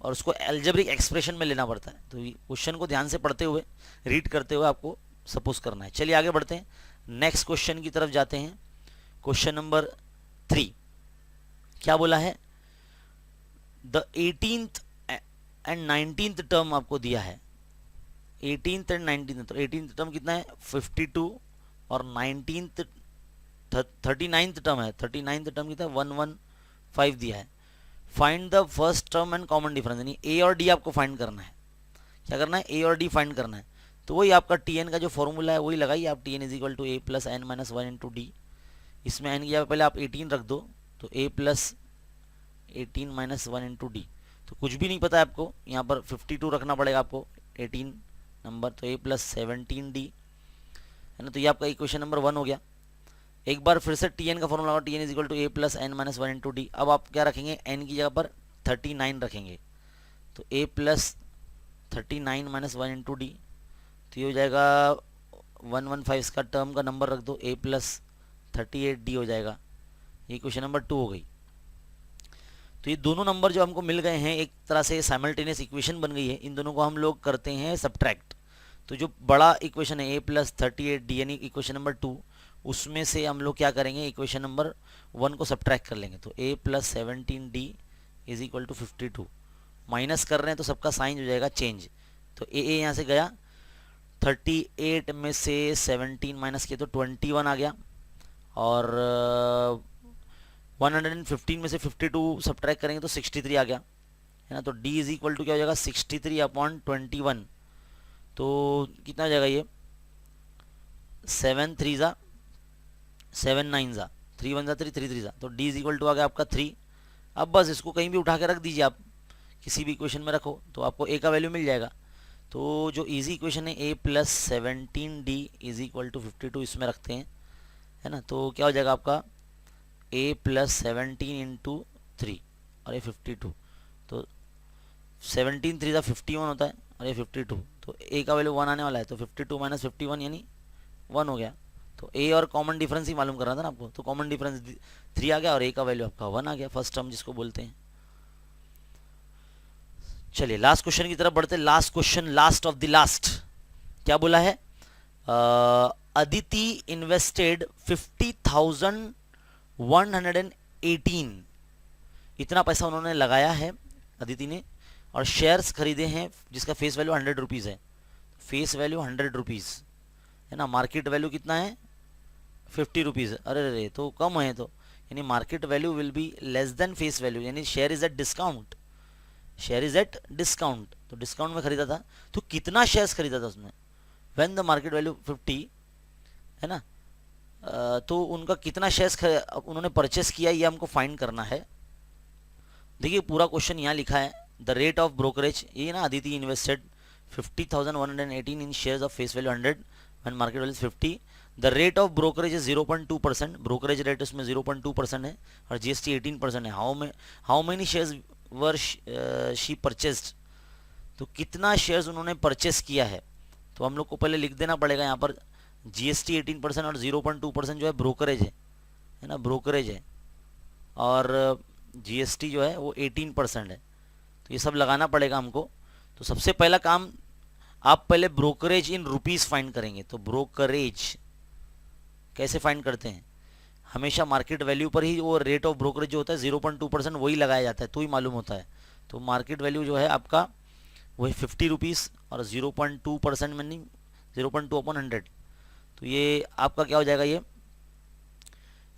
A: और उसको एल्जेब्रिक एक्सप्रेशन में लेना पड़ता है। तो क्वेश्चन को ध्यान से पढ़ते हुए, रीड करते हुए आपको सपोज करना है। चलिए आगे बढ़ते हैं, नेक्स्ट क्वेश्चन की तरफ जाते हैं। क्वेश्चन नंबर 3 क्या बोला है, the 18th and 19th term आपको दिया है, 18th एंड 19th। तो 18th टर्म कितना है 52, और 19th 39th टर्म है, 39th टर्म कितना है 115 दिया है। Find the first term and common difference, यानी ए और डी आपको फाइंड करना है। क्या करना है, ए और डी फाइंड करना है। तो वही आपका टी एन का जो फॉर्मूला है वही लगाइए आप, T N is equal to A plus N minus 1 into D. इसमें एन की जगह पहले आप 18 रख दो, तो A plus 18 minus 1 into D. तो कुछ भी नहीं पता है आपको, यहाँ पर 52 रखना पड़ेगा आपको 18 नंबर, तो ए प्लस 17 डी, है ना। तो ये आपका इक्वेशन नंबर 1 हो गया। एक बार फिर से टी एन का फॉर्मूला होगा, T N is equal to A plus N minus 1 into D. अब आप क्या रखेंगे, एन की जगह पर 39 रखेंगे, तो A plus 39 minus 1 into D. तो ये हो जाएगा 115, इसका टर्म का नंबर रख दो, ए प्लस 38 डी हो जाएगा। ये क्वेश्चन नंबर 2 हो गई। तो ये दोनों नंबर जो हमको मिल गए हैं, एक तरह से साइमल्टेनियस इक्वेशन बन गई है। इन दोनों को हम लोग करते हैं सब्ट्रैक्ट। तो जो बड़ा इक्वेशन है ए प्लस 38 डी यानी इक्वेशन नंबर 2, उसमें से हम लोग क्या करेंगे, इक्वेशन नंबर 1 को सब्ट्रैक्ट कर लेंगे। तो a plus 17 D is equal to 52। Minus कर रहे हैं तो सबका साइन हो जाएगा चेंज, तो ए यहाँ से गया, 38 में से 17 माइनस किया तो 21 आ गया, और 115 में से 52 सब्ट्रैक्ट करेंगे तो 63 आ गया, है ना। तो d इज इक्वल टू क्या हो जाएगा 63 अपॉन 21। तो कितना हो जाएगा ये, 7 3 ज़ा 7 9 ज़ा 3 1 ज़ा 3 3 3 ज़ा, तो d इज इक्वल टू आ गया आपका 3। अब बस इसको कहीं भी उठा के रख दीजिए आप, किसी भी इक्वेशन में रखो तो आपको a का वैल्यू मिल जाएगा। तो जो इजी इक्वेशन है a plus 17 D is equal to 52, इसमें रखते हैं, है ना। तो क्या हो जाएगा आपका a प्लस 17 इंटू 3 और ये 52, तो 17 3 ज़ा 51 होता है, और ये 52, तो a का वैल्यू 1 आने वाला है, तो 52 माइनस 51 यानी 1 हो गया। तो a और कॉमन डिफरेंस ही मालूम करना था ना आपको, तो कॉमन डिफरेंस 3 आ गया और a का वैल्यू आपका 1 आ गया, फर्स्ट टर्म जिसको बोलते हैं। चलिए लास्ट क्वेश्चन की तरफ बढ़ते हैं। Last question, last of the last, क्या बोला है, अदिति इन्वेस्टेड 50,118, इतना पैसा उन्होंने लगाया है अदिति ने, और शेयर्स खरीदे हैं जिसका फेस वैल्यू 100 रुपीज़ है। फेस वैल्यू 100 रुपीज़ है ना, मार्केट वैल्यू कितना है 50 रुपीज़। अरे अरे तो कम है, तो यानी market value will be less than face value, यानी share is at discount, share is at discount. तो डिस्काउंट में खरीदा था, तो कितना शेयर्स खरीदा था उसने, व्हेन द मार्केट वैल्यू 50 है ना, तो उनका कितना शेयर्स उन्होंने परचेस किया, ये हमको फाइंड करना है। देखिए पूरा क्वेश्चन यहाँ लिखा है, द रेट ऑफ ब्रोकरेज, ये ना Aditi invested 50,118 in shares of face value 100 when market value 50। The rate of brokerage is 0.2%, brokerage rate उसमें 0.2% है, और जीएसटी 18% है। How many shares were she purchased, तो कितना शेयर्स उन्होंने परचेस किया है। तो हम लोग को पहले लिख देना पड़ेगा यहाँ पर जीएसटी 18% और 0.2% जो है ब्रोकरेज है ना, ब्रोकरेज है, और जीएसटी जो है वो 18% है। तो ये सब लगाना पड़ेगा हमको। तो सबसे पहला काम, आप पहले ब्रोकरेज इन रुपीस फाइंड करेंगे। तो ब्रोकरेज कैसे फाइंड करते हैं, हमेशा मार्केट वैल्यू पर ही वो रेट ऑफ ब्रोकरेज जो होता है 0.2% वही लगाया जाता है, तो ही मालूम होता है। तो मार्केट वैल्यू जो है आपका वही 50 रुपीज़, और 0.2% में नहीं, 0.2 अपॉन 100, तो ये आपका क्या हो जाएगा, ये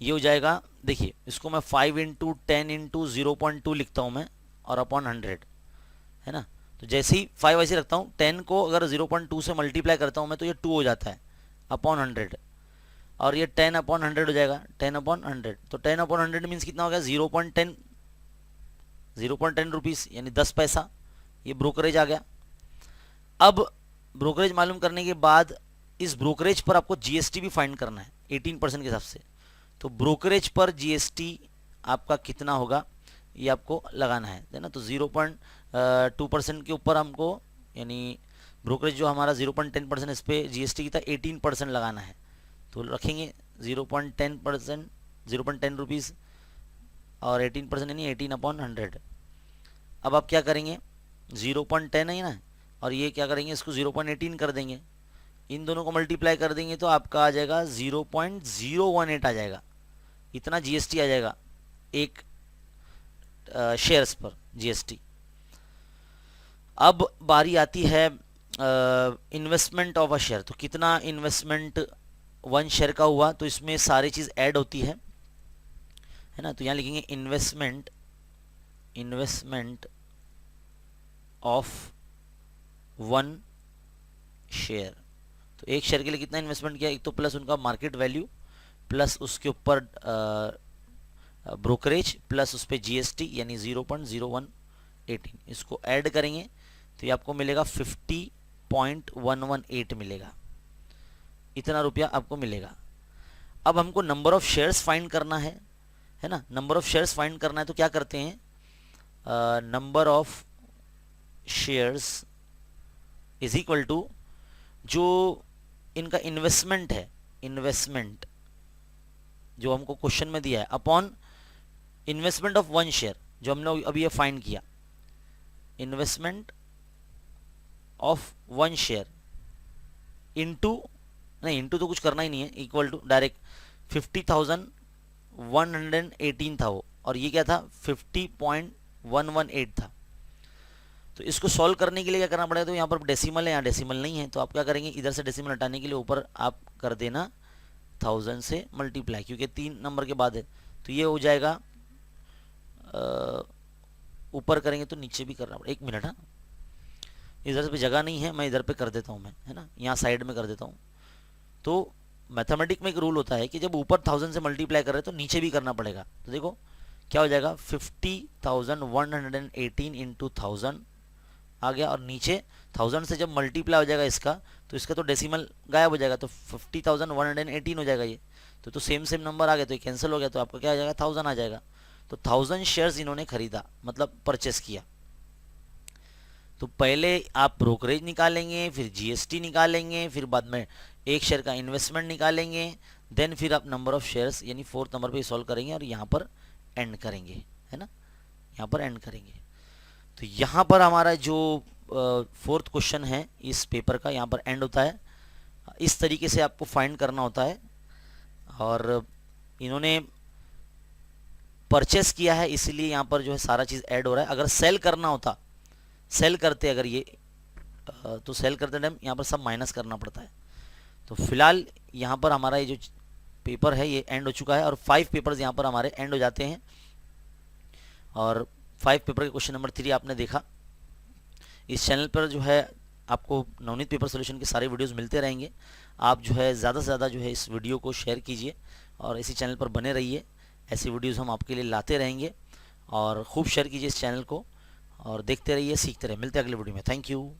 A: हो जाएगा। देखिए इसको मैं 5 इंटू 10 इंटू 0.2 लिखता हूँ मैं, और अपॉन 100, है ना। तो जैसे ही 5 ऐसे रखता हूँ, 10 को अगर 0.2 से मल्टीप्लाई करता हूँ मैं, तो ये 2 हो जाता है अपॉन 100, और ये 10 अपॉन 100 हो जाएगा, 10 अपॉन 100। तो 10 अपॉन 100 मीन्स कितना हो गया 0.10, 0.10 रुपीज़ यानी 10 पैसा, ये ब्रोकरेज आ गया। अब ब्रोकरेज मालूम करने के बाद इस ब्रोकरेज पर आपको जीएसटी भी फाइंड करना है 18% के हिसाब से। तो ब्रोकरेज पर जीएसटी आपका कितना होगा ये आपको लगाना है ना। तो 0.2% के ऊपर हमको, यानी ब्रोकरेज जो हमारा 0.10% इस पर जीएसटी की था 18% लगाना है। तो रखेंगे 0.10%, 0.10 रुपीज़ और 18% यानी 18/100। अब आप क्या करेंगे, 0.10 है ना, और ये क्या करेंगे, इसको 0.18 कर देंगे, इन दोनों को मल्टीप्लाई कर देंगे तो आपका आ जाएगा 0.018 आ जाएगा। इतना जीएसटी आ जाएगा एक शेयर्स पर जीएसटी। अब बारी आती है इन्वेस्टमेंट ऑफ अ शेयर। तो कितना इन्वेस्टमेंट 1 शेयर का हुआ, तो इसमें सारी चीज़ ऐड होती है ना। तो यहाँ लिखेंगे इन्वेस्टमेंट ऑफ 1 शेयर। तो एक शेयर के लिए कितना इन्वेस्टमेंट किया, एक तो प्लस उनका मार्केट वैल्यू, प्लस उसके ऊपर ब्रोकरेज, प्लस उस पर जीएसटी यानी 0.0118, इसको ऐड करेंगे तो ये आपको मिलेगा 50.118 मिलेगा। इतना रुपया आपको मिलेगा। अब हमको नंबर ऑफ शेयर्स फाइंड करना है ना। नंबर ऑफ शेयर्स फाइंड करना है तो क्या करते हैं, number of shares is equal to जो इनका इन्वेस्टमेंट है, इन्वेस्टमेंट जो हमको क्वेश्चन में दिया है, अपॉन इन्वेस्टमेंट ऑफ 1 शेयर जो हमने अभी ये फाइंड किया, इन्वेस्टमेंट ऑफ 1 शेयर इनटू, नहीं इनटू तो कुछ करना ही नहीं है, इक्वल टू डायरेक्ट 50,118 था वो, और ये क्या था 50.118 था। तो इसको सॉल्व करने के लिए क्या करना पड़ेगा, तो यहाँ पर डेसिमल है, यहाँ डेसिमल नहीं है, तो आप क्या करेंगे, इधर से डेसिमल हटाने के लिए ऊपर आप कर देना 1000 से मल्टीप्लाई, क्योंकि 3 नंबर के बाद है। तो ये हो जाएगा, ऊपर करेंगे तो नीचे भी करना पड़ेगा। 1 मिनट, हाँ इधर पे जगह नहीं है, मैं इधर पे कर देता हूँ मैं, है ना, यहाँ साइड में कर देता हूँ। तो मैथमेटिक में एक रूल होता है कि जब ऊपर 1000 से मल्टीप्लाई कर रहे हैं तो नीचे भी करना पड़ेगा। तो देखो क्या हो जाएगा, 50,118 इंटू 1000 आ गया, और नीचे 1000 से जब मल्टीप्लाई हो जाएगा इसका, तो इसका तो डेसिमल गायब हो जाएगा, तो 50,118 हो जाएगा ये। तो सेम नंबर आ गया, तो ये कैंसिल हो गया, तो आपका क्या आ जाएगा, 1000 आ जाएगा। तो 1000 शेयर्स इन्होंने खरीदा, मतलब परचेस किया। तो पहले आप ब्रोकरेज निकालेंगे, फिर जीएसटी निकालेंगे, फिर बाद में एक शेयर का इन्वेस्टमेंट निकालेंगे, देन फिर आप नंबर ऑफ शेयर्स यानी 4th नंबर पे सॉल्व करेंगे और यहाँ पर एंड करेंगे, है ना, यहाँ पर एंड करेंगे। तो यहाँ पर हमारा जो 4th क्वेश्चन है इस पेपर का, यहाँ पर एंड होता है। इस तरीके से आपको फाइंड करना होता है। और इन्होंने परचेस किया है इसलिए यहाँ पर जो है सारा चीज़ ऐड हो रहा है। अगर सेल करना होता, सेल करते अगर ये, तो सेल करते टाइम यहाँ पर सब माइनस करना पड़ता है। तो फिलहाल यहाँ पर हमारा ये जो पेपर है ये एंड हो चुका है, और 5 पेपर्स यहाँ पर हमारे एंड हो जाते हैं। और 5 पेपर के क्वेश्चन नंबर 3 आपने देखा। इस चैनल पर जो है आपको नवनीत पेपर सोल्यूशन के सारे वीडियोस मिलते रहेंगे। आप जो है ज़्यादा से ज़्यादा जो है इस वीडियो को शेयर कीजिए और इसी चैनल पर बने रहिए। ऐसी वीडियोस हम आपके लिए लाते रहेंगे, और खूब शेयर कीजिए इस चैनल को, और देखते रहिए, सीखते रहिए। मिलते हैं अगले वीडियो में। Thank you.